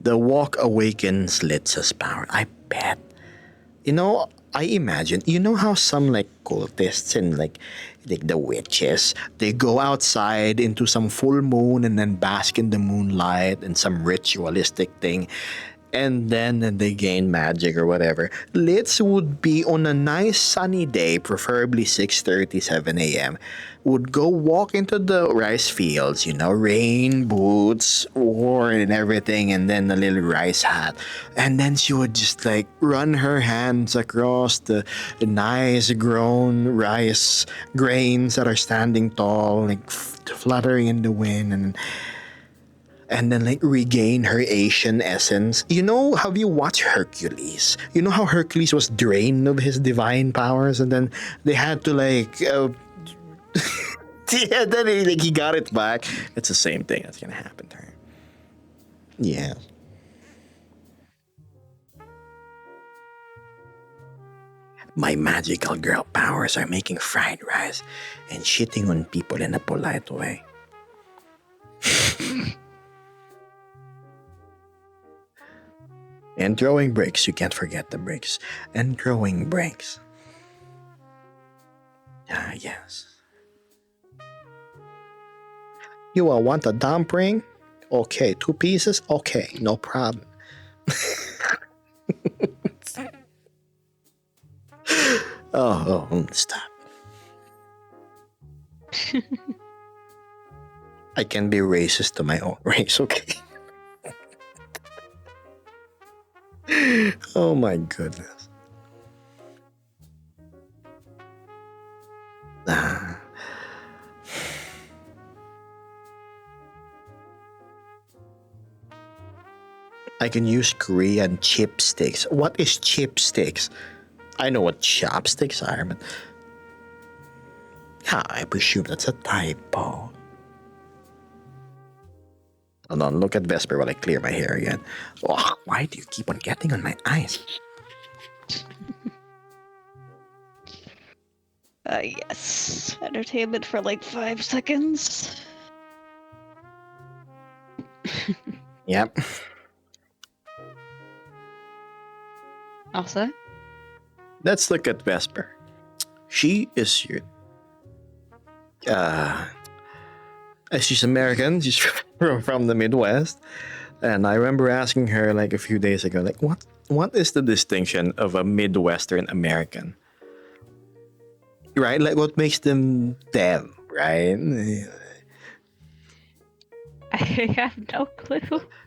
The walk awakens Litza's power. I bet. I imagine, how some like cultists and like the witches, they go outside into some full moon and then bask in the moonlight and some ritualistic thing. And then they gain magic or whatever. Litz would be on a nice sunny day, preferably 6:30, 7 a.m., would go walk into the rice fields, rain boots, war and everything, and then a little rice hat. And then she would just like run her hands across the nice grown rice grains that are standing tall, like fluttering in the wind, and then like regain her Asian essence. Have you watched Hercules? You know how Hercules was drained of his divine powers and then they had to like yeah, then he got it back. It's the same thing that's gonna happen to her. Yeah. My magical girl powers are making fried rice and shitting on people in a polite way. And throwing bricks. You can't forget the bricks. And throwing bricks. Ah, yes. You will want a dumpling? Okay, 2 pieces? Okay, no problem. Stop. I can be racist to my own race, okay? Oh my goodness. Ah. I can use Korean chipsticks. What is chipsticks? I know what chopsticks are, but I presume that's a typo. Hold on, look at Vesper while I clear my hair again. Oh, why do you keep on getting on my eyes? Yes. Entertainment for like 5 seconds. Yep. Also, Let's look at Vesper. She is your she's American. She's from the Midwest, and I remember asking her like a few days ago, like, what is the distinction of a Midwestern American? Right, like what makes them them, right? I have no clue.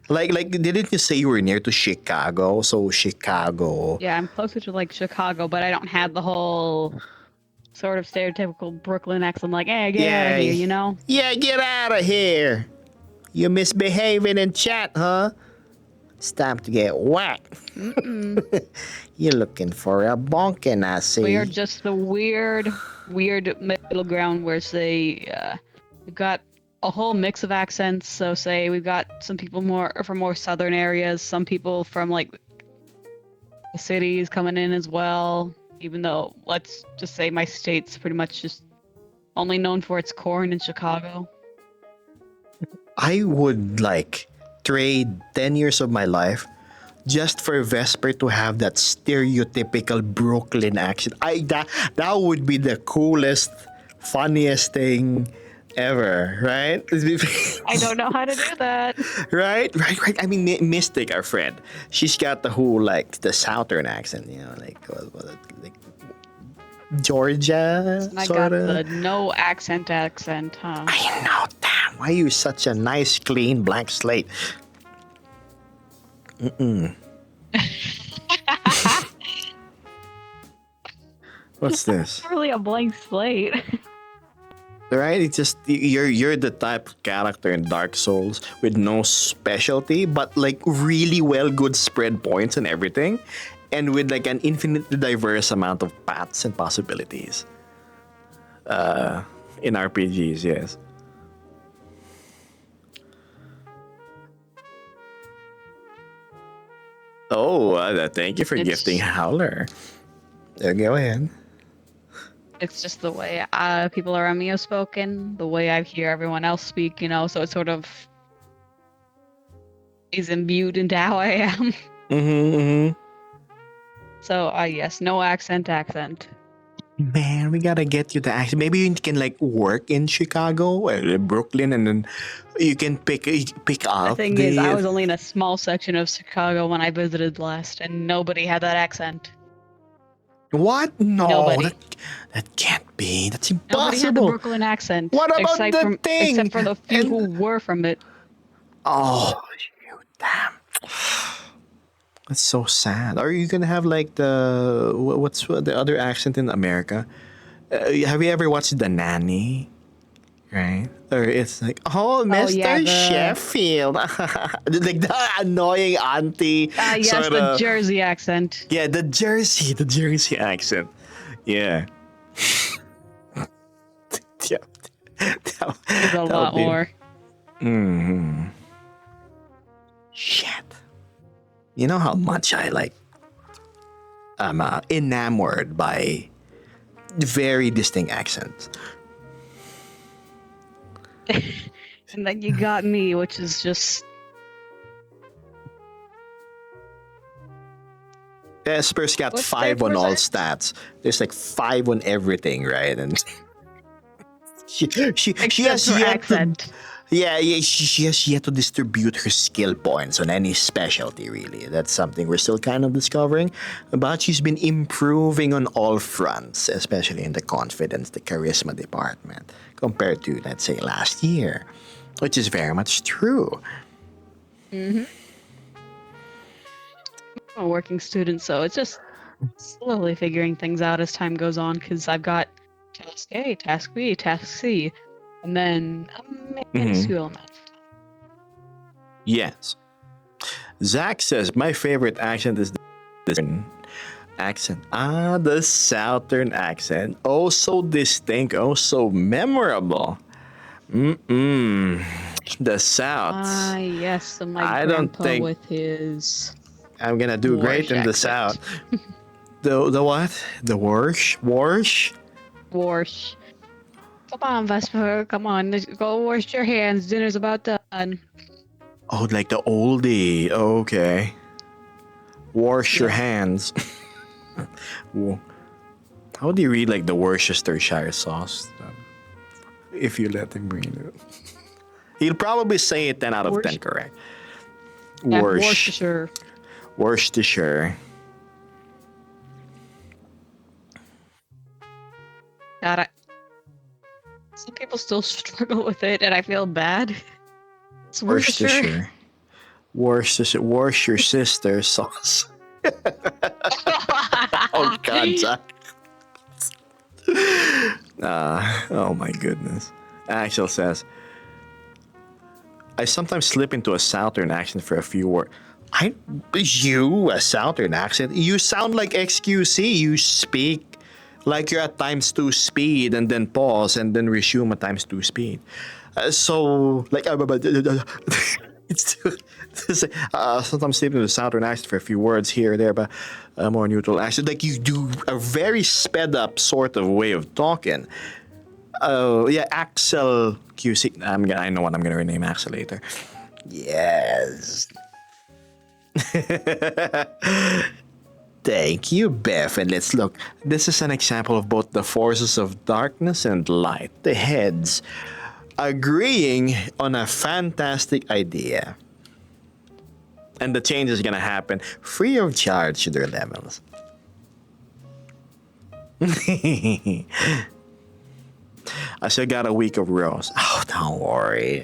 Like, didn't you say you were near to Chicago? So Chicago. Yeah, I'm closer to like Chicago, but I don't have the whole sort of stereotypical Brooklyn accent. Like, hey, get out of here, you know? Yeah, get out of here. You're misbehaving in chat, huh? It's time to get whacked. You're looking for a bonking, I see. We are just the weird middle ground where, say, we've got a whole mix of accents. So, say, we've got some people from more southern areas, some people from, like, the cities coming in as well. Even though, let's just say my state's pretty much just only known for its corn in Chicago. I would, like, trade 10 years of my life just for Vesper to have that stereotypical Brooklyn accent. That would be the coolest, funniest thing ever, right? I don't know how to do that. Right. I mean, Mystic, our friend, she's got the whole, like, the southern accent, you know, like Georgia, And I sort got of. the no accent, huh? I know, damn. Why are you such a nice, clean, blank slate? What's this? It's really a blank slate. Right? It's just you're the type of character in Dark Souls with no specialty, but like really well good spread points and everything, and with like an infinitely diverse amount of paths and possibilities. In RPGs, yes. Oh, thank you for gifting Howler. There, go ahead. It's just the way people around me have spoken, the way I hear everyone else speak, you know, so it sort of is imbued into how I am. So, yes, no accent. Man, we gotta get you the accent. Maybe you can like work in Chicago or Brooklyn, and then you can pick up. The thing is, I was only in a small section of Chicago when I visited last, and nobody had that accent. What? No, Nobody. That can't be. That's Nobody had the impossible. Brooklyn accent. What about the thing? Except for the few who were from it. Oh, you damn. That's so sad. Are you gonna have like what's the other accent in America? Have you ever watched The Nanny? Right? Or it's like, oh, Mr. yeah, Sheffield. Like the annoying auntie. Yes, the Jersey accent. Yeah, the Jersey accent. Yeah. Yeah. There's a lot more. Mm-hmm. Shit. You know how much I'm enamored by very distinct accents. And then you got me, which is just Esper's got What's 5 their on all percent? stats. There's like 5 on everything, right? And she Except has for yet to. accent. Yeah, she has yet to distribute her skill points on any specialty, really. That's something we're still kind of discovering. But she's been improving on all fronts, especially in the confidence, the charisma department, compared to, let's say, last year, which is very much true. I'm a working student, so it's just slowly figuring things out as time goes on. Because I've got task A, task B, task C, and then a minuscule amount. Yes. Zach says, my favorite accent is the accent. Ah, the Southern accent. Oh, so distinct. Oh, so memorable. Mm-mm. The South. Ah, yes, so my I don't grandpa think with his I'm gonna do great Warsh in the accent. South. The what? The Warsh? Warsh? Warsh. Come on, Vesper, come on, go wash your hands. Dinner's about done. Oh, like the oldie. Oh, okay. Wash your Yes. hands. Wo- How do you read like the Worcestershire sauce? If you let him read it. He'll probably say it 10 out of 10 correct. Yeah, Worsh. Worcestershire. Worcestershire. God, some people still struggle with it, and I feel bad. It's Worcestershire. Worcestershire. Worcestershire sauce. Oh, God, Zach. Oh my goodness. Axel says, I sometimes slip into a Southern accent for a few words. A Southern accent? You sound like XQC. You speak like you're at times 2 speed and then pause and then resume at times 2 speed. So, like, it's sometimes slip into a Southern accent for a few words here or there, but a more neutral accent. Like, you do a very sped up sort of way of talking. Oh, yeah, Axel QC. I know what I'm gonna rename Axel later. Yes. Thank you, Beth. And let's look. This is an example of both the forces of darkness and light, the heads, agreeing on a fantastic idea. And the change is gonna happen free of charge to their levels. I still got a week of roast. Oh, don't worry.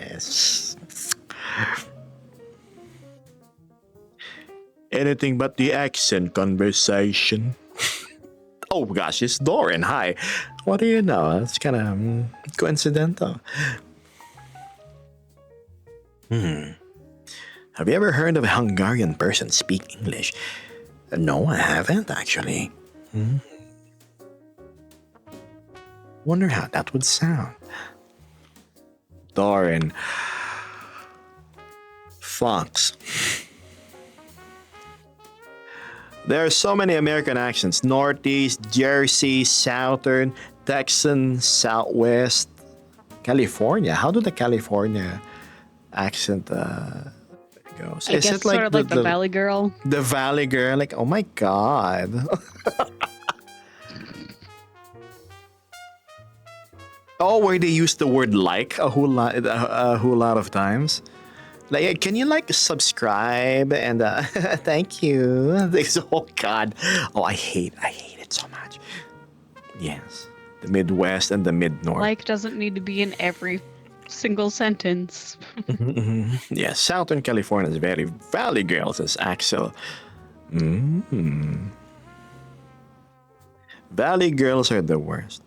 Anything but the accent conversation. Oh gosh, it's Doran. Hi. What do you know? It's kind of coincidental. Have you ever heard of a Hungarian person speak English? No, I haven't actually. Wonder how that would sound. Doran. Fox. There are so many American accents. Northeast, Jersey, Southern, Texan, Southwest, California. How do the California accent goes? I guess sort of like the Valley Girl. The Valley Girl? Like, oh my god. Oh, where they use the word like a whole lot of times. Like, can you like subscribe and thank you? Oh God, oh I hate it so much. Yes, the Midwest and the Mid North. Like doesn't need to be in every single sentence. Yes, Southern California is very Valley Girl, says Axel. Valley girls are the worst.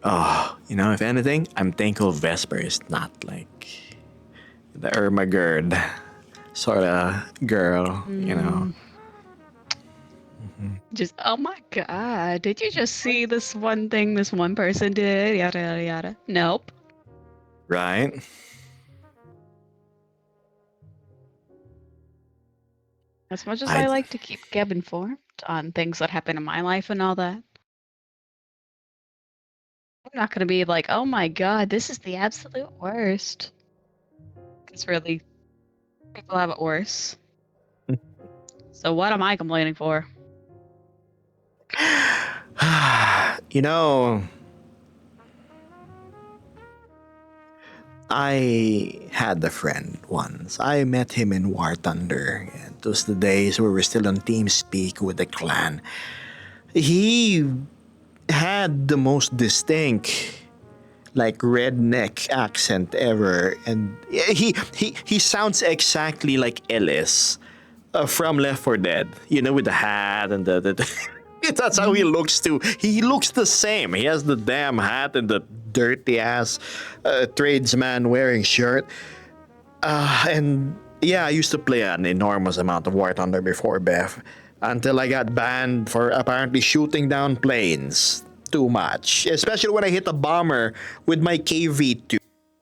Oh, if anything, I'm thankful Vesper is not like the Irma Gerd sort of girl, Just, oh my god, did you just see this one thing this one person did? Yada, yada, yada. Nope. Right? As much as I like to keep Geb informed on things that happen in my life and all that, I'm not going to be like, oh my god, this is the absolute worst. It's really People have it worse. So what am I complaining for? You know, I had a friend once. I met him in War Thunder. It was the days where we were still on TeamSpeak with the clan. He had the most distinct, like, redneck accent ever, and he sounds exactly like Ellis from Left 4 Dead. You know, with the hat and the that's how he looks too. He looks the same. He has the damn hat and the dirty ass tradesman wearing shirt. And yeah, I used to play an enormous amount of War Thunder before Beth until I got banned for apparently shooting down planes too much, especially when I hit a bomber with my KV2.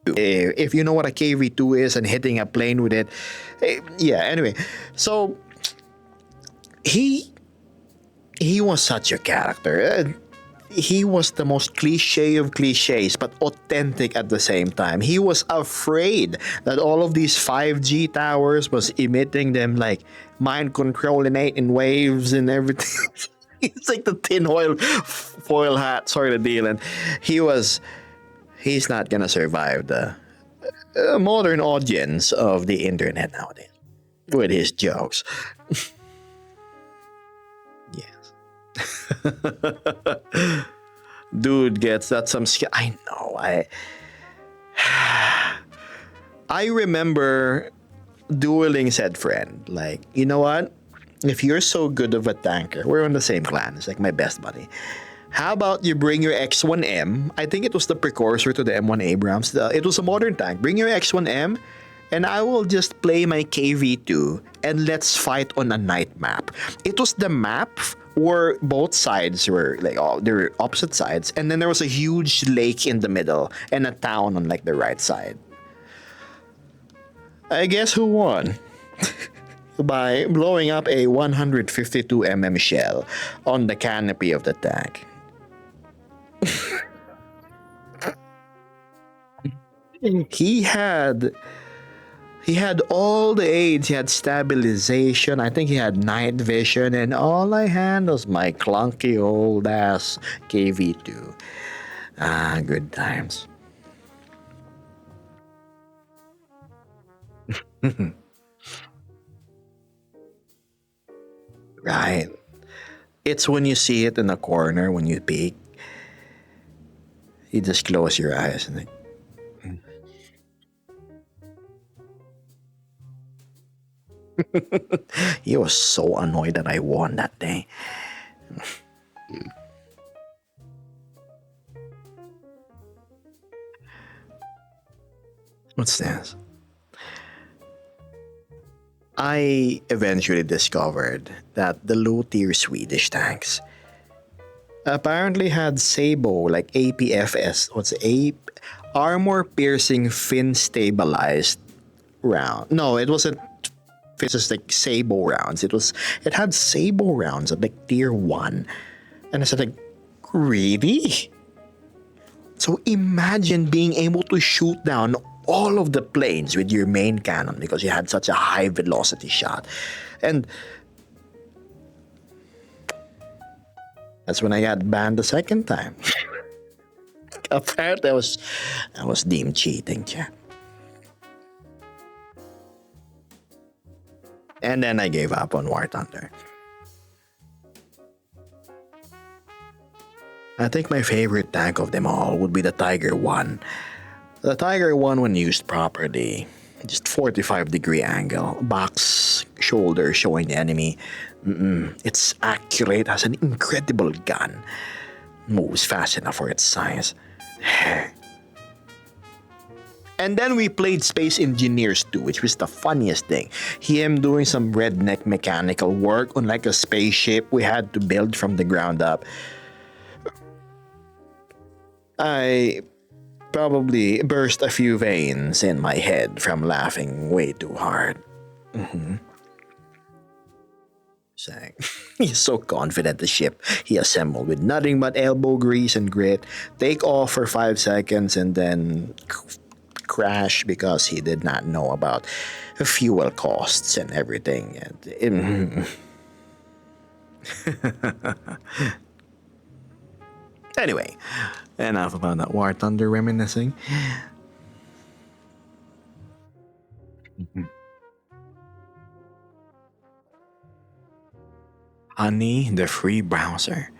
If you know what a KV2 is and hitting a plane with it, yeah. Anyway, so he was such a character. He was the most cliche of cliches, but authentic at the same time. He was afraid that all of these 5G towers was emitting them like mind controlling in waves and everything. It's like the foil hat sort of deal, and he's not gonna survive the modern audience of the internet nowadays with his jokes. Dude gets that some skill. I know. I remember dueling said friend. Like, you know what? If you're so good of a tanker, we're on the same clan. It's like my best buddy. How about you bring your X1M? I think it was the precursor to the M1 Abrams. It was a modern tank. Bring your X1M, and I will just play my KV2, and let's fight on a night map. It was the map where both sides were like, oh, they were opposite sides, and then there was a huge lake in the middle and a town on like the right side. I guess who won? By blowing up a 152 shell on the canopy of the tank. He had all the aids. He had stabilization. I think he had night vision, and all I had was my clunky old ass KV2. Ah, good times. Right. It's when you see it in the corner when you peek. You just close your eyes and he was so annoyed that I won that day. What's this? I eventually discovered that the low-tier Swedish tanks apparently had Sabo, like APFS. What's armor-piercing fin-stabilized round? No, it wasn't. It's just like Sabo rounds. It had Sabo rounds at like tier 1. And I said like, really? So imagine being able to shoot down all of the planes with your main cannon because you had such a high velocity shot. And that's when I got banned the second time. Apparently I was deemed cheating, yeah. And then I gave up on War Thunder. I think my favorite tank of them all would be the Tiger 1. The Tiger 1, when used properly, just 45-degree angle, box shoulder showing the enemy. It's accurate, has an incredible gun, moves fast enough for its size. And then we played Space Engineers 2, which was the funniest thing. Him doing some redneck mechanical work on like a spaceship we had to build from the ground up. I probably burst a few veins in my head from laughing way too hard. He's so confident the ship he assembled with nothing but elbow grease and grit. Take off for 5 seconds and then crashed because he did not know about fuel costs and everything. Anyway, enough about that War Thunder reminiscing. Honey, the free browser.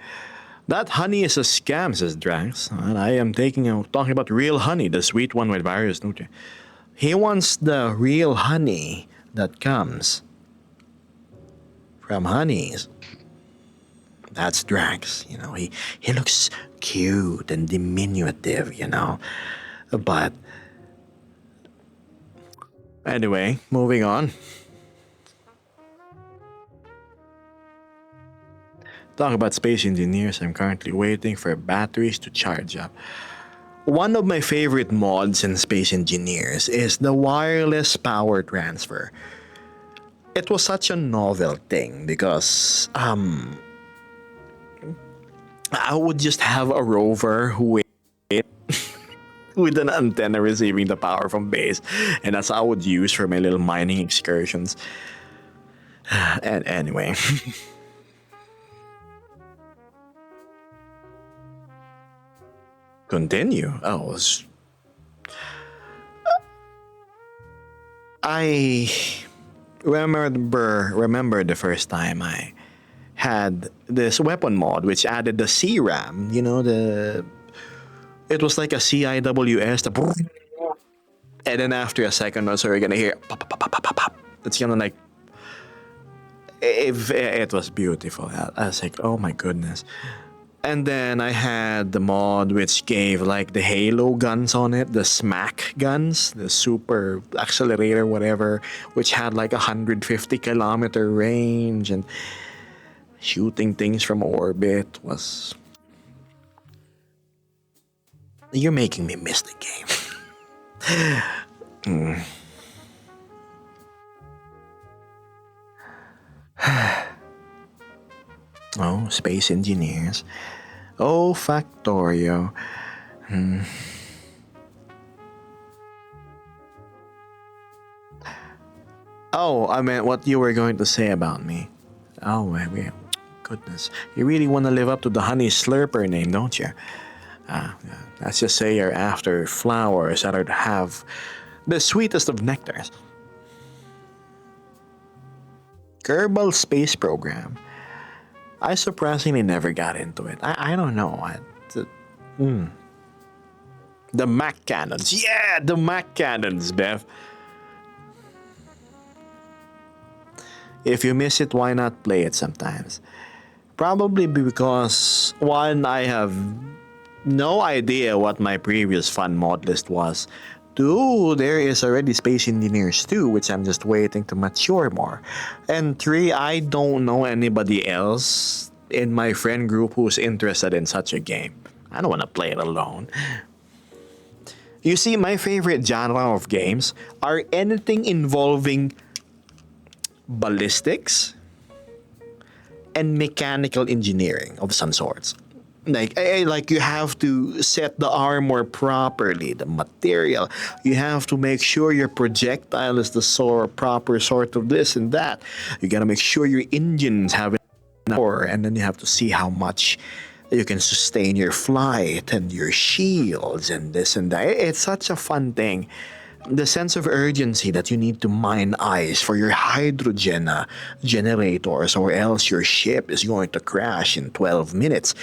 That honey is a scam, says Drax. And I am talking about real honey, the sweet one with various nutrients. He wants the real honey that comes from honeys. That's Drax, he looks cute and diminutive, But anyway, moving on. Talk about space engineers. I'm currently waiting for batteries to charge up. One of my favorite mods in Space Engineers is the wireless power transfer. It was such a novel thing because I would just have a rover who with an antenna receiving the power from base, and that's how I would use for my little mining excursions. And anyway. Continue. I remember the first time I had this weapon mod which added the CRAM, it was like a CIWS, and then after a second or so you're gonna hear pop, pop, pop, pop, pop, pop. It's gonna like, if it was beautiful. I was like, oh my goodness. And then I had the mod which gave like the Halo guns on it, the smack guns, the super accelerator, whatever, which had like 150-kilometer range, and shooting things from orbit was... You're making me miss the game. Oh, Space Engineers. Oh, Factorio. Oh, I meant what you were going to say about me. Oh, goodness. You really want to live up to the Honey Slurper name, don't you? Let's just say you're after flowers that have the sweetest of nectars. Kerbal Space Program. I surprisingly never got into it. I don't know. The Mac Cannons. Yeah, the Mac Cannons, Bev. If you miss it, why not play it sometimes? Probably because, one, I have no idea what my previous fun mod list was. Two, there is already Space Engineers 2, which I'm just waiting to mature more. And three, I don't know anybody else in my friend group who's interested in such a game. I don't want to play it alone. You see, my favorite genre of games are anything involving ballistics and mechanical engineering of some sorts. Like you have to set the armor properly, the material. You have to make sure your projectile is the proper sort of this and that. You gotta make sure your engines have enough power, and then you have to see how much you can sustain your flight and your shields and this and that. It's such a fun thing. The sense of urgency that you need to mine ice for your hydrogen generators, or else your ship is going to crash in 12 minutes.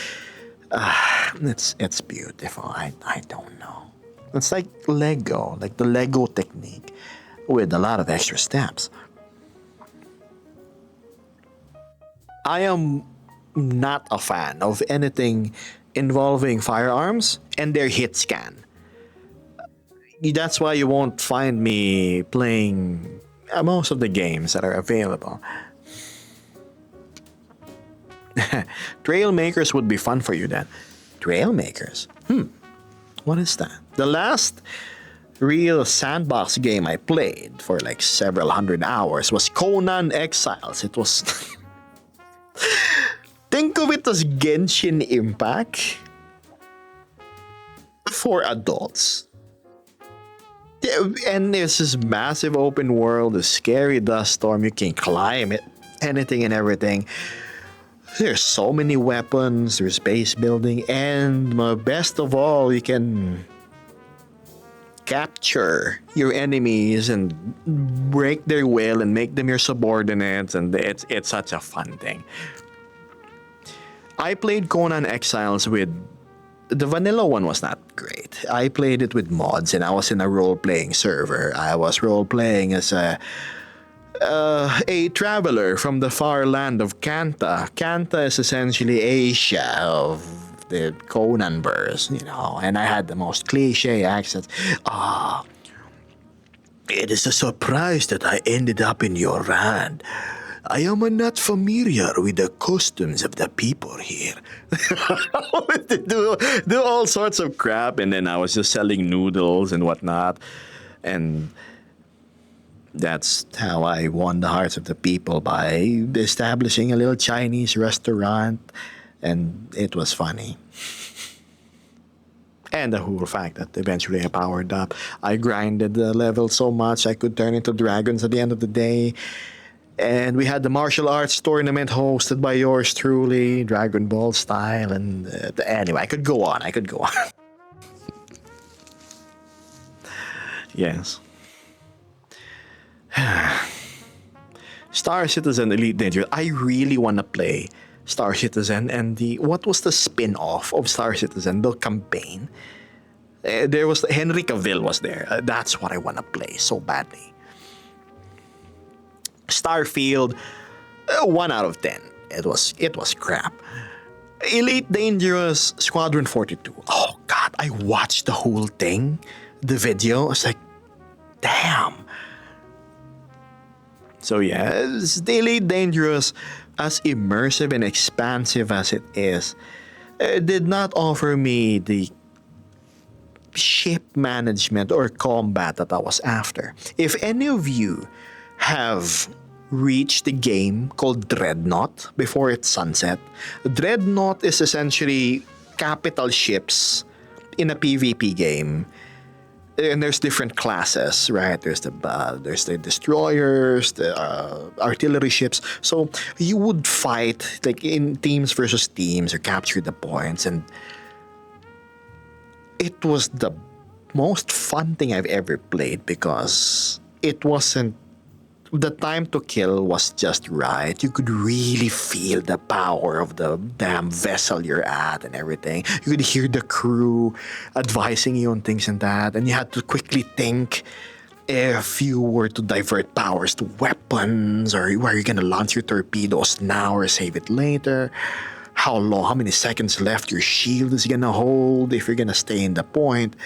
It's beautiful. I don't know. It's like Lego, like the Lego technique with a lot of extra steps. I am not a fan of anything involving firearms and their hit scan. That's why you won't find me playing most of the games that are available. Trailmakers would be fun for you then. Trailmakers? What is that? The last real sandbox game I played for like several hundred hours was Conan Exiles. It was... Think of it as Genshin Impact for adults. Yeah, and it's this massive open world, a scary dust storm. You can climb it, anything and everything. There's so many weapons, there's base building, and best of all, you can capture your enemies and break their will and make them your subordinates, and it's such a fun thing. I played Conan Exiles with the vanilla one was not great. I played it with mods and I was in a role playing server. I was role playing as a traveler from the far land of Kanta. Kanta is essentially Asia of the Conan verse, and I had the most cliche accents. Ah, it is a surprise that I ended up in your land. I am not familiar with the customs of the people here. do all sorts of crap, and then I was just selling noodles and whatnot. And that's how I won the hearts of the people, by establishing a little Chinese restaurant, and it was funny. And the whole fact that eventually I powered up. I grinded the level so much I could turn into dragons at the end of the day. And we had the martial arts tournament hosted by yours truly, Dragon Ball style. And anyway, I could go on. Yes. Star Citizen Elite Dangerous. I really want to play Star Citizen, and what was the spin-off of Star Citizen, the campaign? There was Henry Cavill was there. That's what I want to play so badly. Starfield, 1 out of 10. It was crap. Elite Dangerous Squadron 42. Oh God, I watched the whole thing, the video. I was like, damn. So yeah, the Elite Dangerous, as immersive and expansive as it is, did not offer me the ship management or combat that I was after. If any of you have reached the game called Dreadnought before its sunset, Dreadnought is essentially capital ships in a PvP game. And there's different classes, right? There's the destroyers, the artillery ships. So you would fight like in teams versus teams or capture the points, and it was the most fun thing I've ever played because it wasn't. The time to kill was just right. You could really feel the power of the damn vessel you're at and everything. You could hear the crew advising you on things and that, and you had to quickly think if you were to divert powers to weapons, or where you're gonna launch your torpedoes now or save it later. How many seconds left your shield is gonna hold if you're gonna stay in the point.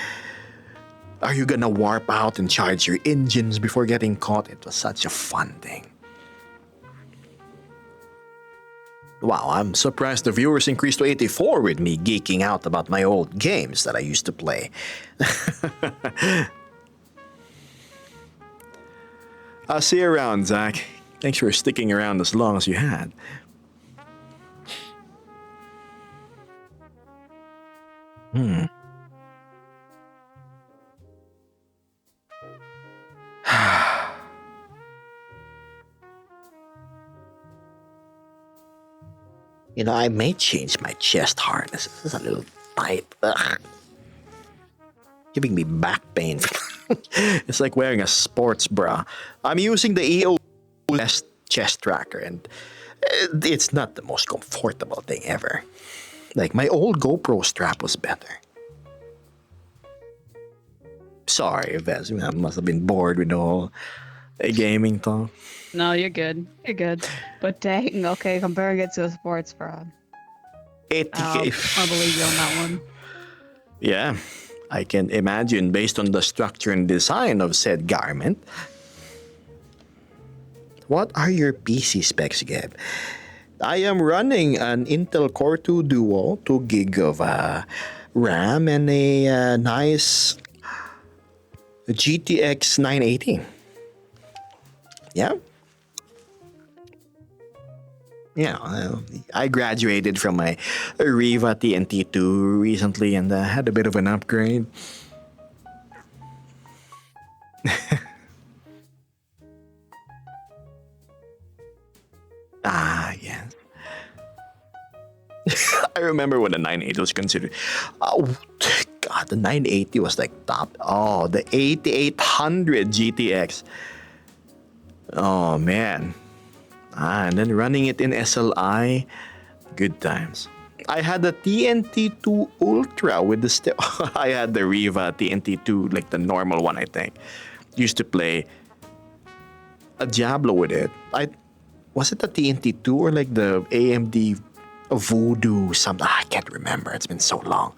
Are you gonna warp out and charge your engines before getting caught? It was such a fun thing. Wow, I'm surprised the viewers increased to 84 with me geeking out about my old games that I used to play. I'll see you around, Zach. Thanks for sticking around as long as you had. I may change my chest harness. This is a little tight. Ugh. Giving me back pain. It's like wearing a sports bra. I'm using the EO chest tracker, and it's not the most comfortable thing ever. Like, my old GoPro strap was better. Sorry, Vez. I must have been bored with the whole gaming talk. No, you're good. You're good. But dang, okay, comparing it to a sports bra. 80K. I believe you on that one. Yeah, I can imagine based on the structure and design of said garment. What are your PC specs, Gab? I am running an Intel Core 2 Duo, 2 gig of RAM, and a nice GTX 980. Yeah. Yeah, I graduated from my Riva TNT2 recently and had a bit of an upgrade. Ah, yes. I remember when the 980 was considered. Oh, God, the 980 was like top. Oh, the 8800 GTX. Oh, man. And then running it in SLI. Good times. I had the TNT2 Ultra with the I had the Riva TNT2, like the normal one, I think. Used to play a Diablo with it. I was it the TNT2 or like the AMD Voodoo something? I can't remember. It's been so long.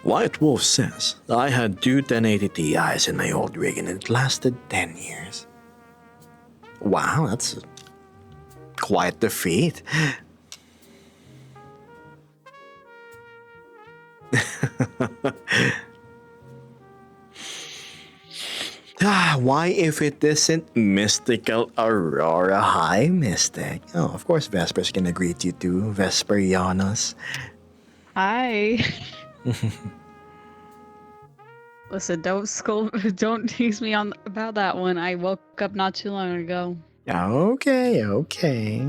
White Wolf says, I had two 1080 Ti's in my old rig and it lasted 10 years. Wow, that's quite the feat. Why if it isn't Mystical Aurora? Hi, Mystic. Oh, of course Vesper's gonna greet you too, Vesperianos. Hi. Listen, don't don't tease me on about that one. I woke up not too long ago. Okay, okay.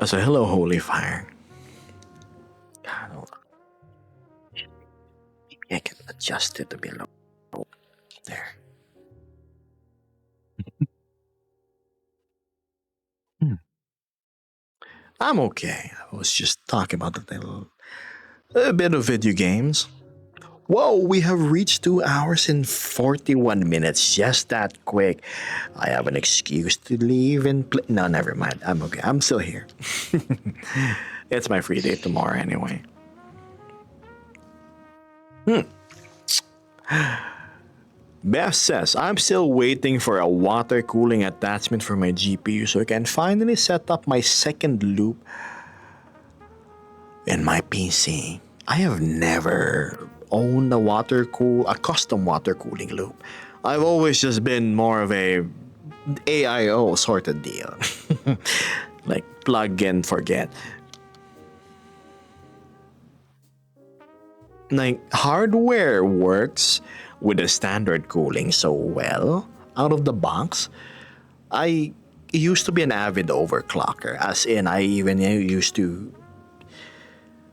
So hello, Holy Fire. God, hold on. Maybe I can adjust it to be low. There. Hmm. I'm okay. I was just talking about a bit of video games. Whoa, we have reached 2 hours and 41 minutes. Just that quick. I have an excuse to leave and play. No, never mind. I'm okay. I'm still here. It's my free day tomorrow anyway. Beth says, I'm still waiting for a water cooling attachment for my GPU so I can finally set up my second loop in my PC. I have never owned a custom water cooling loop. I've always just been more of a AIO sort of deal. Like plug and forget. Like hardware works with the standard cooling so well out of the box. I used to be an avid overclocker, as in I even used to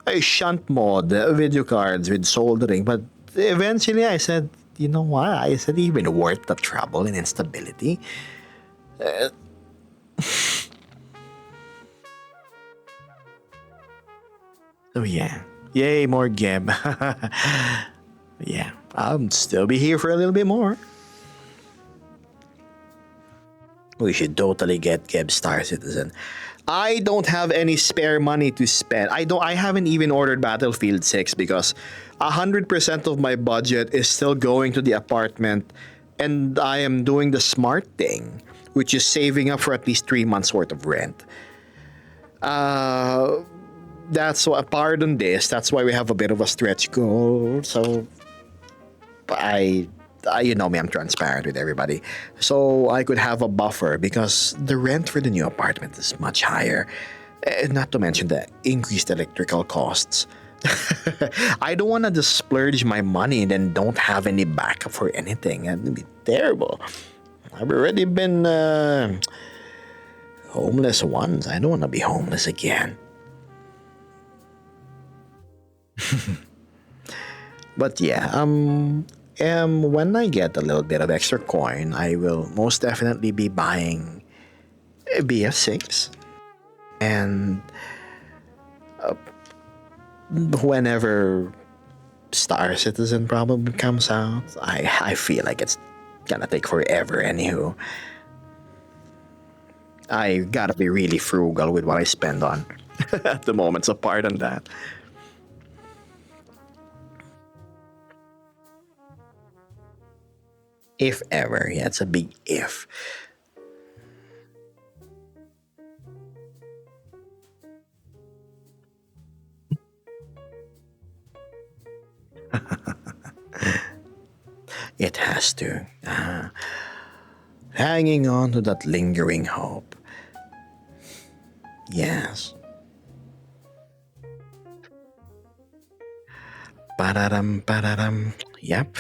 I shunt mod video cards with soldering, but eventually I said, you know what? I said even worth the trouble and instability. So yeah, yay more Geb. Yeah, I'll still be here for a little bit more. We should totally get Geb Star Citizen. I don't have any spare money to spend. I haven't even ordered Battlefield 6 because 100% of my budget is still going to the apartment and I am doing the smart thing, which is saving up for at least 3 months worth of rent. That's why, pardon this, that's why we have a bit of a stretch goal. So you know me, I'm transparent with everybody. So I could have a buffer because the rent for the new apartment is much higher. Not to mention the increased electrical costs. I don't want to just splurge my money and then don't have any backup for anything. It'd be terrible. I've already been homeless once. I don't want to be homeless again. But yeah, when I get a little bit of extra coin, I will most definitely be buying a BF6. And whenever Star Citizen probably comes out, I feel like it's gonna take forever anywho. I gotta be really frugal with what I spend on at the moment, so pardon that. If ever, yeah, it's a big if. It has to. Hanging on to that lingering hope. Yes. Ba-da-dum, ba-da-dum. Yep.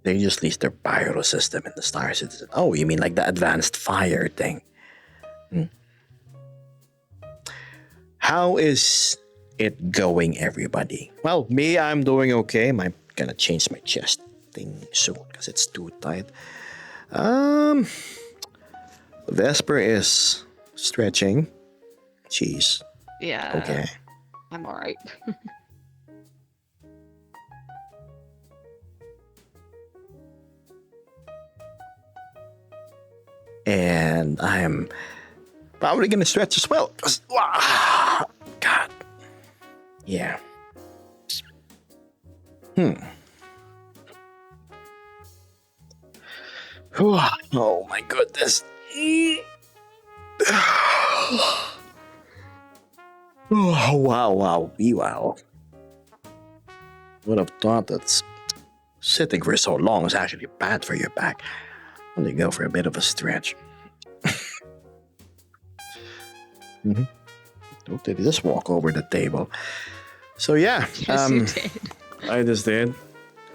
They just leased their pyro system in the Star Citizen. Oh, you mean like the advanced fire thing? How is it going, everybody? Well, me, I'm doing okay. I'm gonna change my chest thing soon because it's too tight. Um, Vesper is stretching. She's Yeah. okay. I'm alright. And I'm probably gonna stretch as well. 'Cause, God. Yeah. Oh my goodness. Oh, wow. Would have thought that sitting for so long is actually bad for your back. Only go for a bit of a stretch. Oh, did he just walk over the table? So yeah, Yes, you did. I just did.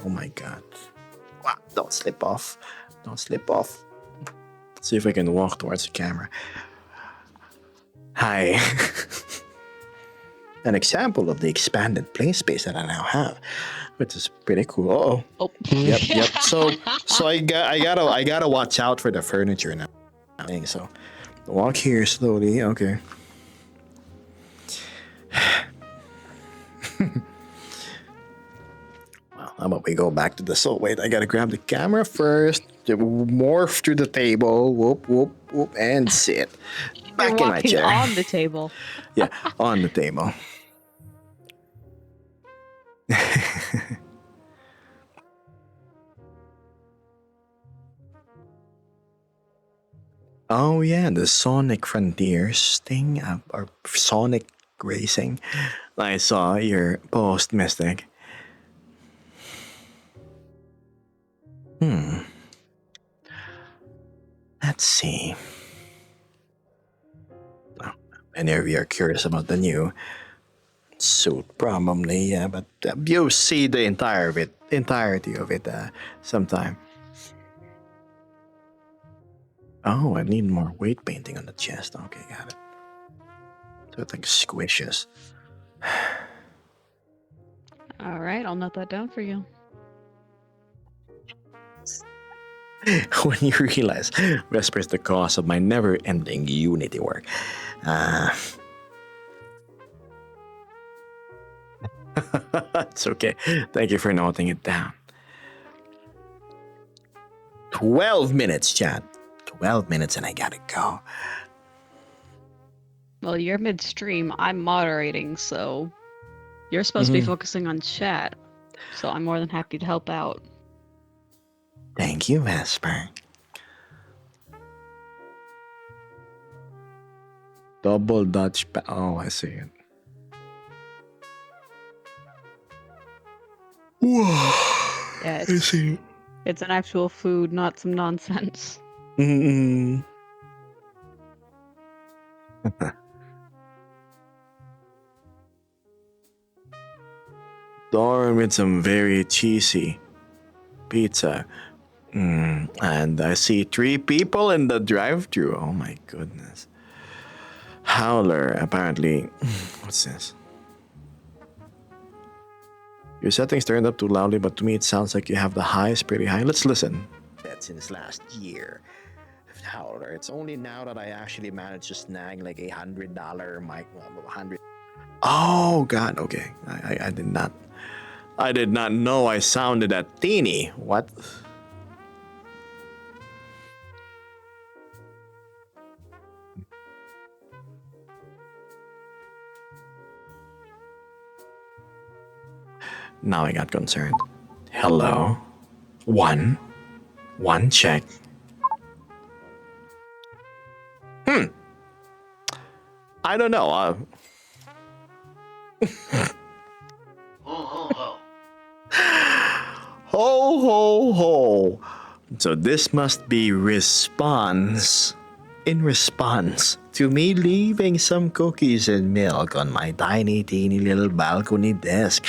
Oh my god. Wow, don't slip off. Don't slip off. Let's see if I can walk towards the camera. Hi. An example of the expanded play space that I now have, which is pretty cool. Uh-oh. Oh. Yep. So I gotta watch out for the furniture now. So walk here slowly. Okay. Well, how about we go back to the so wait, I gotta grab the camera first. Morph to the table. Whoop, whoop, whoop, and sit. Back You're in my walking chair. on the table. Yeah, on the table. Oh yeah, the Sonic Frontiers thing, or Sonic Racing. I saw your post, Mystic. Let's see. Well, many of you are curious about the new suit, probably, yeah, but you'll see the entirety of it sometime. Oh, I need more weight painting on the chest. Okay, got it. So it like squishes. Alright, I'll note that down for you. When you realize Vesper is the cause of my never-ending Unity work. It's okay. Thank you for noting it down. 12 minutes, chat. 12 minutes and I gotta go. Well, you're midstream. I'm moderating, so you're supposed to be focusing on chat. So I'm more than happy to help out. Thank you, Vesper. Double Dutch. Oh, I see it. Whoa. Yeah, I see it. it's an actual food, not some nonsense. Mm-mm. Dorm with some very cheesy pizza. And I see 3 people in the drive-thru. Oh my goodness. Howler, apparently. What's this? Your settings turned up too loudly, but to me it sounds like you have the highs pretty high. Let's listen. That since last year. Howler, it's only now that I actually managed to snag like $100 mic. 100. Oh god, okay. I did not know I sounded that teeny. What? Now I got concerned. Hello? One check. I don't know. Ho, ho, ho. Ho ho ho. So this must be response. In response to me leaving some cookies and milk on my tiny, teeny little balcony desk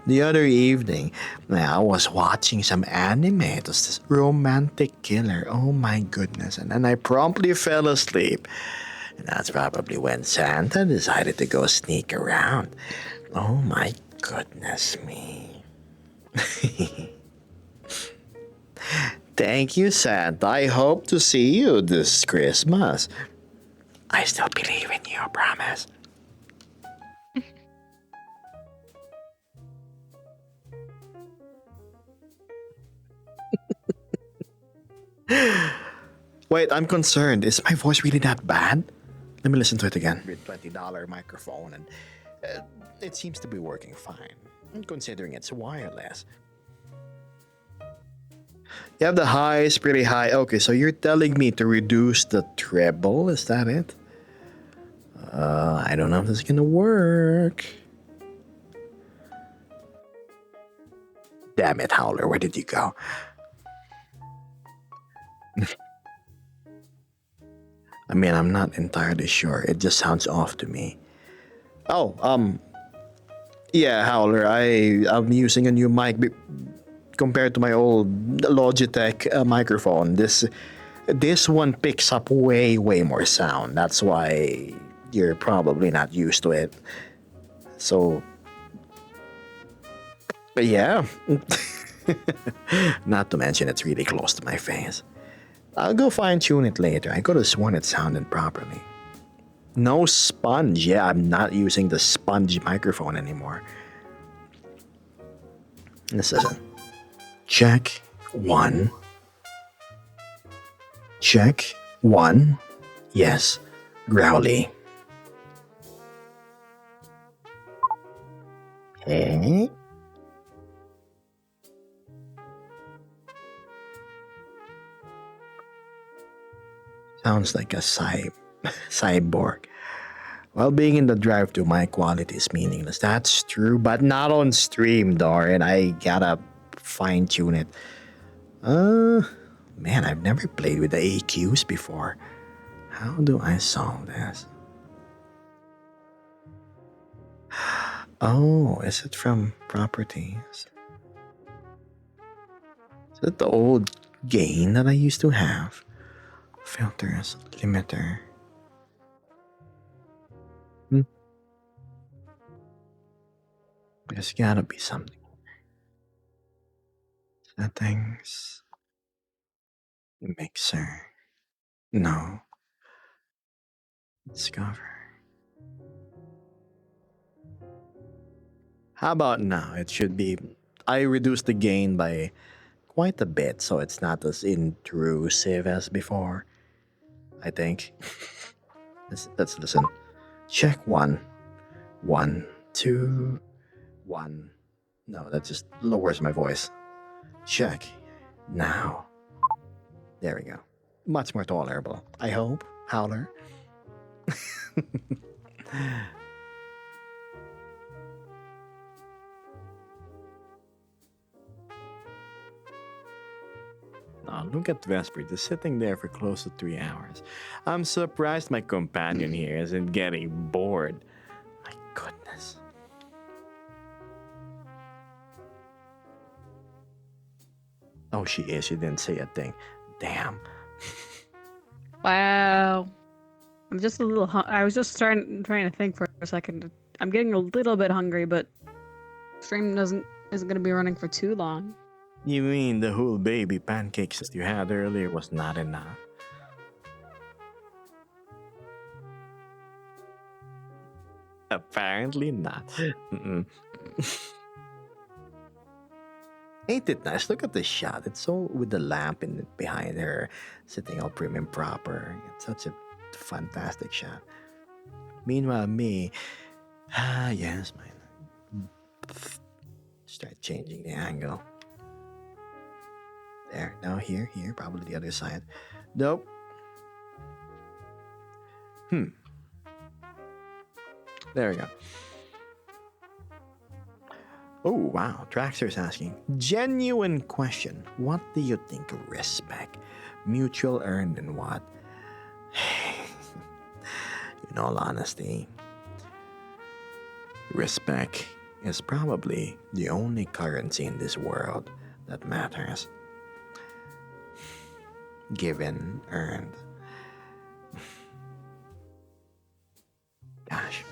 the other evening. I was watching some anime. It was this romantic killer. Oh my goodness. And then I promptly fell asleep. And that's probably when Santa decided to go sneak around. Oh my goodness me. Thank you, Santa. I hope to see you this Christmas. I still believe in you, promise. Wait, I'm concerned. Is my voice really that bad? Let me listen to it again. With $20 microphone, and it seems to be working fine, considering it's wireless. You have the highs pretty high. Okay, so you're telling me to reduce the treble? Is that it? I don't know if this is gonna work. Damn it, Howler, where did you go? I mean, I'm not entirely sure. It just sounds off to me. Oh, yeah, Howler, I'm using a new mic compared to my old Logitech microphone. This one picks up way more sound. That's why you're probably not used to it. So, but yeah. Not to mention it's really close to my face. I'll go fine tune it later. I could have sworn it sounded properly. No sponge. Yeah, I'm not using the sponge microphone anymore. This isn't. Check 1. Check 1. Yes, growly. Hey? Sounds like a cyborg. While being in the drive-thru, my quality is meaningless. That's true, but not on stream, Dorian. I gotta fine-tune it. Man, I've never played with the AQs before. How do I solve this? Oh, is it from properties? Is it the old gain that I used to have? Filters, limiter. There's gotta be something. Settings. Mixer. No. Discover. How about now? It should be. I reduced the gain by quite a bit, so it's not as intrusive as before. I think. Let's listen. Check 1. 1, 2, 1. No, that just lowers my voice. Check. Now. There we go. Much more tolerable. I hope, Howler. Oh, look at Vesper just sitting there for close to 3 hours. I'm surprised my companion here isn't getting bored. My goodness. Oh, she is. She didn't say a thing. Damn. Wow. I'm just a little. I was just trying to think for a second. I'm getting a little bit hungry, but stream isn't going to be running for too long. You mean the whole baby pancakes that you had earlier was not enough? Apparently not. Ain't it nice? Look at the shot. It's so with the lamp behind her, sitting all prim and proper. It's such a fantastic shot. Meanwhile, me, yes, mine. Start changing the angle. There, now here, probably the other side. Nope. There we go. Oh, wow. Traxxer's asking. Genuine question. What do you think of respect? Mutual earned and what? In all honesty, respect is probably the only currency in this world that matters. Given, earned. Gosh.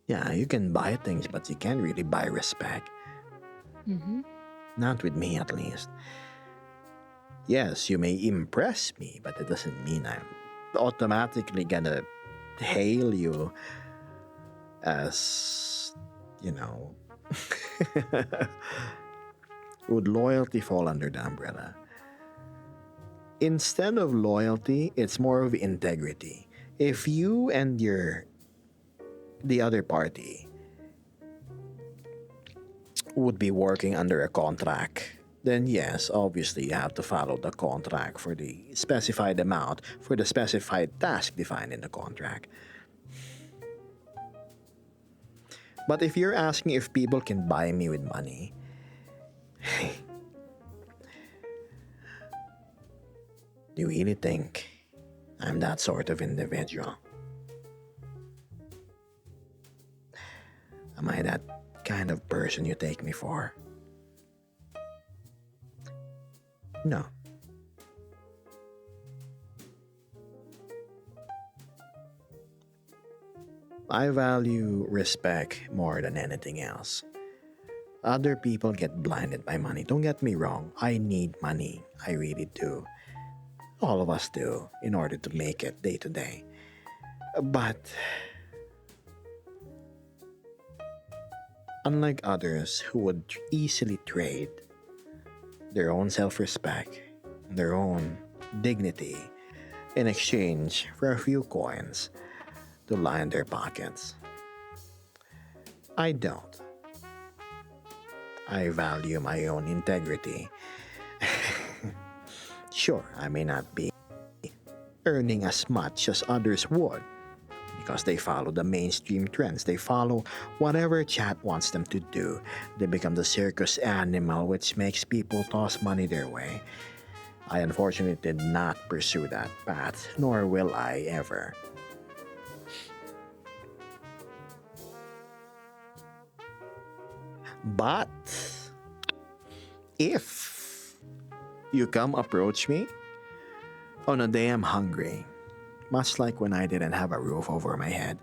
Yeah, you can buy things, but you can't really buy respect. Mm-hmm. Not with me, at least. Yes, you may impress me, but it doesn't mean I'm automatically gonna hail you as, you know. Would loyalty fall under the umbrella? Instead of loyalty, it's more of integrity. If you and the other party would be working under a contract, then yes, obviously you have to follow the contract for the specified amount for the specified task defined in the contract. But if you're asking if people can buy me with money, do you really think I'm that sort of individual? Am I that kind of person you take me for? No. I value respect more than anything else. Other people get blinded by money. Don't get me wrong, I need money. I really do. All of us do in order to make it day to day. But unlike others who would easily trade their own self respect, their own dignity in exchange for a few coins to line their pockets, I don't. I value my own integrity. Sure, I may not be earning as much as others would because they follow the mainstream trends. They follow whatever chat wants them to do. They become the circus animal which makes people toss money their way. I unfortunately did not pursue that path, nor will I ever. But if you come approach me on a day I'm hungry, much like when I didn't have a roof over my head,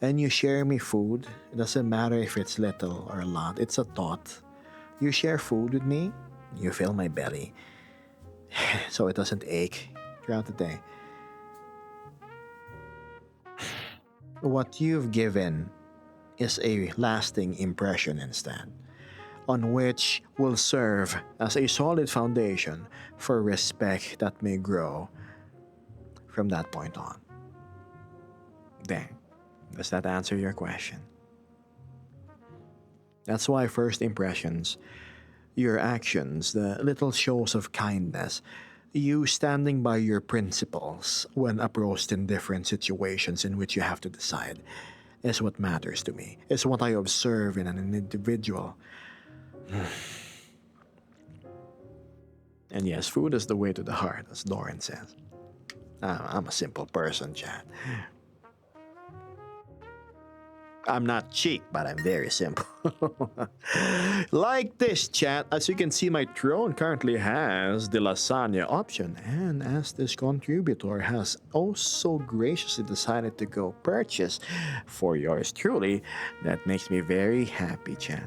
and you share me food, it doesn't matter if it's little or a lot, it's a thought. You share food with me, you fill my belly, so it doesn't ache throughout the day. What you've given is a lasting impression instead, on which will serve as a solid foundation for respect that may grow from that point on. There. Does that answer your question? That's why first impressions, your actions, the little shows of kindness, you standing by your principles when approached in different situations in which you have to decide, is what matters to me. It's what I observe in an individual. And yes, food is the way to the heart, as Doran says. I'm a simple person, chat. I'm not cheap, but I'm very simple. Like this, chat, as you can see, my throne currently has the lasagna option. And as this contributor has also graciously decided to go purchase for yours truly, that makes me very happy, chat.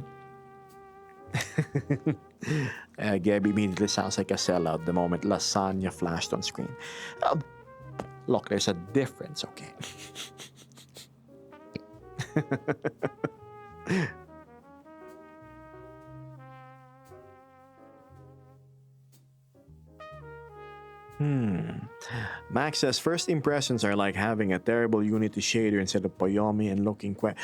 Gabby immediately sounds like a sellout the moment lasagna flashed on screen. Look, there's a difference, okay? Max says first impressions are like having a terrible Unity shader instead of Poyomi and looking quite.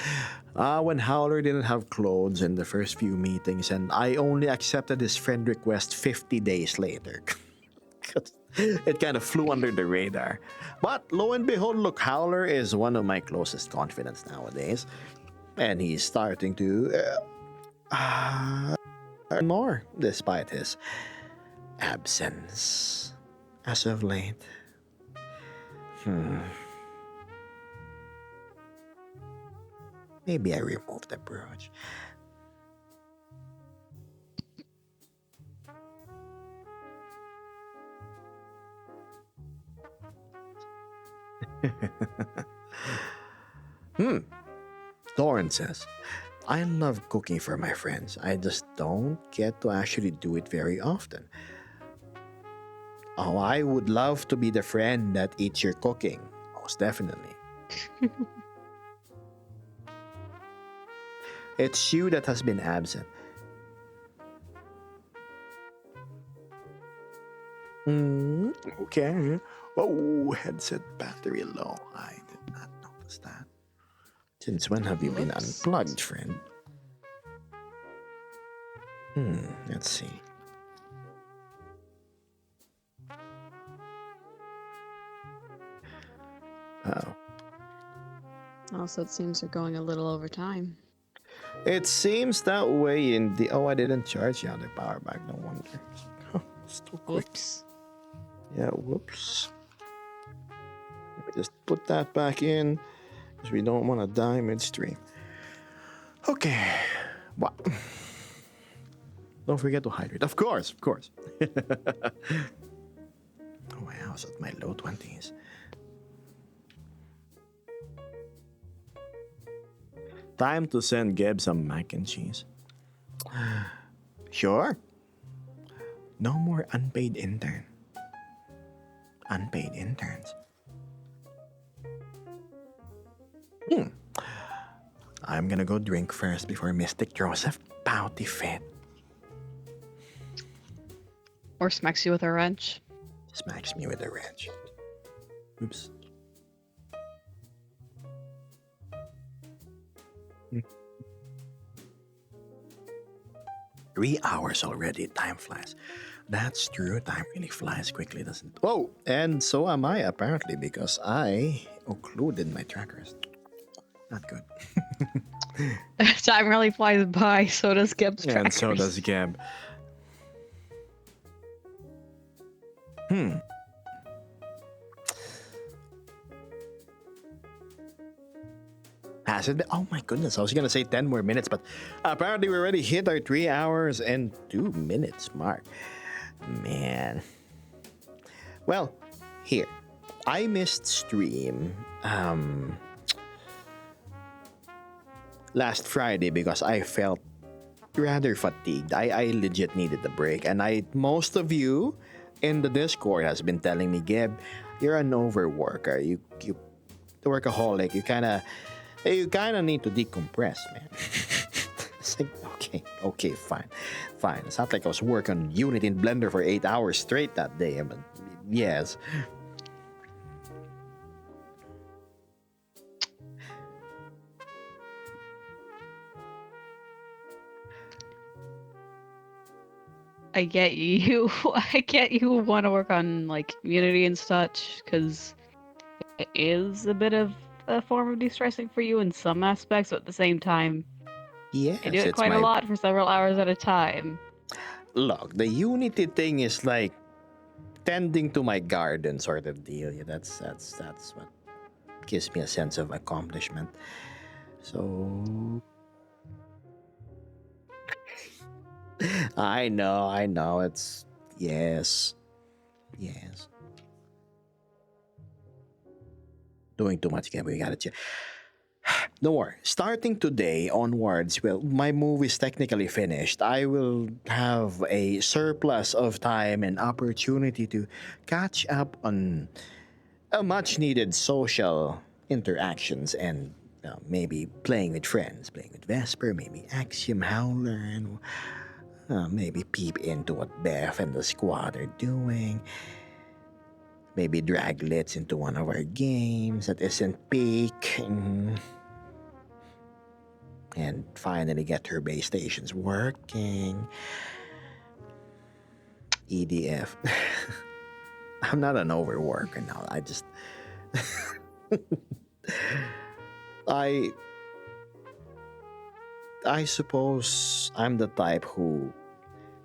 When Howler didn't have clothes in the first few meetings, and I only accepted his friend request 50 days later. It kind of flew under the radar. But lo and behold, look, Howler is one of my closest confidants nowadays. And he's starting to earn more despite his absence as of late. Maybe I remove the brooch. Lauren says, I love cooking for my friends. I just don't get to actually do it very often. Oh, I would love to be the friend that eats your cooking. Most definitely. It's you that has been absent. Okay. Oh, headset battery low. I did not notice that. Since when have you been Whoops. unplugged, friend? Let's see. Oh. Also, it seems we're going a little over time. It seems that way in the... Oh, I didn't charge the other power bank. No wonder. Oh, it's too quick. Whoops. Yeah, whoops. Let me just put that back in because we don't want to die midstream. Okay. What? Don't forget to hydrate. Of course, of course. Oh, my house at my low 20s. Time to send Geb some mac and cheese. Sure. No more unpaid intern. Unpaid interns. I'm gonna go drink first before Mystic throws a pouty fit. Or smacks you with a wrench. Smacks me with a wrench. Oops. 3 hours already. Time flies. That's true. Time really flies quickly, doesn't it? Oh, and so am I, apparently, because I occluded my trackers. Not good. Time really flies by, so does Geb's trackers. And so does Geb. Has it been? Oh my goodness, I was gonna say 10 more minutes, but apparently we already hit our 3 hours and 2 minutes mark. Man. Well, here. I missed stream last Friday because I felt rather fatigued. I legit needed a break. And most of you in the Discord has been telling me, Geb, you're an overworker. You workaholic. You kinda need to decompress, man. It's like, okay, fine. It's not like I was working on Unity in Blender for 8 hours straight that day, but yes. I get you. I get you want to work on like Unity and such, because it is a bit of a form of de-stressing for you in some aspects, but at the same time, Yes, I do it it's quite my a lot for several hours at a time. look. The Unity thing is like tending to my garden sort of deal. Yeah, that's what gives me a sense of accomplishment. So I know. It's yes. Doing too much, we gotta check. Don't worry. Starting today onwards, well, my movie is technically finished. I will have a surplus of time and opportunity to catch up on a much needed social interactions and maybe playing with friends, playing with Vesper, maybe Axiom Howler, and maybe peep into what Beth and the squad are doing. Maybe drag Litz into one of our games that isn't peak. And finally get her base stations working. EDF. I'm not an overworker now. I just I I suppose I'm the type who,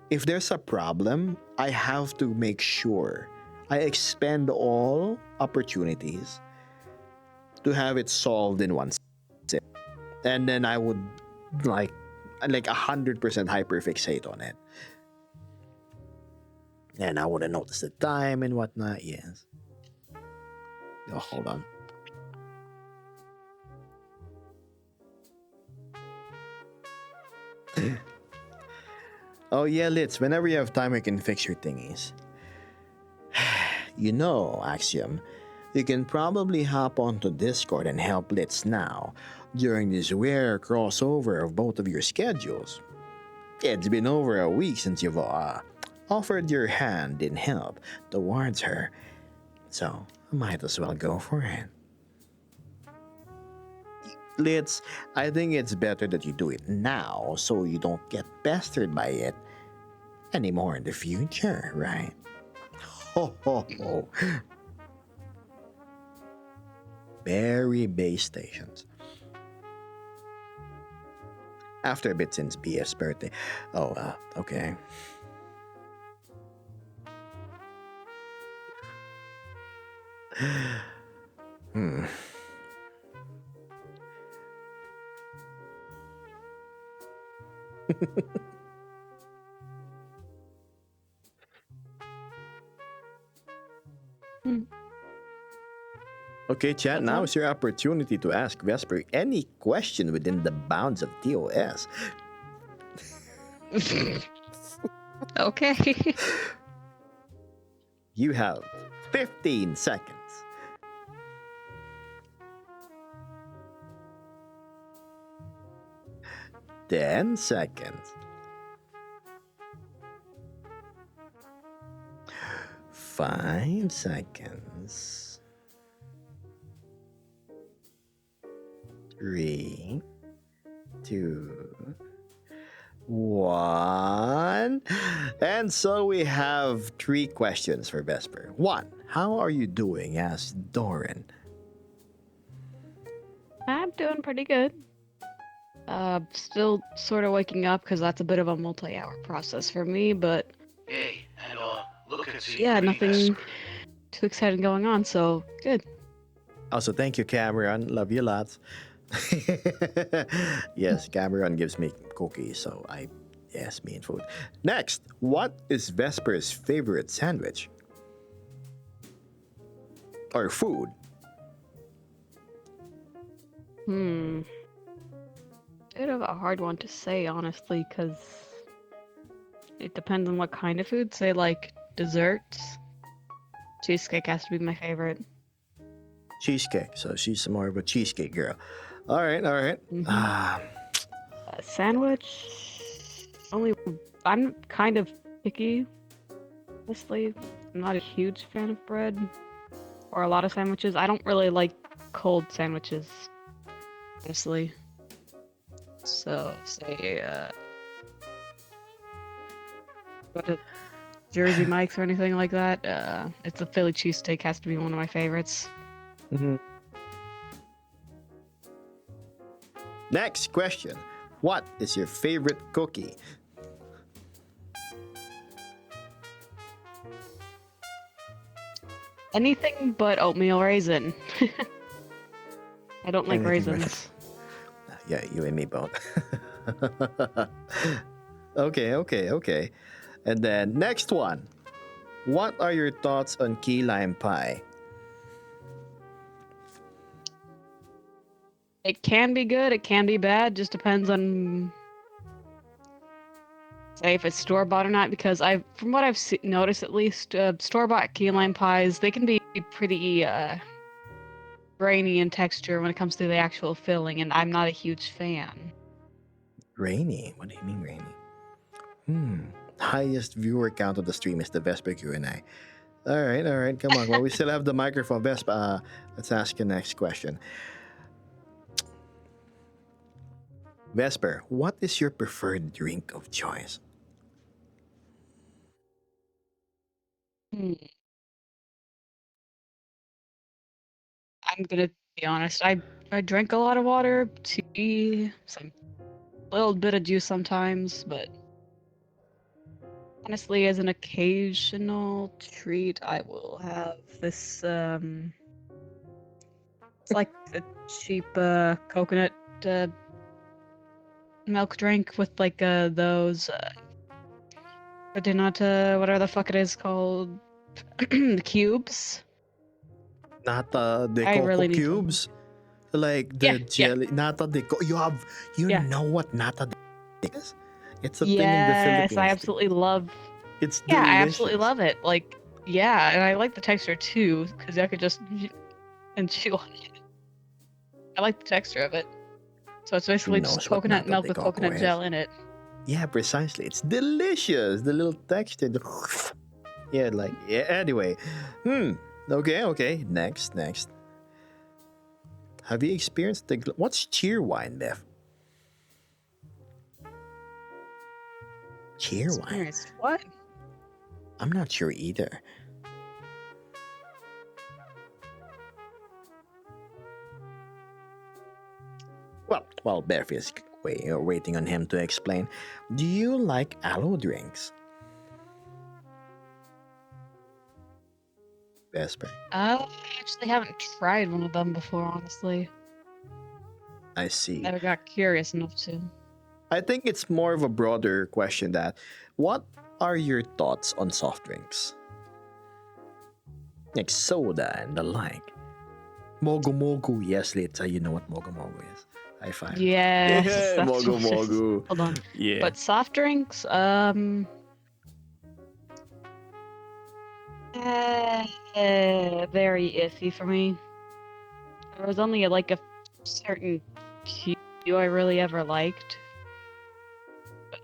if there's a problem, I have to make sure I expend all opportunities to have it solved in one sit. And then I would like 100% hyperfixate on it. And I wouldn't notice the time and whatnot. Yes. Oh, hold on. Oh yeah, Litz. Whenever you have time, you can fix your thingies. You know, Axiom, you can probably hop onto Discord and help Litz now during this rare crossover of both of your schedules. It's been over a week since you've offered your hand in help towards her, so I might as well go for it. Litz, I think it's better that you do it now so you don't get pestered by it anymore in the future, right? Ho ho ho. Very base stations. After a bit since BF's birthday. Oh, okay. Hmm. Hmm. Okay, chat, What's now up? is your opportunity to ask Vesper any question within the bounds of TOS. Okay. You have 15 seconds. 10 seconds. 5 seconds. 3, 2, 1. And so we have 3 questions for Vesper. 1. How are you doing as Doran? I'm doing pretty good. Still sort of waking up because that's a bit of a multi-hour process for me, but Hey, and look at the yeah, pretty nothing Vesper. too exciting going on, so good. Also, thank you, Cameron. Love you lots. Yes, Cameron gives me cookies, so yes, me and food. Next, what is Vesper's favorite sandwich? Or food? Hmm. Bit of a hard one to say, honestly, because it depends on what kind of food. Say, like, desserts. Cheesecake has to be my favorite. Cheesecake. So she's more of a cheesecake girl. All right, all right. Mm-hmm. Sandwich. Only. I'm kind of picky, honestly. I'm not a huge fan of bread or a lot of sandwiches. I don't really like cold sandwiches, honestly. So, say, go to Jersey Mike's or anything like that. It's a Philly cheesesteak has to be one of my favorites. Mhm. Next question. What is your favorite cookie? Anything but oatmeal raisin. I don't like Anything but- raisins. Yeah, you and me both. Okay. And then next one. What are your thoughts on key lime pie? It can be good, it can be bad, just depends on say if it's store bought or not. Because from what I've noticed at least, store bought key lime pies they can be pretty grainy in texture when it comes to the actual filling, and I'm not a huge fan. Rainy? What do you mean rainy? Highest viewer count of the stream is the Vesper Q&A. All right. Come on. Well, we still have the microphone. Vespa, let's ask the next question. Vesper, what is your preferred drink of choice? Hmm. I'm gonna be honest. I drink a lot of water, tea, some little bit of juice sometimes, but honestly, as an occasional treat, I will have this it's like a cheap coconut uh, milk drink with like those Ordinata, whatever the fuck it is called, the cubes. Nata de I coco really need some. cubes, like Yeah, the yeah, jelly. Nata de you yeah. know what nata de is? It's a thing in the Yes, I Philippines. absolutely love. It's Yeah, I absolutely delicious. love it. Like, yeah, and I like the texture too, because I could just and chew on it. I like the texture of it. So it's She basically just knows what coconut nata milk de with coco coconut is. gel in it. Yeah, precisely. It's delicious. The little texture. Yeah, like yeah. Anyway, Okay. Next. Have you experienced what's cheer wine, Beth? Cheer wine. Experienced what? I'm not sure either. Well, Beth is waiting on him to explain. Do you like aloe drinks, Vesper? I actually haven't tried one of them before, honestly. I see. Never got curious enough to. I think it's more of a broader question that what are your thoughts on soft drinks? Like soda and the like. Mogu Mogu. Yes, Lita, you know what Mogu Mogu is. High five. Yes, Yeah, that's Mogu what it is. Mogu. Hold on. Yeah. But soft drinks, very iffy for me. There was only like a certain few I really ever liked. But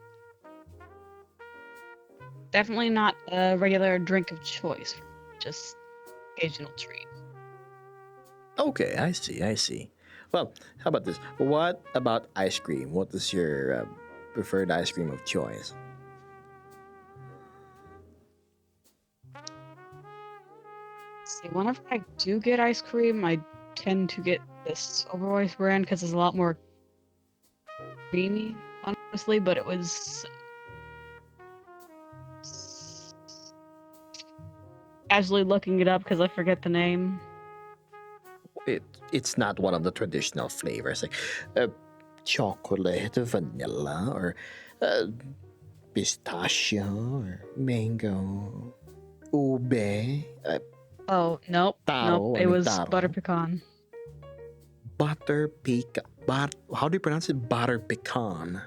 definitely not a regular drink of choice. Just occasional treat. Okay, I see. Well, how about this? What about ice cream? What is your preferred ice cream of choice? See, whenever I do get ice cream, I tend to get this Overvoice brand because it's a lot more creamy, honestly. But it was casually looking it up because I forget the name. It's not one of the traditional flavors like chocolate, vanilla, or uh, pistachio, or mango, ube, Oh, nope. taro, It anong was taro? butter pecan. Butter pecan. How do you pronounce it? Butter pecan.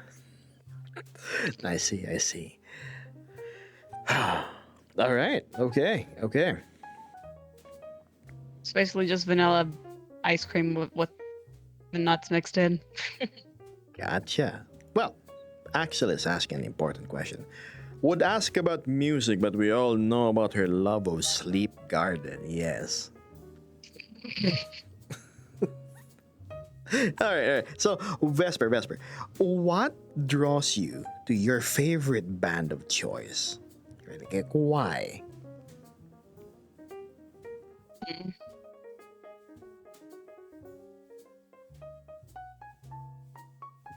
I see. All right. Okay. It's basically just vanilla ice cream with the nuts mixed in. Gotcha. Well, Axel is asking an important question. Would ask about music, but we all know about her love of Sleep Garden. Yes. All right. So, Vesper, what draws you to your favorite band of choice? Like, why? Mm.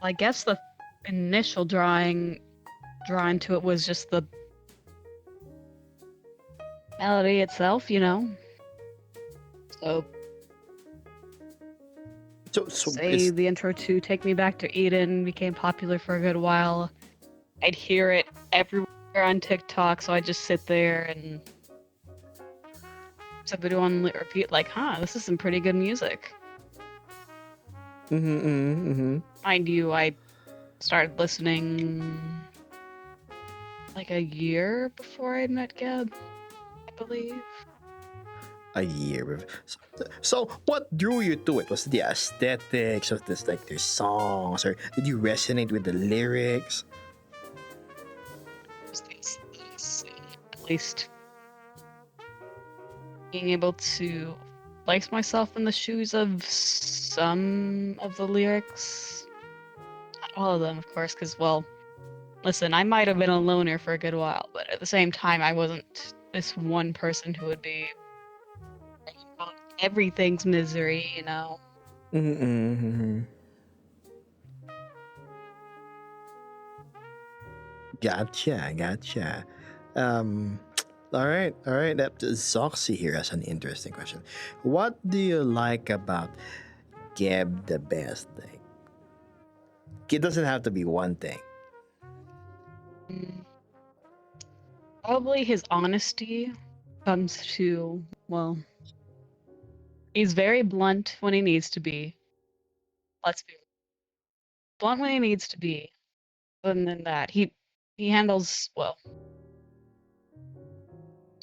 I guess the initial drawing to it was just the melody itself, you know. So say is the intro to "Take Me Back to Eden" became popular for a good while. I'd hear it everywhere on TikTok, so I'd just sit there and somebody on repeat, like, this is some pretty good music. Mind you, I started listening like a year before I met Gab, I believe. a year. So, what drew you to it? Was it the aesthetics of this, like their songs, or did you resonate with the lyrics? At least being able to place myself in the shoes of some of the lyrics. Not all of them, of course, because, well, listen, I might have been a loner for a good while, but at the same time, I wasn't this one person who would be everything's misery, you know. Mm-mm. Gotcha. Um, all right. That Zoxy here has an interesting question. What do you like about Geb the best thing? It doesn't have to be one thing. Mm, Probably his honesty comes to, well, he's very blunt when he needs to be. Let's be blunt when he needs to be. Other than that, he handles well.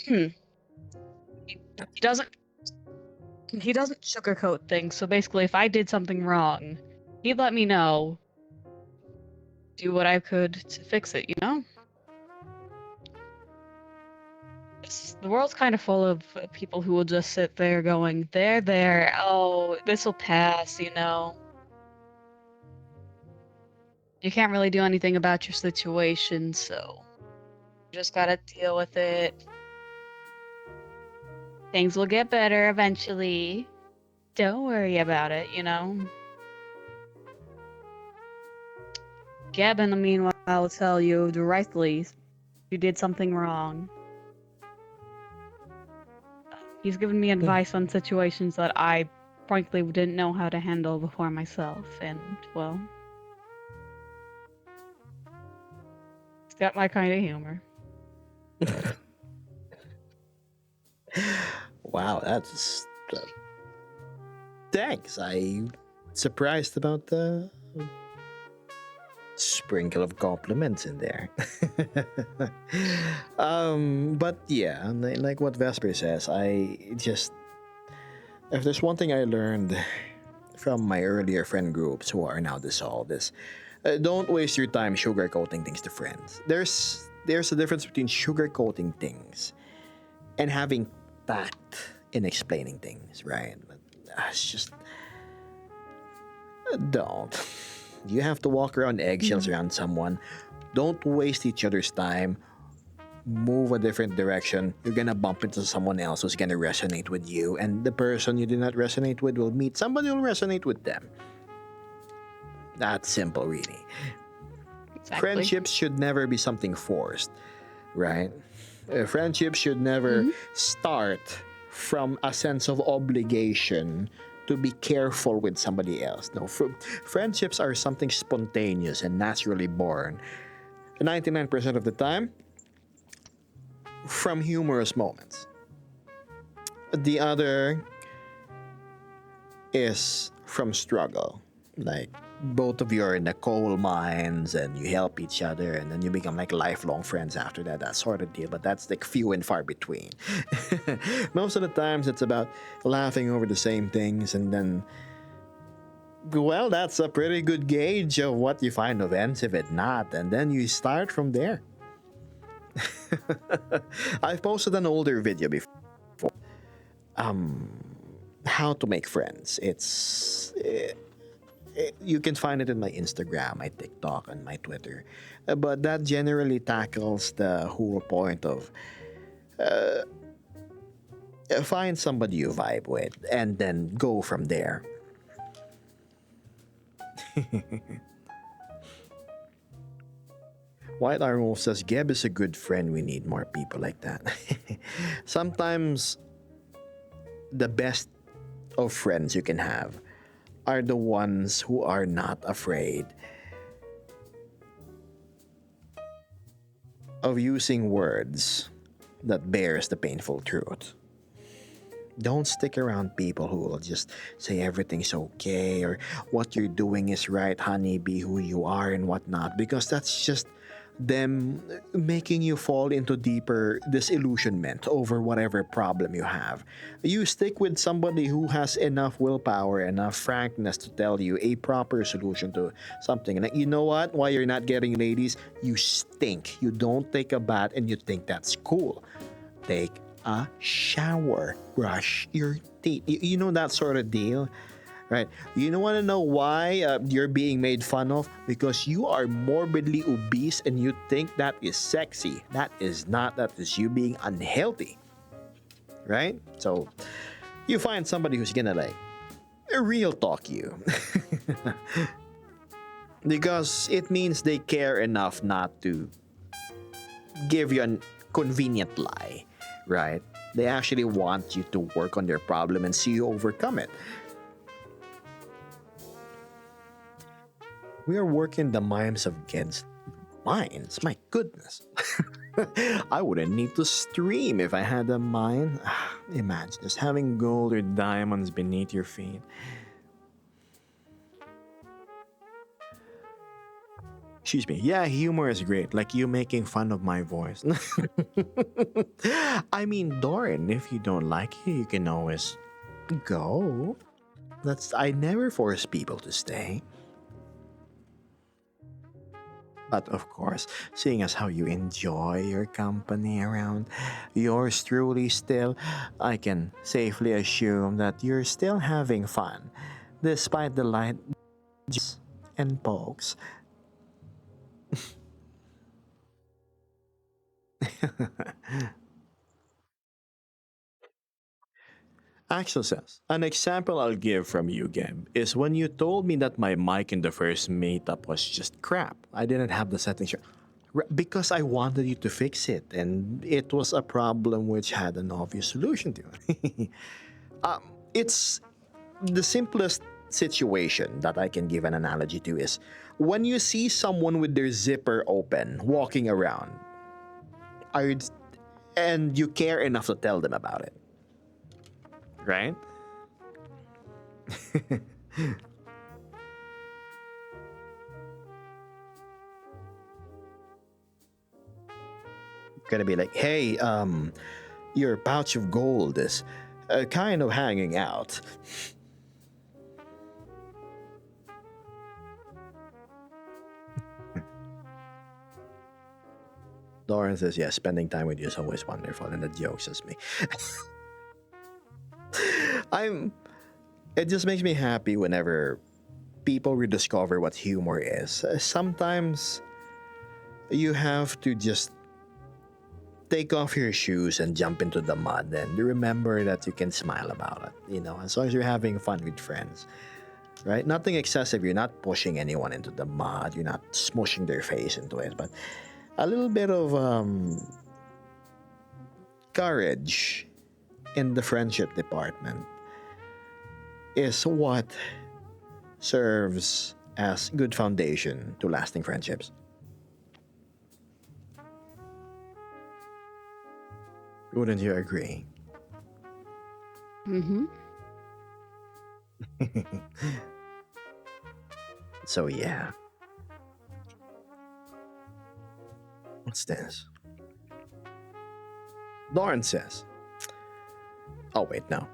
Hmm. He doesn't he doesn't sugarcoat things. So basically, if I did something wrong, he'd let me know, do what I could to fix it. You know, the world's kind of full of people who will just sit there going, there. Oh, this will pass. You know, you can't really do anything about your situation, so you just gotta deal with it. Things will get better eventually. Don't worry about it, you know? Gab, in the meanwhile, will tell you directly you did something wrong. He's given me advice on situations that I frankly didn't know how to handle before myself, and, well, he's got my kind of humor. Wow, that's thanks. I'm surprised about the sprinkle of compliments in there. But yeah, like what Vesper says, I just if there's one thing I learned from my earlier friend groups who are now dissolved is don't waste your time sugarcoating things to friends. There's a difference between sugarcoating things and having tact in explaining things, right? It's just don't. You have to walk around eggshells around someone. Don't waste each other's time. Move a different direction. You're gonna bump into someone else who's gonna resonate with you, and the person you do not resonate with will meet somebody who'll resonate with them. That's simple, really. Exactly. Friendships should never be something forced, right? Friendships should never start from a sense of obligation to be careful with somebody else. No, friendships are something spontaneous and naturally born. 99% of the time, from humorous moments. The other is from struggle. Like both of you are in the coal mines and you help each other and then you become like lifelong friends after that, that sort of deal. But that's like few and far between. Most of the times it's about laughing over the same things and then well, that's a pretty good gauge of what you find offensive and not, and then you start from there. I've posted an older video before. How to make friends. You can find it in my Instagram, my TikTok, and my Twitter. But that generally tackles the whole point of find somebody you vibe with and then go from there. White Iron Wolf says, Geb is a good friend. We need more people like that. Sometimes the best of friends you can have are the ones who are not afraid of using words that bears the painful truth. Don't stick around people who will just say everything's okay or what you're doing is right, honey, be who you are and whatnot, because that's just them making you fall into deeper disillusionment over whatever problem you have. You stick with somebody who has enough willpower, enough frankness to tell you a proper solution to something. And you know what? Why you're not getting ladies? You stink. You don't take a bath and you think that's cool. Take a shower, brush your teeth. You know that sort of deal, right? You don't want to know why you're being made fun of because you are morbidly obese and you think that is sexy. That is not. That is you being unhealthy, right? So You find somebody who's gonna like real talk you. Because it means they care enough not to give you a convenient lie, right? They actually want you to work on their problem and see you overcome it. We are working the minds of kids. Minds? My goodness. I wouldn't need to stream if I had a mind. Imagine just having gold or diamonds beneath your feet. Excuse me. Yeah, humor is great. Like you making fun of my voice. I mean, Doran, if you don't like it, you can always go. I never force people to stay. But of course, seeing as how you enjoy your company around yours truly still, I can safely assume that you're still having fun, despite the light and pokes. Axel says, an example I'll give from you, Gem, is when you told me that my mic in the first meetup was just crap. I didn't have the settings right. Because I wanted you to fix it, and it was a problem which had an obvious solution to it. It's the simplest situation that I can give an analogy to is when you see someone with their zipper open walking around, I and you care enough to tell them about it, right? Gonna be like, hey, your pouch of gold is kind of hanging out. Lauren says, yes, spending time with you is always wonderful, and the jokes is me. I'm. It just makes me happy whenever people rediscover what humor is. Sometimes you have to just take off your shoes and jump into the mud and remember that you can smile about it, as long as you're having fun with friends, right? Nothing excessive. You're not pushing anyone into the mud. You're not smushing their face into it, but a little bit of courage in the friendship department is what serves as good foundation to lasting friendships. Wouldn't you agree? Mm-hmm. So yeah. What's this? Lauren says. Oh wait, no.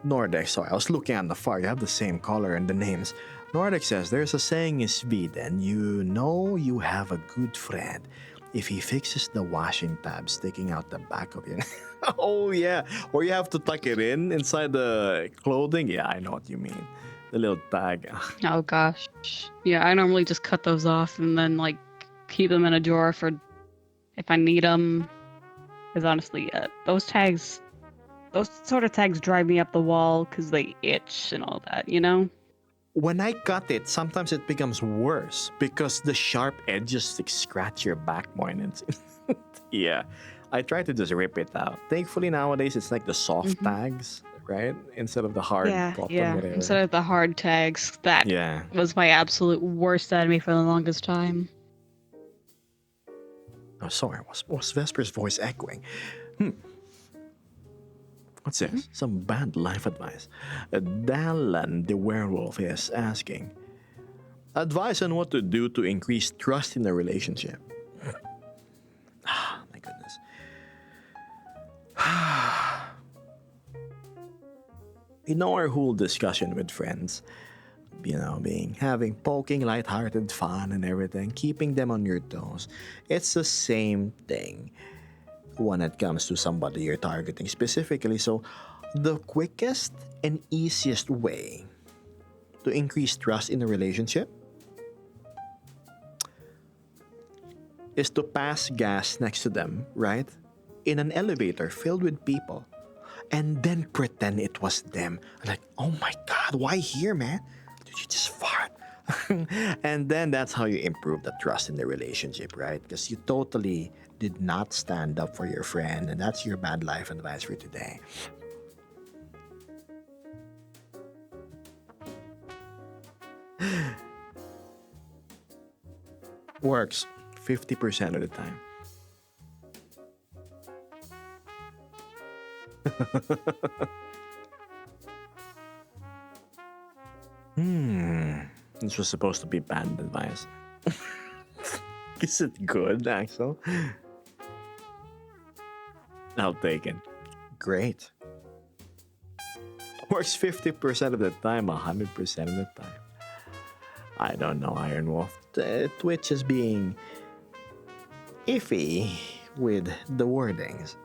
Nordic, sorry, I was looking at the far. You have the same color and the names. Nordic says there's a saying in Sweden, you know you have a good friend if he fixes the washing tab sticking out the back of your. Oh yeah, or you have to tuck it in inside the clothing. Yeah, I know what you mean. The little tag. Oh gosh. Yeah, I normally just cut those off and then like keep them in a drawer for if I need them. Because honestly, those sort of tags drive me up the wall because they itch and all that, you know? When I cut it, sometimes it becomes worse because the sharp edges like scratch your back more. And yeah, I try to just rip it out. Thankfully nowadays it's like the soft tags, right? Instead of the hard bottom, whatever. Instead of the hard tags, that was my absolute worst enemy for the longest time. Oh, sorry, was Vesper's voice echoing? What's this? Some bad life advice. Dalan the werewolf is asking advice on what to do to increase trust in a relationship. My goodness. In our whole discussion with friends, having poking, lighthearted fun and everything, keeping them on your toes, it's the same thing when it comes to somebody you're targeting specifically. So, the quickest and easiest way to increase trust in a relationship is to pass gas next to them, right? In an elevator filled with people. and then pretend it was them. Like, oh my god, why here, man? Did you just fart? And then that's how you improve the trust in the relationship, right? Because you totally did not stand up for your friend, and that's your bad life advice for today. Works 50% of the time. This was supposed to be bad advice. Is it good, Axel? I'll take it. Great. Works 50% of the time, 100% of the time. I don't know, Iron Wolf. Twitch is being iffy with the wordings.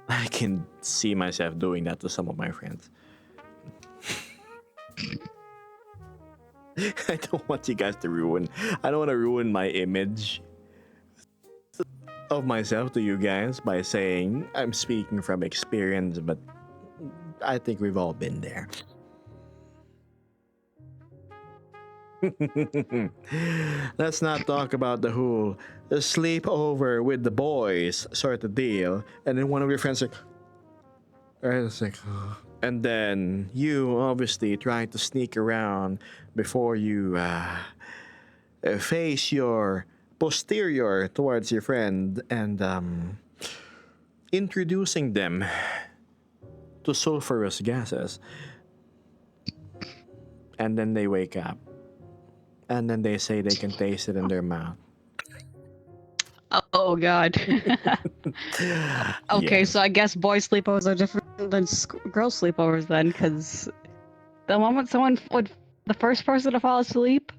I can see myself doing that to some of my friends. I don't want you guys to ruin. I don't want to ruin my image of myself to you guys by saying I'm speaking from experience, but I think we've all been there. Let's not talk about the whole sleepover with the boys sort of deal, and then one of your friends like, it's like, and then you obviously try to sneak around before you face your posterior towards your friend and introducing them to sulfurous gases, and then they wake up. And then they say they can taste it in their mouth. Oh God. Okay, Yes. so I guess boy sleepovers are different than girl sleepovers then, because the moment the first person to fall asleep,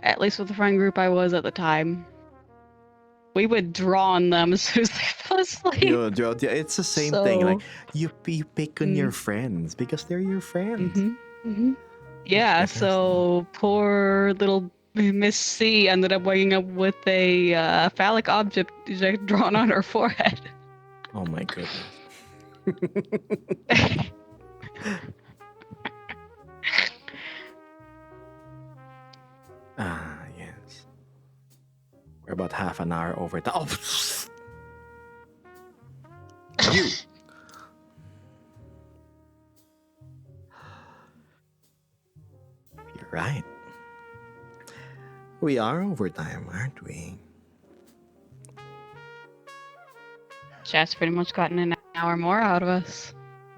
at least with the friend group I was at the time, we would draw on them as soon as they fell asleep. It's the same thing. Like So- you pick on your friends because they're your friends. Yeah, Because- so poor little Miss C ended up waking up with a phallic object drawn on her forehead. Oh my goodness. Yes. We're about half an hour over time. Oh, you. You're right. We are over time, aren't we? Chat's pretty much gotten an hour more out of us.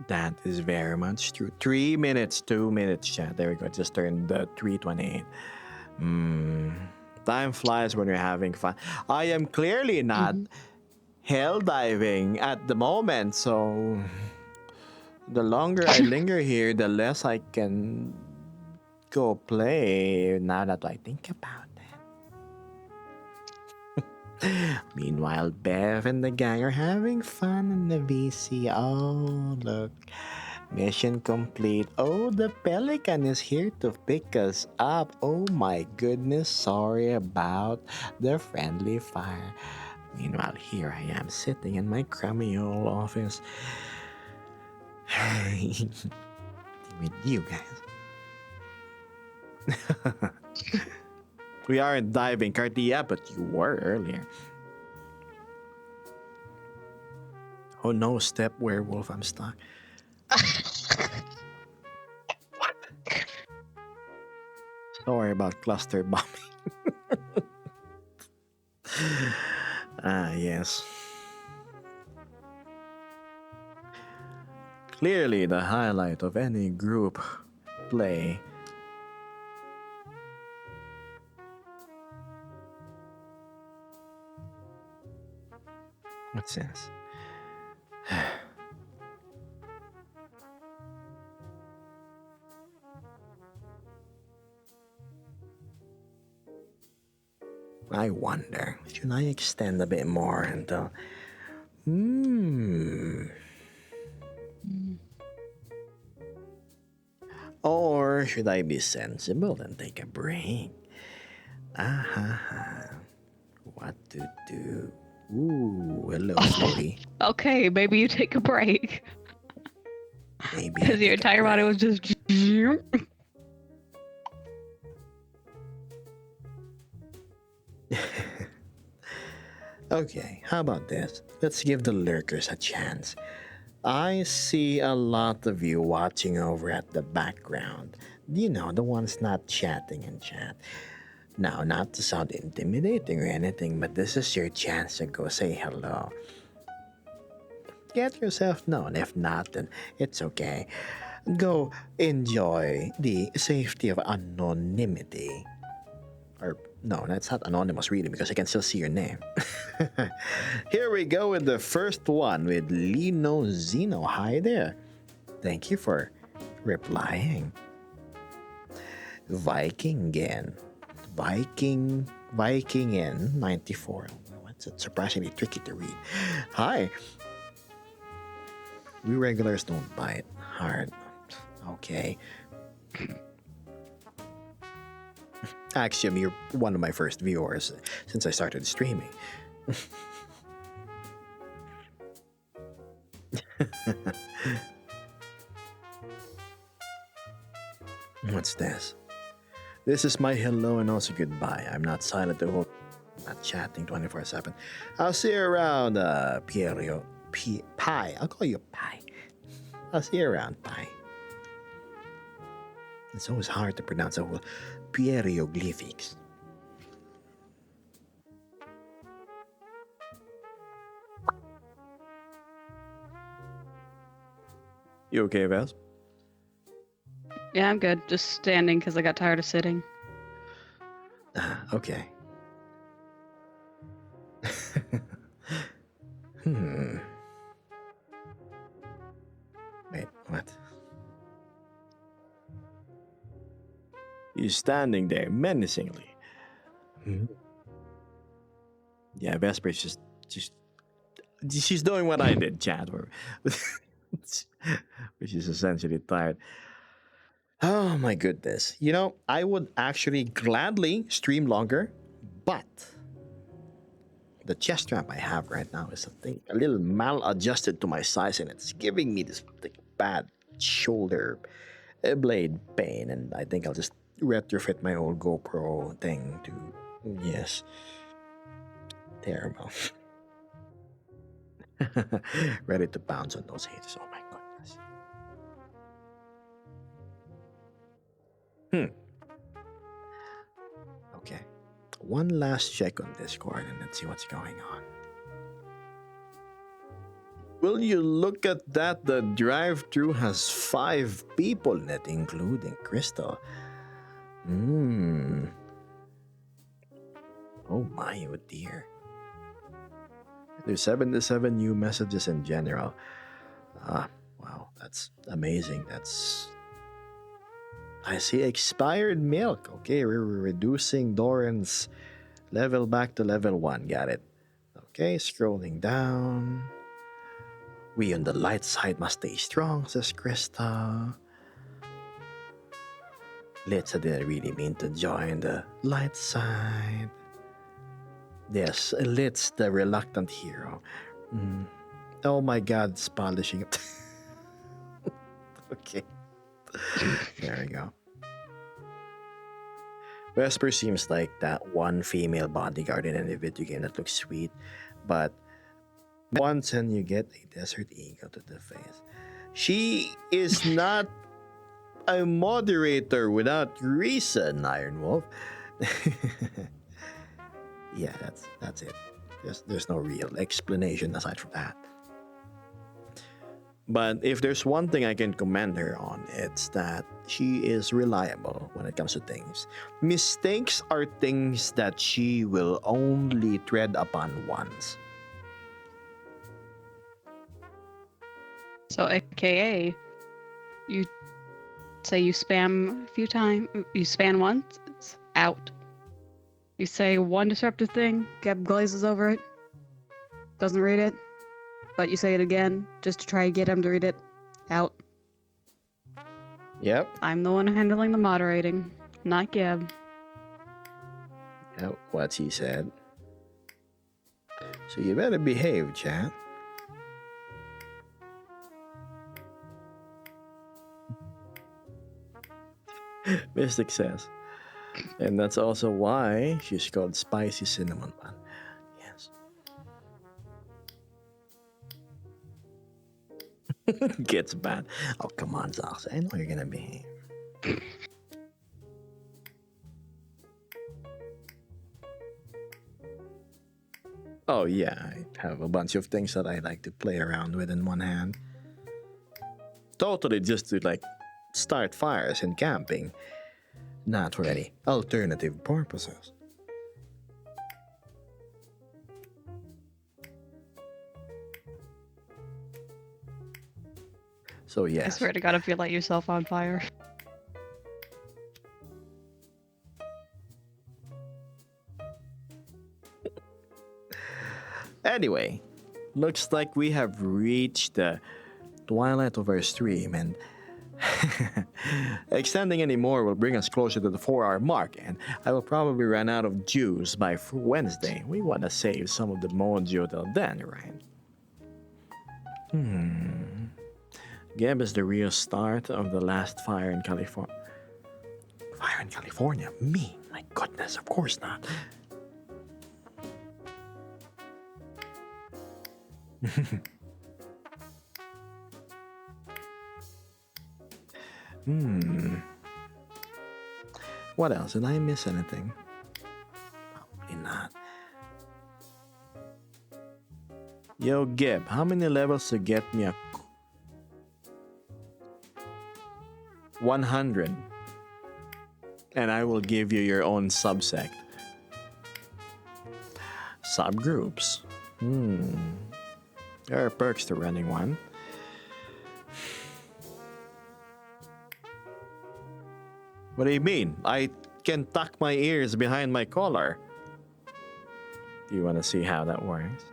That is very much true. 3 minutes, 2 minutes, chat. There we go. Just turned 3:28. Time flies when you're having fun. I am clearly not hell diving at the moment, so the longer I linger here, the less I can go play now that I think about it. Meanwhile, Bev and the gang are having fun in the VC. Oh, look. Mission complete. Oh, the pelican is here to pick us up. Oh my goodness, sorry about the friendly fire. Meanwhile, here I am sitting in my crummy old office with you guys. We aren't diving Cartia, but you were earlier. Oh no, step werewolf, I'm stuck. What? Sorry about cluster bombing. Yes. Clearly the highlight of any group play. What's this? I wonder, should I extend a bit more until... Or should I be sensible and take a break? What to do? Ooh, hello, Floaty. Okay, maybe you take a break. Maybe I Because your take a entire body break. was just. Okay, how about this? Let's give the lurkers a chance. I see a lot of you watching over at the background. You know, the ones not chatting in chat. Now, not to sound intimidating or anything, but this is your chance to go say hello. Get yourself known. If not, then it's okay. Go enjoy the safety of anonymity. Or, no, that's not anonymous really because I can still see your name. Here we go with the first one with Lino Zeno. Hi there. Thank you for replying. Vikingen. Vikingen 94. What's it? Surprisingly tricky to read. Hi. We regulars don't bite hard. Okay. Actually, you're one of my first viewers since I started streaming. What's this? This is my hello and also goodbye. I'm not silent the whole, not chatting 24/7. I'll see you around, Pierio. Pie. I'll call you Pie. I'll see you around, Pie. It's always hard to pronounce the whole Pieroglyphics. You okay, Ves? Yeah, I'm good. Just standing because I got tired of sitting. Okay. Wait, what? He's standing there menacingly. Yeah, Vesper's just she's doing what I did, Chad, which is essentially tired. Oh my goodness. You know, I would actually gladly stream longer, but the chest strap I have right now is a little maladjusted to my size, and it's giving me this bad shoulder blade pain, and I think I'll just retrofit my old GoPro thing to, yes, terrible. Ready to bounce on those haters. Oh my goodness. Okay. One last check on Discord and let's see what's going on. Will you look at that? The drive-thru has 5 people in it, including Crystal. Oh my, oh dear. There's 77 new messages in general. Wow, that's amazing. I see expired milk. Okay, we're reducing Doran's level back to level 1. Got it. Okay, scrolling down. We on the light side must stay strong, says Krista. Litsa didn't really mean to join the light side. Yes, Litz, the reluctant hero. Oh my god, it's polishing it. Okay. There we go. Vesper seems like that one female bodyguard in any video game that looks sweet, but once and you get a desert eagle to the face. She is not a moderator without reason, Iron Wolf. Yeah, that's it. There's no real explanation aside from that. But if there's one thing I can commend her on, it's that she is reliable when it comes to things. Mistakes are things that she will only tread upon once. So, AKA, you say you spam a few times, you spam once, it's out. You say one disruptive thing, Geb glazes over it, doesn't read it, but you say it again just to try to get him to read it, out. Yep. I'm the one handling the moderating, not Gab. Yep, what he said. So you better behave, chat. Mystic says. And that's also why she's called Spicy Cinnamon Bun. Yes. Gets bad. Oh, come on, Zox. I know you're gonna behave. Oh, yeah. I have a bunch of things that I like to play around with in one hand. Totally just to, like, start fires and camping. Not for any alternative purposes. So, I yes. swear to God, if you light yourself on fire. Anyway, looks like we have reached the twilight of our stream, and extending any more will bring us closer to the 4-hour mark, and I will probably run out of juice by Wednesday. We want to save some of the mojo till then, right? Geb is the real start of the last fire in California. Fire in California? Me? My goodness, of course not. What else? Did I miss anything? Probably not. Yo, Gib, how many levels to get me a 100? And I will give you your own subsect. Subgroups. There are perks to running one. What do you mean? I can tuck my ears behind my collar. Do you want to see how that works?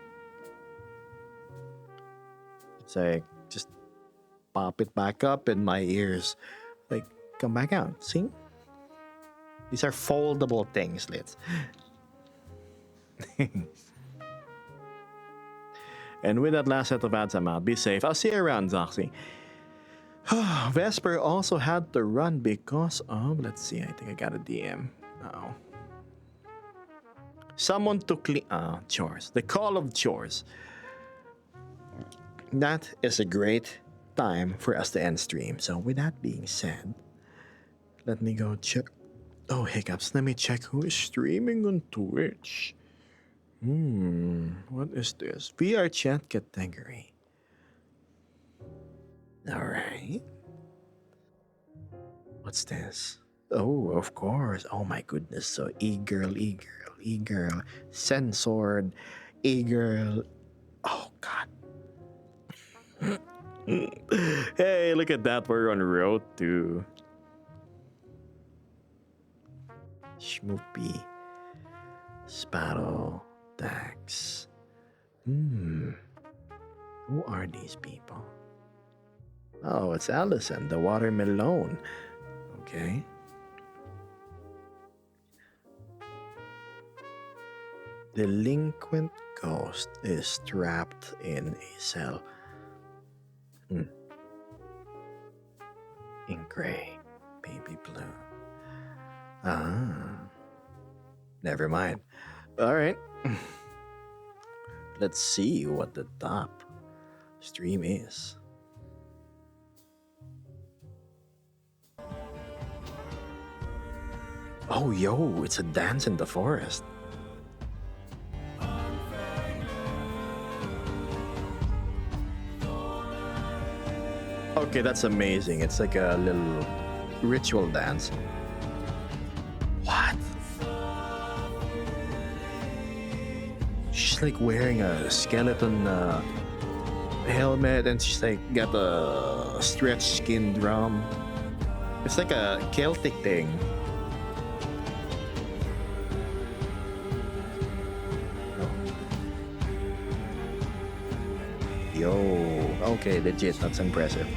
It's like, just pop it back up and my ears, like, come back out. See? These are foldable things, Liz. And with that last set of ads, I'm out. Be safe. I'll see you around, Zoxy. Vesper also had to run because of, let's see, I think I got a DM. Uh-oh. Someone to clean, chores. The call of chores. That is a great time for us to end stream. So with that being said, let me go check. Oh, hiccups. Let me check who is streaming on Twitch. What is this? VR chat category. Alright. What's this? Oh, of course. Oh my goodness. So e-girl, censored, e-girl. Oh god. Hey, look at that. We're on road to Schmoopy. Sparrow. Dax. Who are these people? Oh, it's Allison, the watermelon. Okay. Delinquent ghost is trapped in a cell. In gray, baby blue. Never mind. All right. Let's see what the top stream is. Oh, yo, it's a dance in the forest. Okay, that's amazing. It's like a little ritual dance. What? She's like wearing a skeleton helmet and she's like got a stretched skin drum. It's like a Celtic thing. Yo, okay, legit, that's impressive.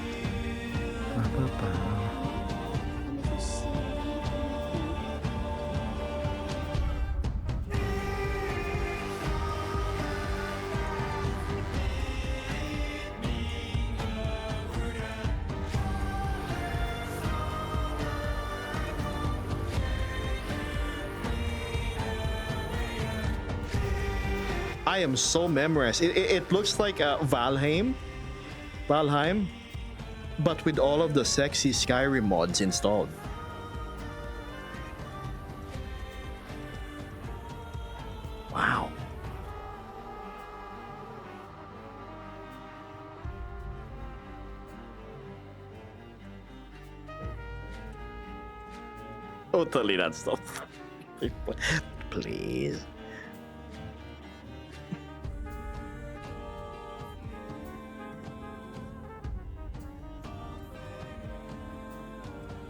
I am so memorized. It looks like Valheim, but with all of the sexy Skyrim mods installed. Wow. Totally that stuff. Please.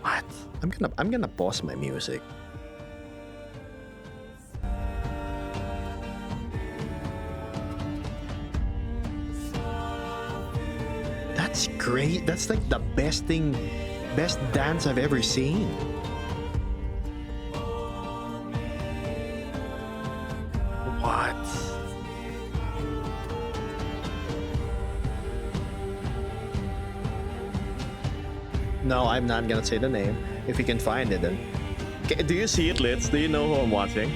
What? I'm gonna pause my music. That's great. That's like the best dance I've ever seen. What? No, I'm not gonna say the name. If you can find it, then. Do you see it, Litz? Do you know who I'm watching?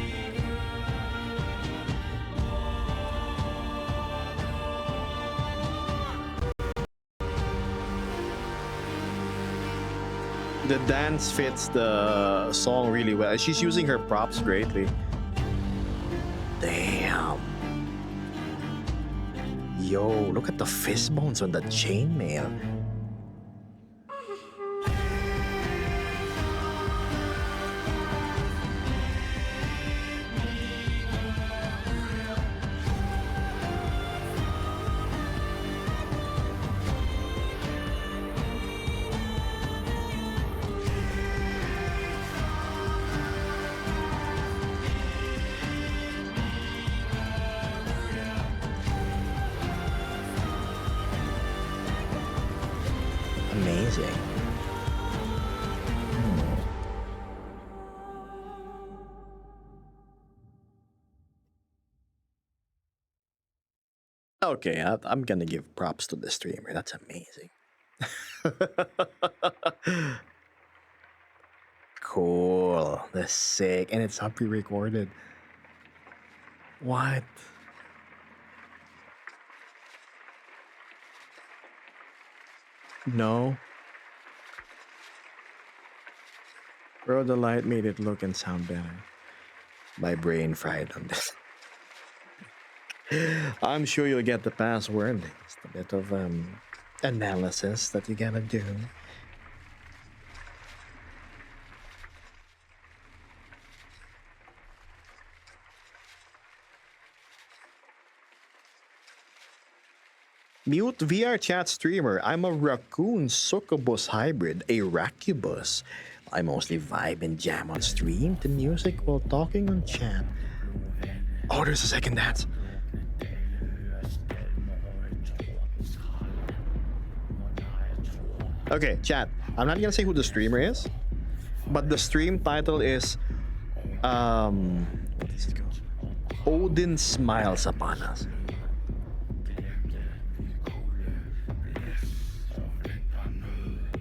The dance fits the song really well. She's using her props greatly. Damn. Yo, look at the fist bones on the chainmail. Amazing. Okay, I'm gonna give props to the streamer. That's amazing. Cool. That's sick. And it's pre-recorded. What? No. Bro, the light made it look and sound better. My brain fried on this. I'm sure you'll get the password. It's a bit of analysis that you gotta do. Mute VR chat streamer. I'm a raccoon succubus hybrid, a racubus. I mostly vibe and jam on stream to music while talking on chat. Oh, there's a second dance. Okay, chat. I'm not gonna say who the streamer is, but the stream title is what is it called? Odin Smiles Upon Us.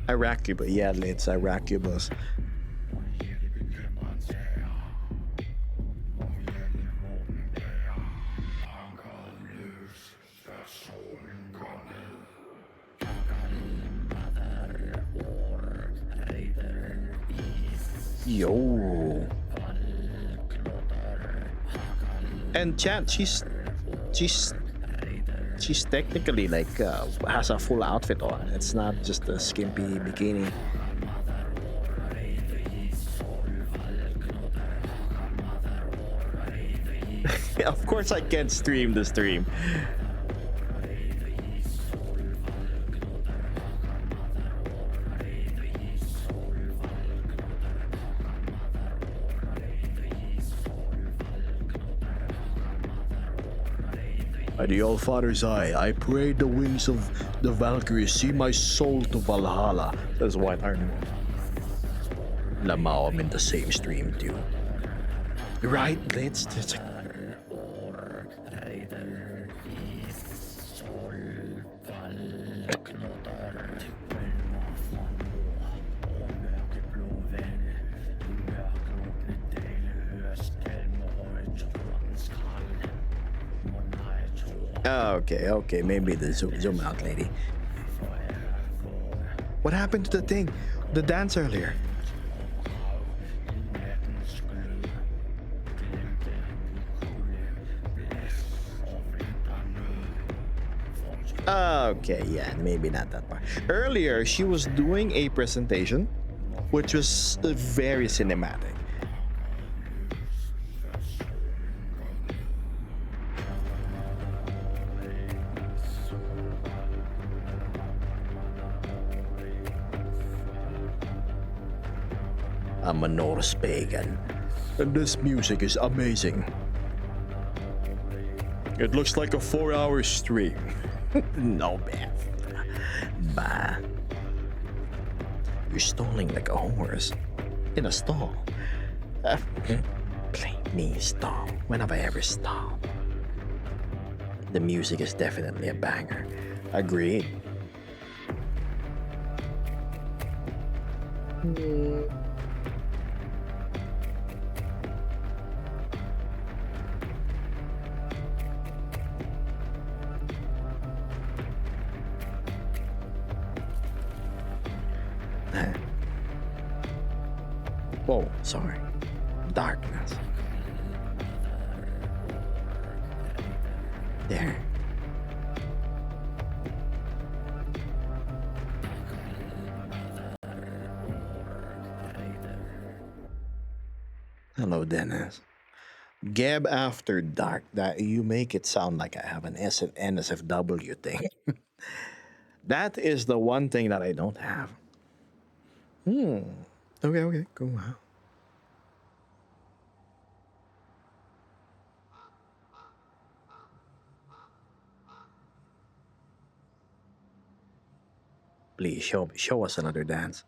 Iraqubus, yeah, it's Iraqubus. Yo. And chat, she's technically like has a full outfit on. It's not just a skimpy bikini. Of course I can't stream the stream. By the All-Father's eye, I pray the wings of the Valkyries see my soul to Valhalla. That's White Iron. Lamau, I'm in the same stream, dude. Right, let's just... Okay, maybe the zoom out lady. What happened to the thing? The dance earlier? Okay, yeah, maybe not that part. Earlier, she was doing a presentation, which was very cinematic. I'm a Norse pagan, and this music is amazing. It looks like a 4-hour stream. No, man. Bah. You're stalling like a horse in a stall. Play me stall. When have I ever stalled? The music is definitely a banger. Agreed. Whoa, sorry. Darkness. There. Hello, Dennis. Gab After Dark. That you make it sound like I have an NSFW thing. That is the one thing that I don't have. Okay, cool. Please show us another dance.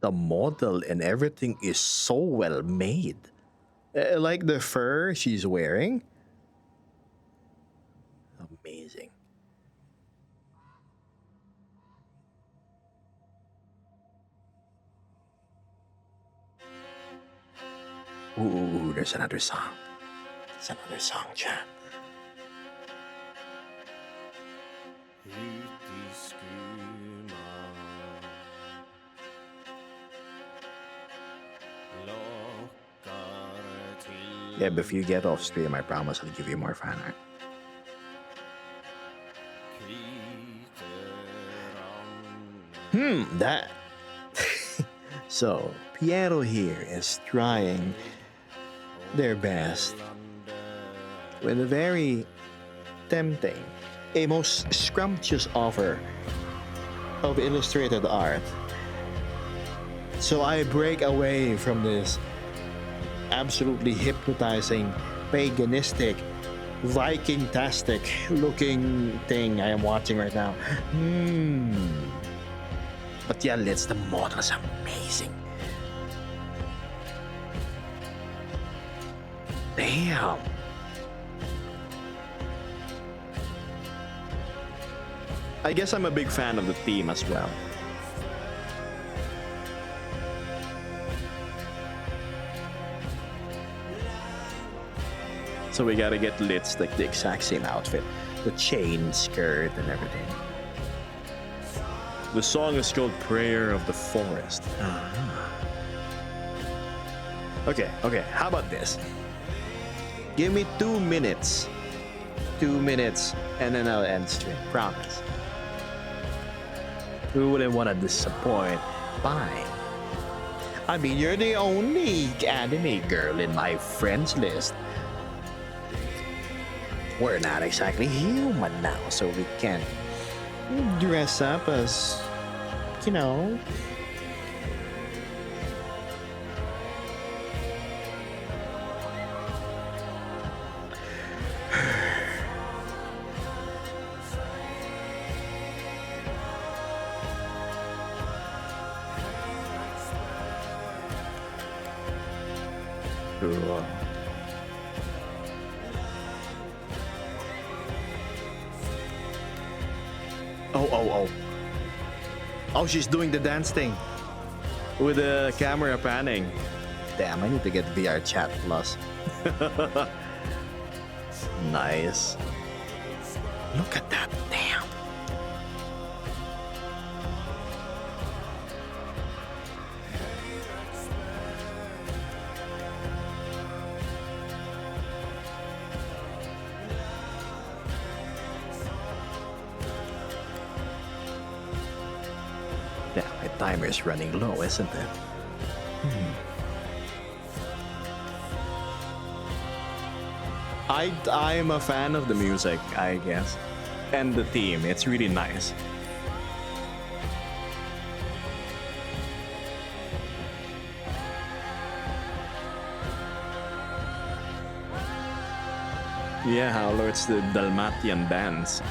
The model and everything is so well made. Like the fur she's wearing. Amazing. Ooh, there's another song. There's another song, chat. Yeah, but if you get off stream, I promise I'll give you more fan art. That. So, Piero here is trying their best with a very tempting, a most scrumptious offer of illustrated art. So I break away from this absolutely hypnotizing, paganistic, Viking-tastic looking thing I am watching right now. But yeah, let's the model is amazing. Damn. I guess I'm a big fan of the theme as well. So we gotta get Litz like the exact same outfit. The chain, skirt, and everything. The song is called Prayer of the Forest. Okay, how about this? Give me 2 minutes. 2 minutes, and then I'll end stream. Promise. Who wouldn't want to disappoint? Fine. I mean, you're the only anime girl in my friends list. We're not exactly human now, so we can't dress up as, you know. Cool. Oh. Oh, she's doing the dance thing with the camera panning. Damn, I need to get VR Chat Plus. Nice. Look at that. Damn. Yeah, my timer is running low, isn't it? I'm a fan of the music, I guess, and the theme. It's really nice. Yeah, Howler, it's the Dalmatian dance.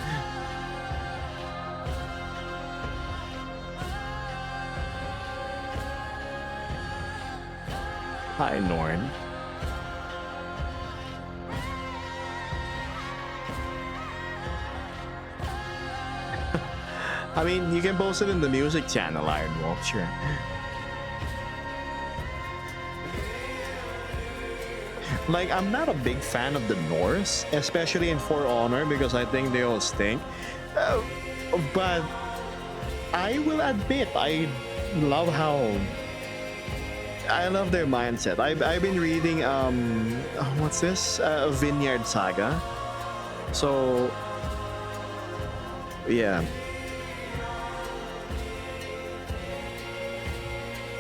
Hi, Norn. I mean, you can post it in the music channel, Iron Wolf, sure. Like, I'm not a big fan of the Norse, especially in For Honor, because I think they all stink. But I will admit, I love their mindset. I've been reading, what's this? Vineyard Saga. So, yeah.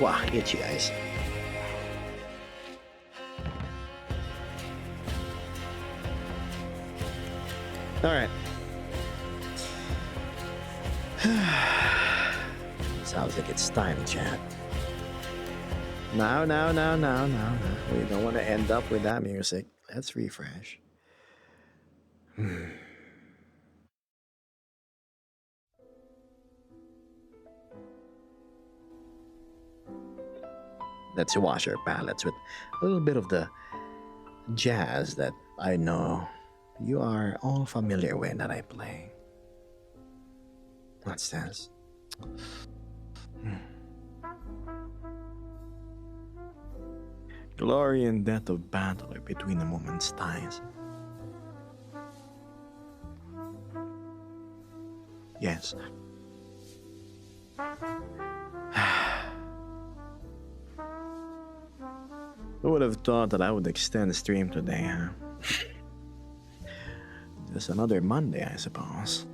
Wow, itchy eyes. All right. Sounds like it's time, chat. No. We don't want to end up with that music. Let's refresh. Let's wash our palates with a little bit of the jazz that I know you are all familiar with that I play. What's this? Glory and death of battle are between a moment's ties. Yes. Who would have thought that I would extend the stream today, huh? Just another Monday, I suppose.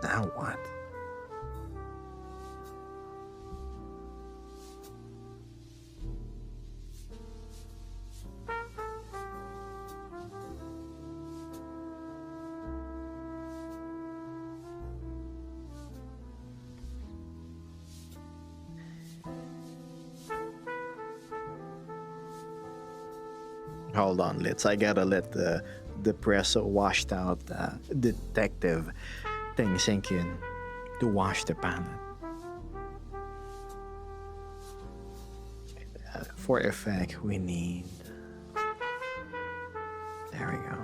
Now what? Hold on, I gotta let the depresso washed out detective thing sink in to wash the palate. For effect, we need. There we go.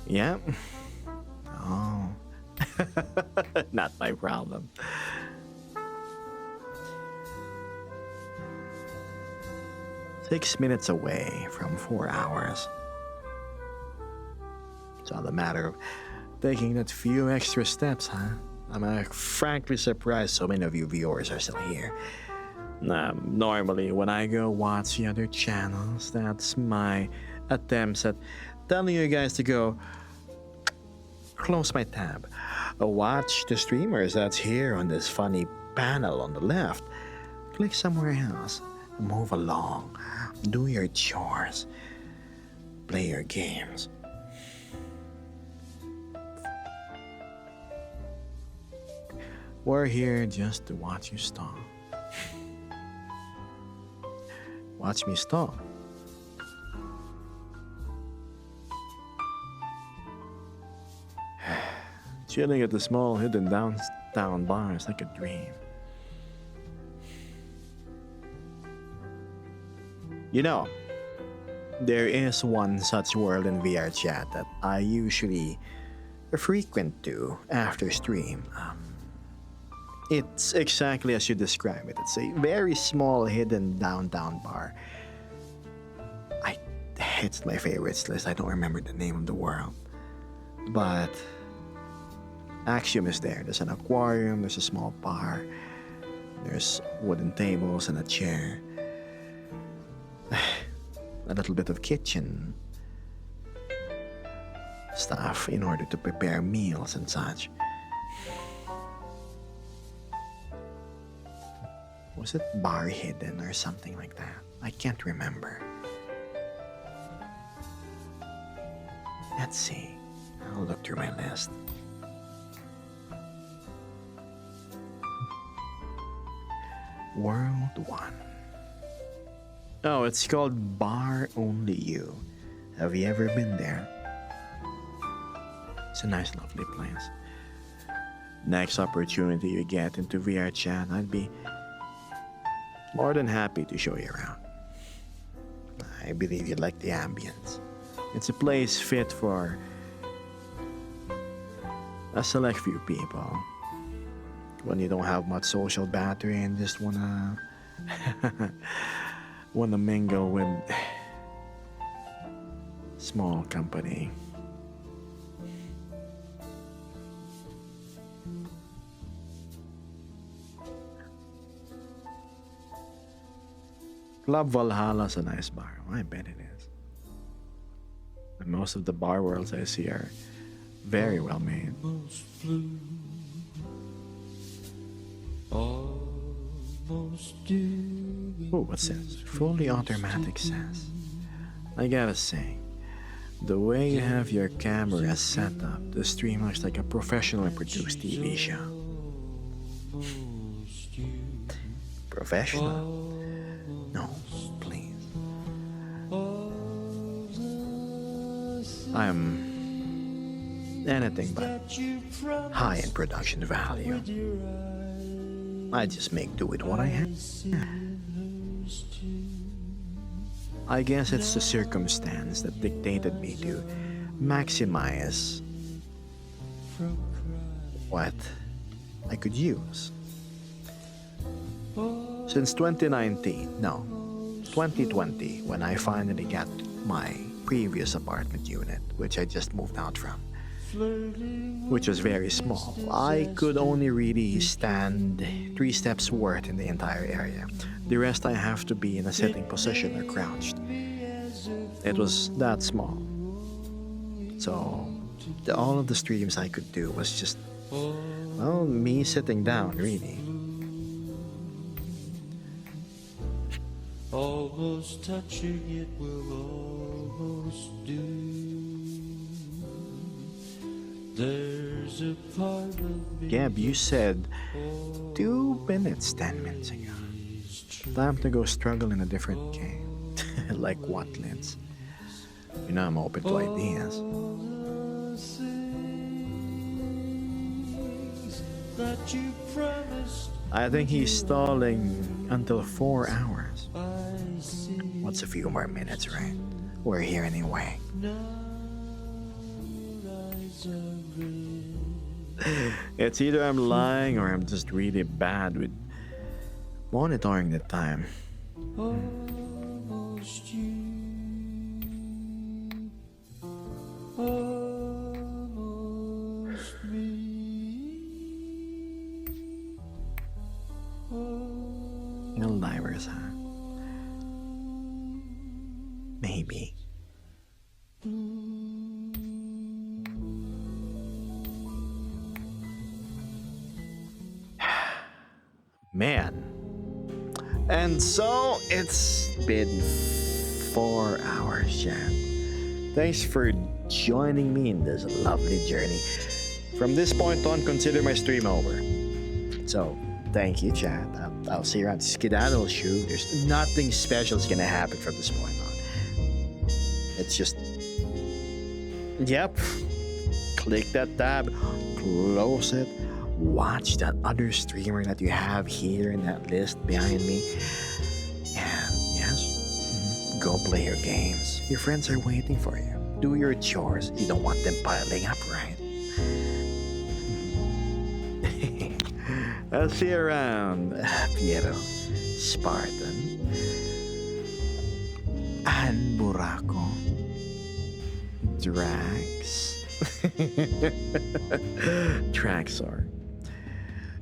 Yeah. Oh. Not my problem. Six minutes away from 4 hours. It's all a matter of taking that few extra steps, huh? I'm frankly surprised so many of you viewers are still here. Normally, when I go watch the other channels, that's my attempts at telling you guys to go close my tab. Watch the streamers that's here on this funny panel on the left. Click somewhere else. Move along. Do your chores. Play your games. We're here just to watch you stall. Watch me stall. Chilling at the small hidden downtown bar is like a dream. You know, there is one such world in VR chat that I usually frequent to after stream. It's exactly as you describe it. It's a very small hidden downtown bar. It's my favorites list. I don't remember the name of the world. But Axiom is there. There's an aquarium, there's a small bar, there's wooden tables and a chair. A little bit of kitchen stuff in order to prepare meals and such. Was it Bar Hidden or something like that? I can't remember. Let's see. I'll look through my list. World 1. Oh, it's called Bar Only You. Have you ever been there? It's a nice, lovely place. Next opportunity you get into VR chat, I'd be more than happy to show you around. I believe you'd like the ambience. It's a place fit for a select few people. When you don't have much social battery and just wanna mingle with small company. Club Valhalla's a nice bar. I bet it is. And most of the bar worlds I see are very well made. Oh, what's this? Fully automatic says. I gotta say, the way you have your camera set up, the stream looks like a professionally produced TV show. Professional? No, please. I'm anything but high in production value. I just make do with what I have. I guess it's the circumstance that dictated me to maximize what I could use. Since 2020, when I finally got my previous apartment unit, which I just moved out from, which was very small, I could only really stand 3 steps worth in the entire area. The rest I have to be in a sitting position or crouched. It was that small. So all of the streams I could do was just, well, me sitting down, really. Almost touching it will almost do. There's a part of me. Gab, you said 2 minutes, 10 minutes ago. Time to go struggle in a different game. Like what, Linz? You know I'm open to ideas. That you promised. I think he's stalling until 4 hours. What's a few more minutes, right? We're here anyway. It's either I'm lying or I'm just really bad with monitoring the time. Almost you. Almost me. Helldivers, huh? Maybe. Man. And so it's been 4 hours, Jan. Thanks for joining me in this lovely journey. From this point on, consider my stream over. So, thank you, chat. I'll see you around Skedaddle Shoe. There's nothing special is gonna happen from this point on. It's just, yep. Click that tab, close it, watch that other streamer that you have here in that list behind me, and yes, go play your games. Your friends are waiting for you. Do your chores. You don't want them piling up, right? I'll see you around, Piero, Spartan, and Buraco, Drax, Traxor.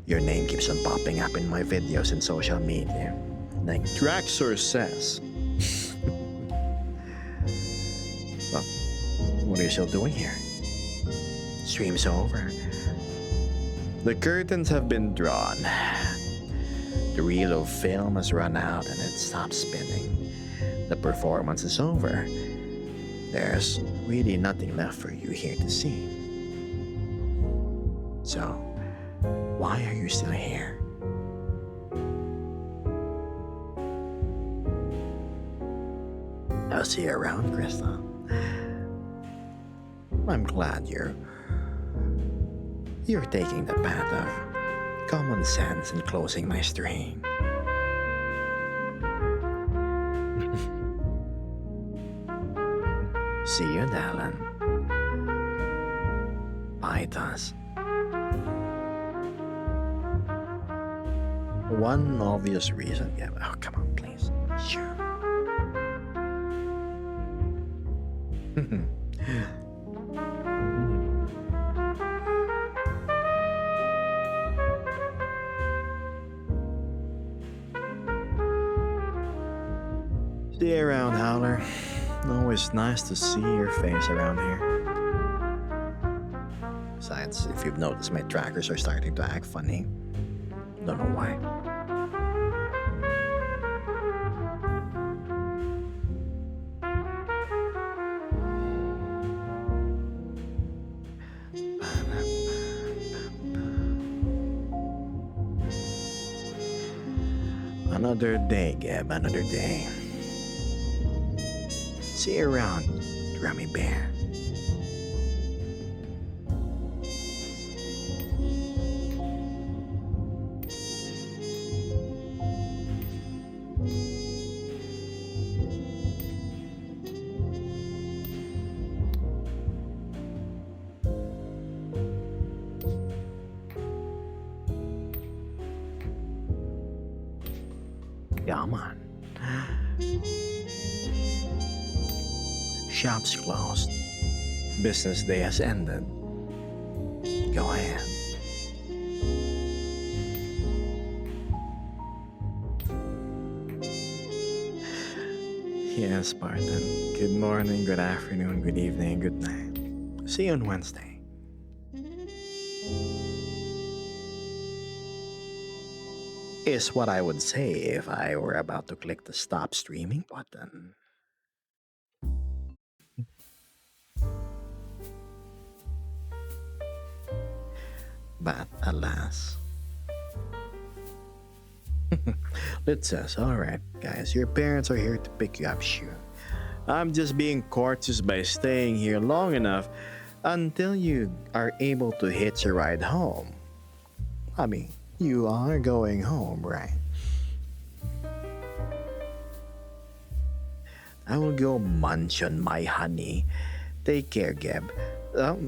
Your name keeps on popping up in my videos and social media. Like Traxor says. Well, what are you still doing here? Stream's over. The curtains have been drawn. The reel of film has run out and it stopped spinning. The performance is over. There's really nothing left for you here to see. So, why are you still here? I'll see you around, Crystal. I'm glad you're taking the path of common sense and closing my stream. See you, Dallin. Bye, Taz. One obvious reason. Yeah. Oh, come on, please. Sure. See you around, Howler. Always nice to see your face around here. Besides, if you've noticed, my trackers are starting to act funny. Don't know why. Another day, Gab, another day. See you around, Rummy Bear. Yeah, man. Shop's closed. Business day has ended. Go ahead. Yes, Spartan. Good morning, good afternoon, good evening, good night. See you on Wednesday. Is what I would say if I were about to click the stop streaming button. But alas. It says, alright, guys, your parents are here to pick you up, sure. I'm just being courteous by staying here long enough until you are able to hitch a ride home. I mean, you are going home, right? I will go munch on my honey. Take care, Geb.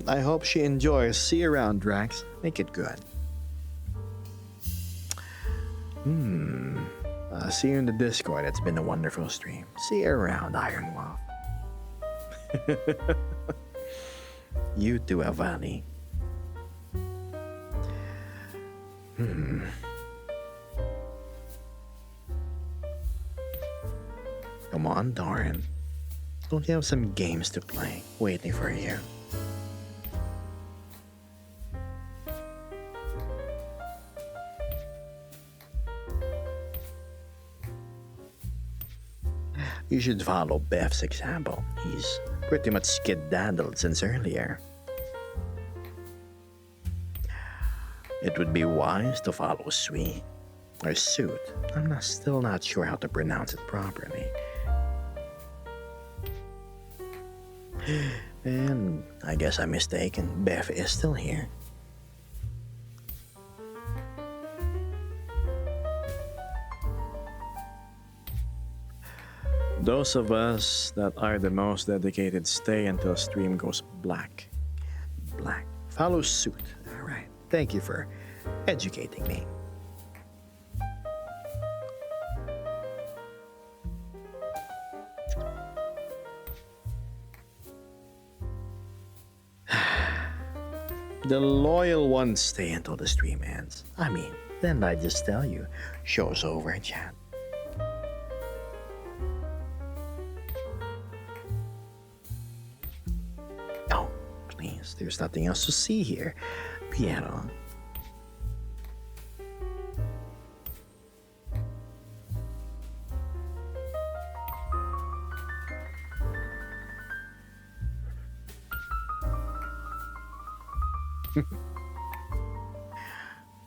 I hope she enjoys. See you around, Drax. Make it good. See you in the Discord. It's been a wonderful stream. See you around, Iron Wolf. You too, Avani. Come on, Doran. Don't you have some games to play waiting for you? You should follow Beth's example. He's pretty much skedaddled since earlier. It would be wise to follow suit or suit. Still not sure how to pronounce it properly. And I guess I'm mistaken. Beth is still here. Those of us that are the most dedicated stay until stream goes black. Black. Follow suit. All right. Thank you for educating me. The loyal ones stay until the stream ends. Then I just tell you, show's over, chat. Oh, please, there's nothing else to see here. Piero.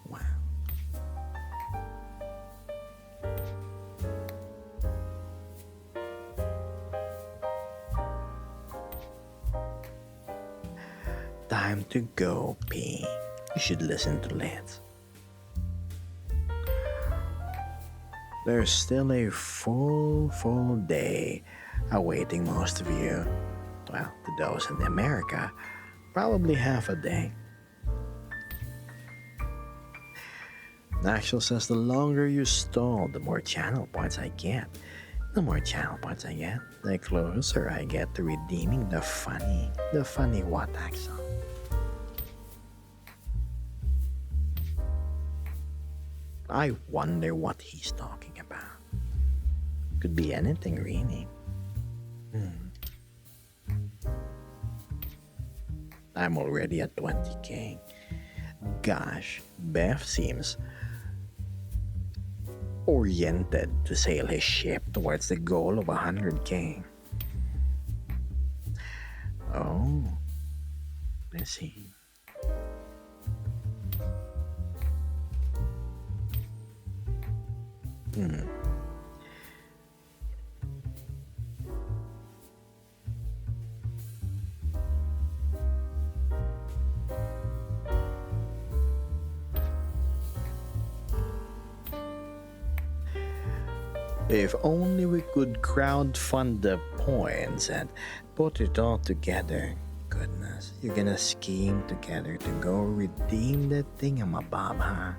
Wow. Time to go, P. You should listen to Lance. There's still a full day awaiting most of you. Well, to those in America, probably half a day. Naxal says the longer you stall, the more channel points I get. The more channel points I get, the closer I get to redeeming the funny what, Axel? I wonder what he's talking about. Could be anything, really. I'm already at 20k. Gosh, Beth seems oriented to sail his ship towards the goal of 100k. Oh, I see. If only we could crowdfund the points and put it all together. Goodness, you're gonna scheme together to go redeem that thingamabob, huh?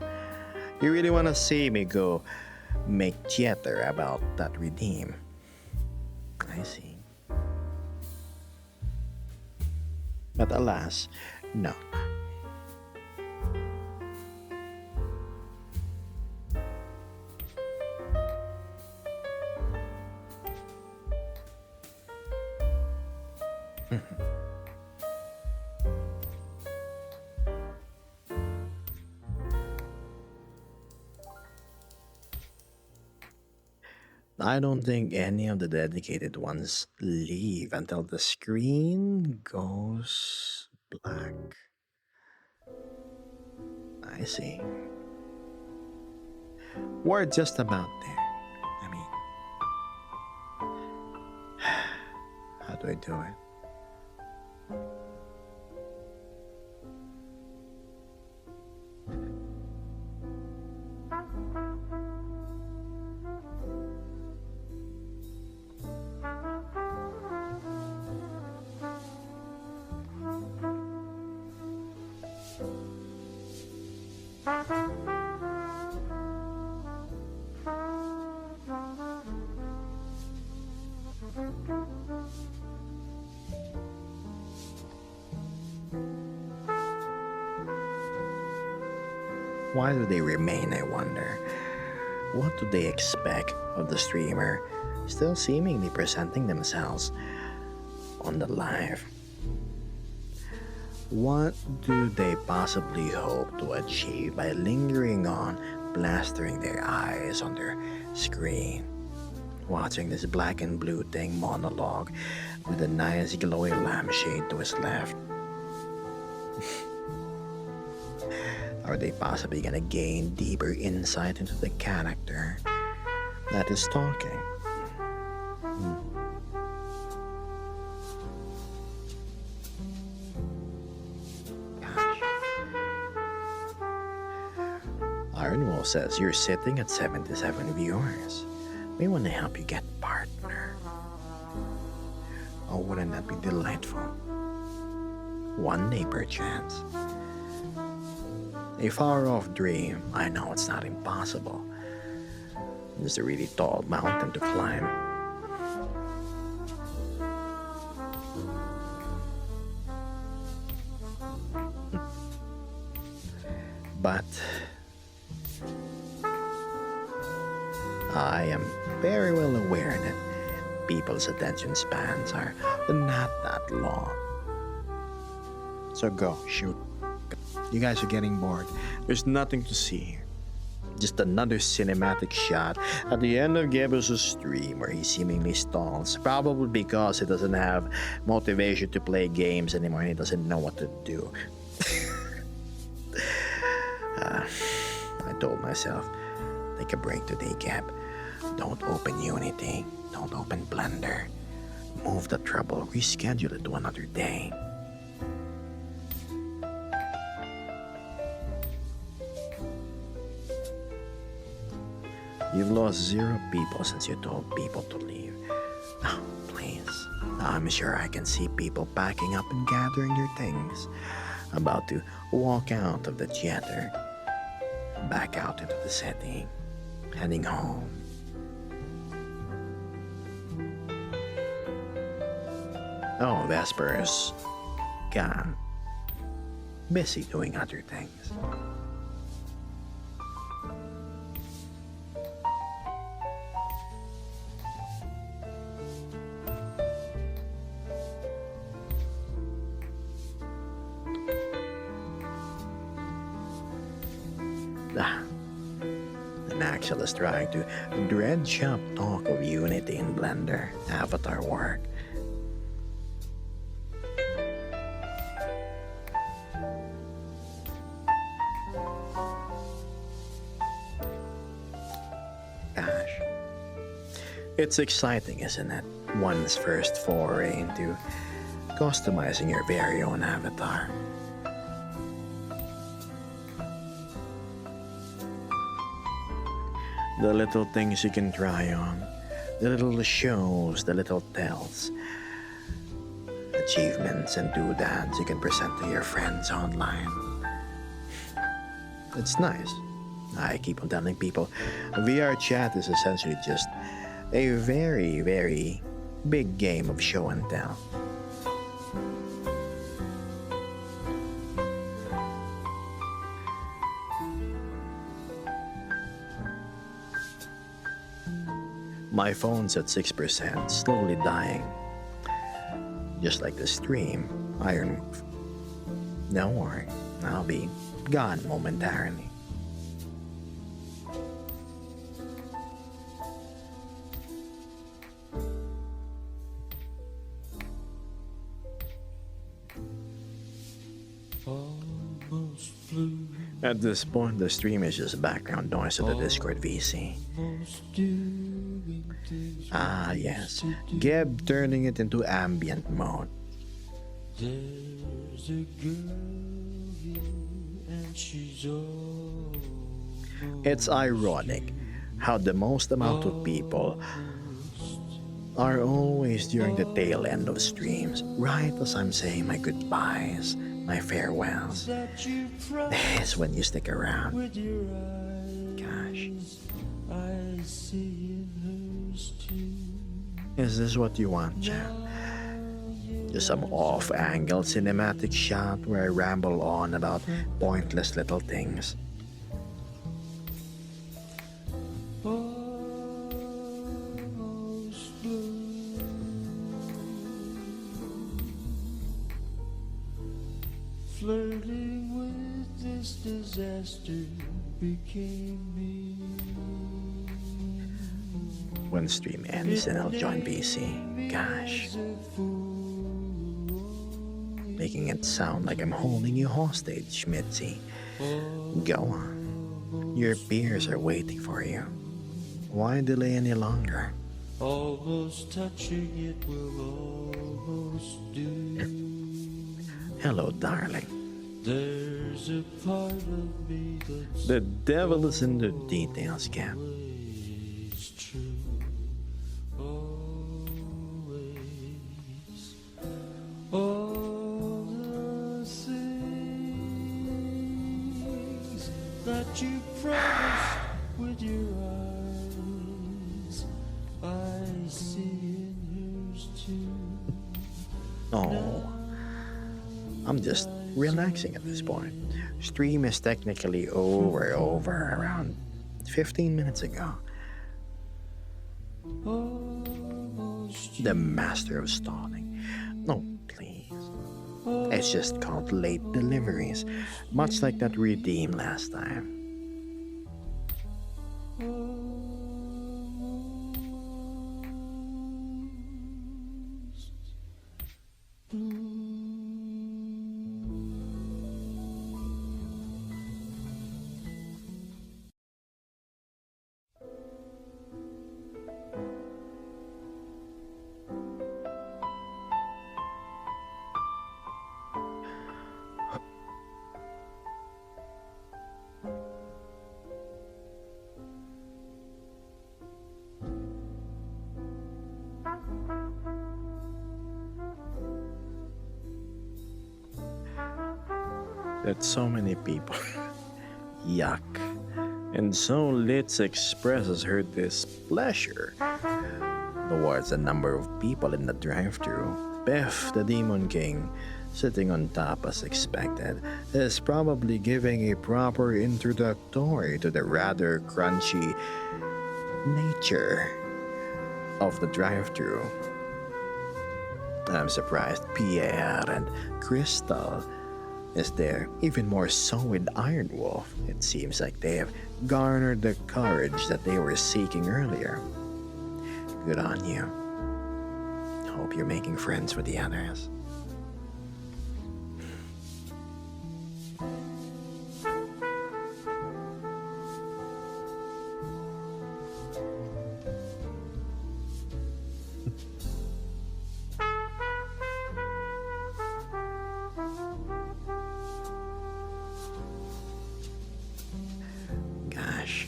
You really wanna see me go make theater about that redeem? I see. But alas, no. I don't think any of the dedicated ones leave until the screen goes black. I see. We're just about there. How do I do it? Why do they remain, I wonder? What do they expect of the streamer still seemingly presenting themselves on the live? What do they possibly hope to achieve by lingering on, plastering their eyes on their screen, watching this black and blue thing monologue with a nice glowy lampshade to his left? Are they possibly gonna gain deeper insight into the character that is talking? Gosh. Iron Wolf says you're sitting at 77 viewers. We want to help you get partner. Oh, wouldn't that be delightful? One day perchance. A far-off dream. I know it's not impossible. It's a really tall mountain to climb. But I am very well aware that people's attention spans are not that long. So go, shoot. You guys are getting bored. There's nothing to see here. Just another cinematic shot at the end of Gebus' stream where he seemingly stalls, probably because he doesn't have motivation to play games anymore and he doesn't know what to do. I told myself, take a break today, Gab. Don't open Unity. Don't open Blender. Move the trouble. Reschedule it to another day. You've lost 0 people since you told people to leave. Oh, please. I'm sure I can see people packing up and gathering their things, about to walk out of the theater, back out into the city, heading home. Oh, Vesper's gone. Busy doing other things. And Axel is trying to dredge up talk of Unity in Blender, avatar work. Gosh. It's exciting, isn't it? One's first foray into customizing your very own avatar. The little things you can try on, the little shows, the little tells, achievements and doodads you can present to your friends online. It's nice. I keep on telling people, VR chat is essentially just a very, very big game of show and tell. My phone's at 6%, slowly dying. Just like the stream, Iron Wolf. Don't worry, I'll be gone momentarily. Almost flew, At this point, the stream is just background noise of the Discord VC. almost doing things Ah, yes. Geb turning it into ambient mode. There's a girl here and she's all It's ironic how the most amount of people are always during the tail end of streams, right as I'm saying my goodbyes, my farewells. that you tried It's when you stick around. with your eyes. Gosh. I see in hers too. Is this what you want, chat? Just some off-angle cinematic shot where I ramble on about pointless little things. Almost blue. Flirting with this disaster became me. When stream ends, then I'll join BC. Gosh, making it sound like I'm holding you hostage, Mitzi. Go on. Your peers are waiting for you. Why delay any longer? Almost touching it will almost do. Hello, darling. There's a part of me that's The devil is in the details, Gab. always true. Always. All the things that you promised with your eyes, I see in hers too. Oh, I'm just relaxing at this point. Stream is technically over around 15 minutes ago. Almost The master of stalling. No, please. It's just called late deliveries, much like that redeem last time. That's so many people. Yuck. And so Litz expresses her displeasure towards the number of people in the drive-thru. Biff, the Demon King, sitting on top as expected, is probably giving a proper introductory to the rather crunchy nature of the drive-thru. I'm surprised Pierre and Crystal is there, even more so with Iron Wolf. It seems like they have garnered the courage that they were seeking earlier. Good on you. Hope you're making friends with the others. Gosh.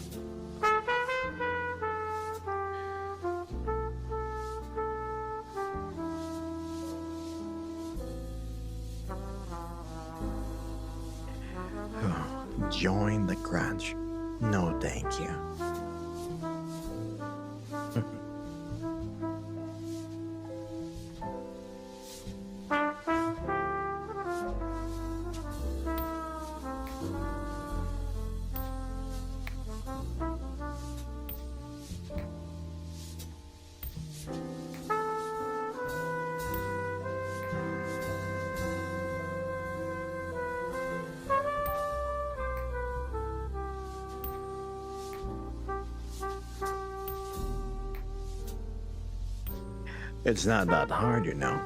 Join the crunch. No, thank you. It's not that hard, you know.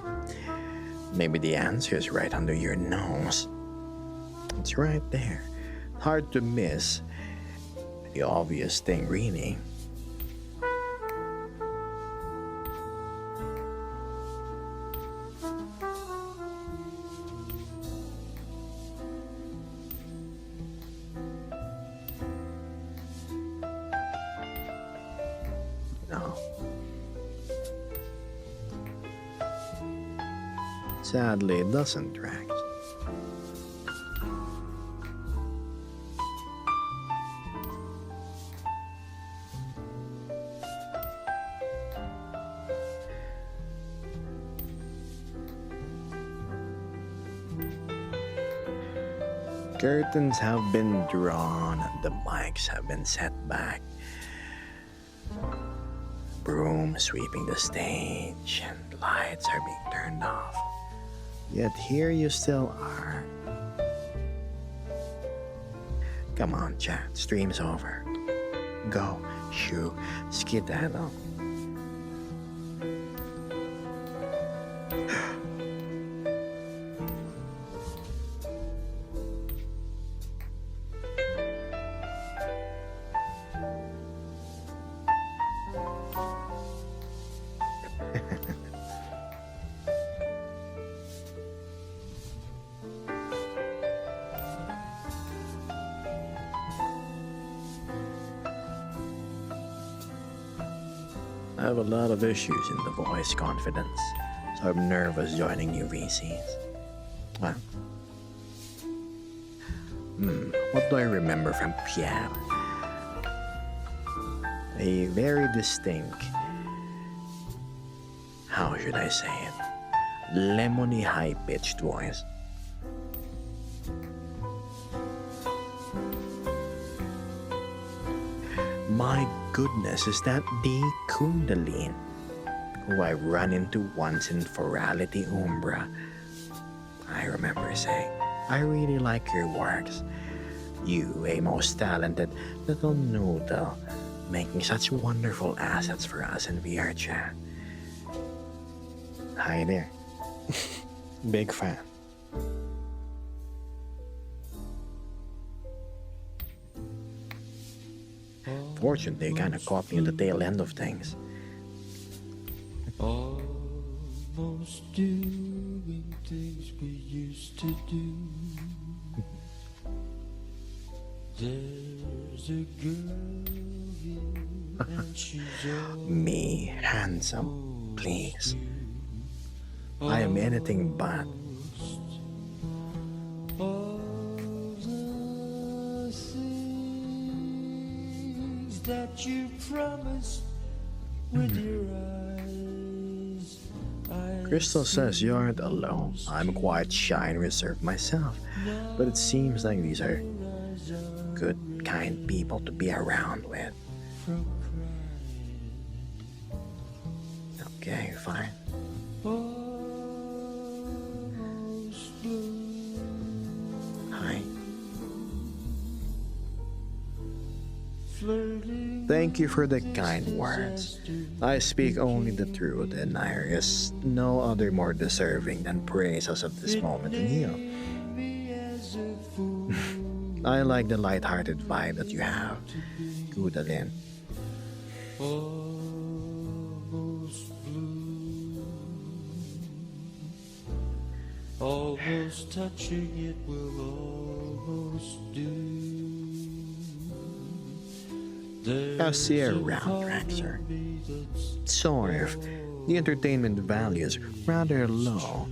Maybe the answer is right under your nose. It's right there. Hard to miss. The obvious thing, really. No. Sadly, it doesn't track. Curtains have been drawn, the mics have been set back. Broom sweeping the stage, and lights are being turned off. Yet here you still are. Come on, chat. Stream's over. Go, shoo, skedaddle. I have a lot of issues in the voice confidence, so I'm nervous joining new VCs. Well, what do I remember from Pierre? A very distinct, how should I say it, lemony high pitched voice. My goodness, is that the Kundalini who I run into once in Forality Umbra? I remember saying, I really like your works. You, a most talented little noodle, making such wonderful assets for us in VR chat. Hi there. Big fan. Fortunately, they kind of caught me at the tail end of things. Almost doing things we used to do. There's a girl here and she's all Me, handsome, please. I am anything but. all the things that you promised with your eyes. Crystal says you aren't alone. I'm quite shy and reserved myself, but it seems like these are good, kind people to be around with. Okay, fine. Almost blue. Hi. Flirting Thank you for the kind words. I speak only the truth, and there is no other more deserving than praise as of this moment than you. me as a fool. I like the light-hearted vibe that you have. Kundalini. Almost blue. Almost touching it will almost do. I see a round track, sir. Sort of. The entertainment value is rather low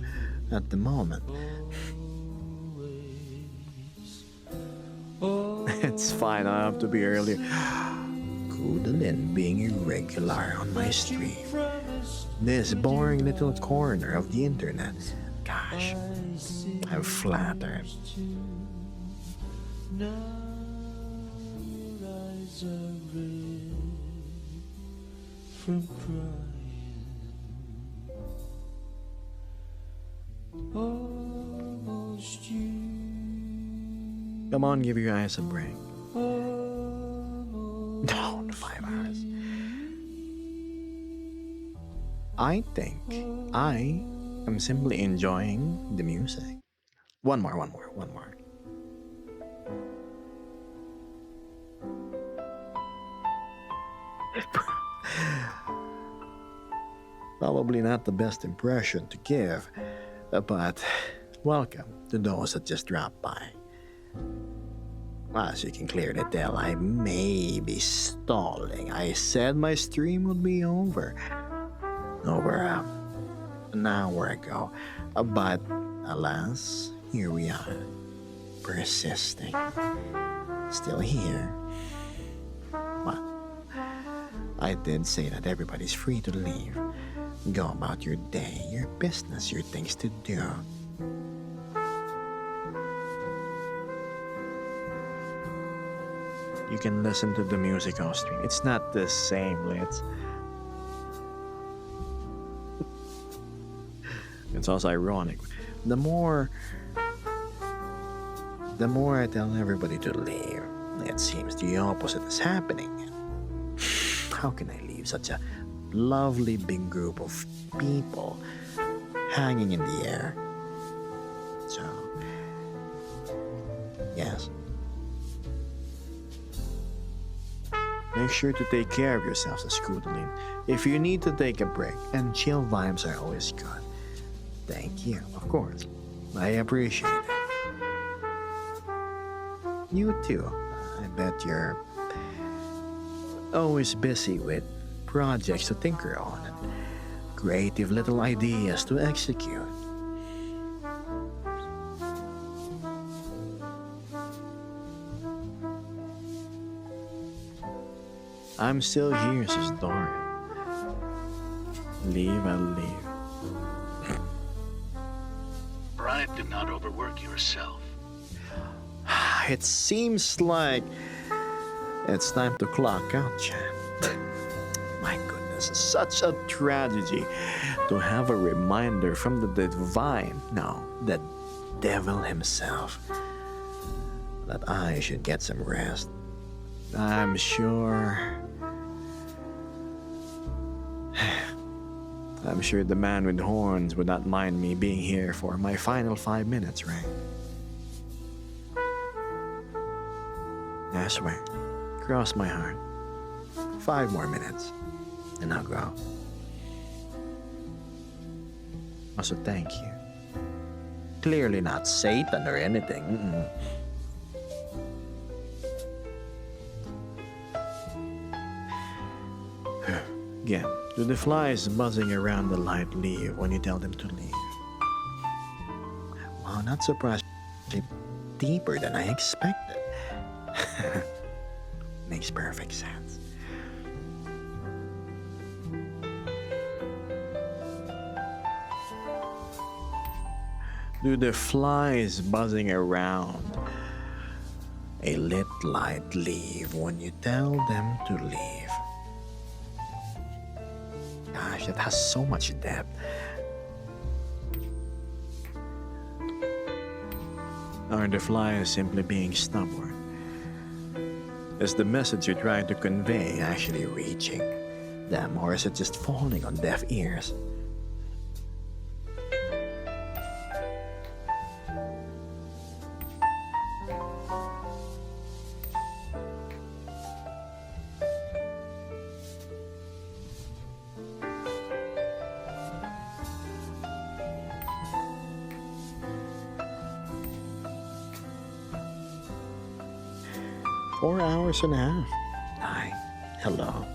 at the moment. It's fine, I have to be early. Kundalini being irregular on my stream. This boring little corner of the internet. Gosh, I'm flattered. Now your eyes are red from crying. Almost you. Come on, give your eyes a break. Almost No, 5 hours. I think I am simply enjoying the music. One more. Probably not the best impression to give, but welcome to those that just dropped by. As you can clearly tell, I may be stalling. I said my stream would be over an hour ago, but alas, here we are, persisting, still here. Well, I did say that everybody's free to leave. Go about your day, your business, your things to do. You can listen to the music off stream. It's not the same, Litz. It's also ironic. The more I tell everybody to leave, it seems the opposite is happening. How can I leave such a lovely big group of people hanging in the air? So, yes. Make sure to take care of yourselves, Scootalin. If you need to take a break, and chill vibes are always good. Thank you, of course. I appreciate it. You too. I bet you're always busy with projects to tinker on and creative little ideas to execute. I'm still here, says Dorian. Leave, I'll leave. Brian, do not overwork yourself. It seems like it's time to clock out, Chan. My goodness, such a tragedy to have a reminder from the divine, no, the devil himself, that I should get some rest. I'm sure the man with horns would not mind me being here for my final 5 minutes, right? I swear, cross my heart. 5 more minutes, and I'll go. Also, thank you. Clearly not Satan or anything. Again, do the flies buzzing around the light leave when you tell them to leave? Wow, not surprised. Deeper than I expected. Makes perfect sense. Do the flies buzzing around a lit light leave when you tell them to leave? Gosh, it has so much depth. Are the flies simply being stubborn? Is the message you're trying to convey actually reaching them, or is it just falling on deaf ears? Four hours and a half. Hi. Hello.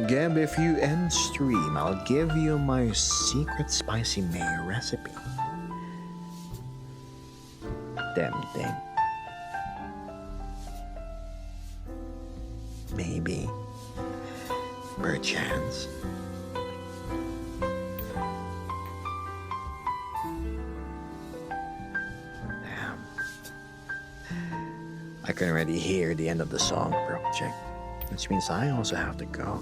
Gab, if you end stream, I'll give you my secret spicy mayo recipe. Tempting. Maybe. Perchance. I can already hear the end of the song project, which means I also have to go.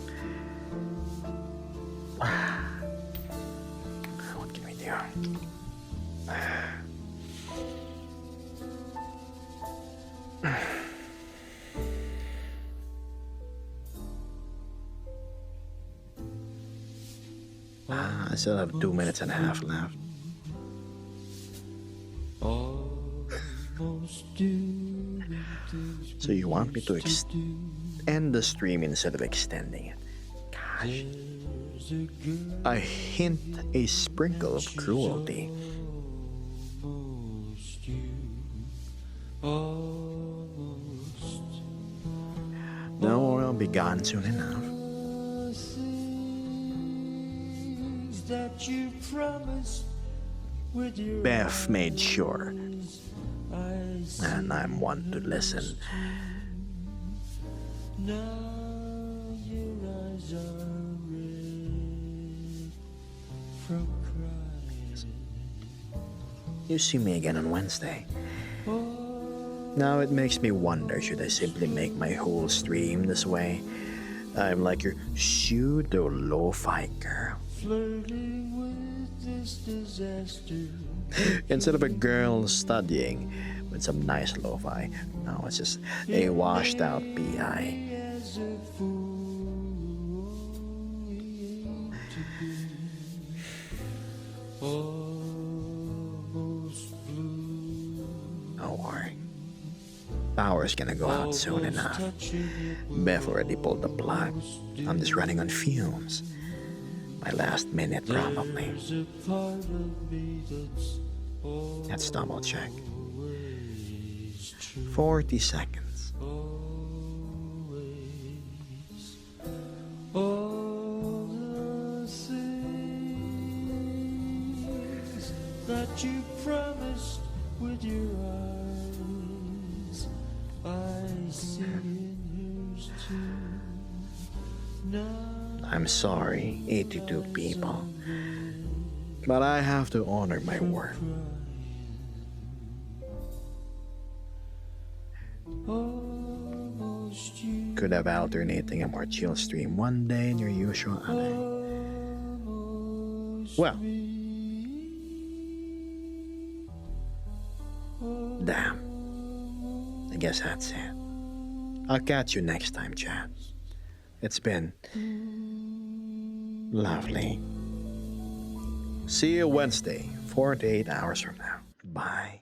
What can we do? I still have 2 minutes and a half left. So you want me to end the stream instead of extending it? Gosh. A hint, a sprinkle of cruelty. No, or I'll be gone soon enough. Beth made sure, and I'm one to listen. Now your eyes are red from crying. You see me again on Wednesday. Now it makes me wonder, should I simply make my whole stream this way? I'm like your pseudo lo-fi girl. Flirting with this disaster. Instead of a girl studying with some nice lo-fi, no, it's just a washed out PI. As a fool to be almost blue. Don't worry, Power's gonna go out soon enough. Beth already pulled the plug. I'm just running on fumes. My last minute, probably. Let's double check. 40 seconds. All the things that you promised with your eyes, I see in yours too. Now I'm sorry, 82 people. But I have to honor my word. almost you, Could have alternating a more chill stream one day in your usual alley. Well, damn. I guess that's it. I'll catch you next time, chat. It's been lovely. See you Wednesday, 48 hours from now. Bye.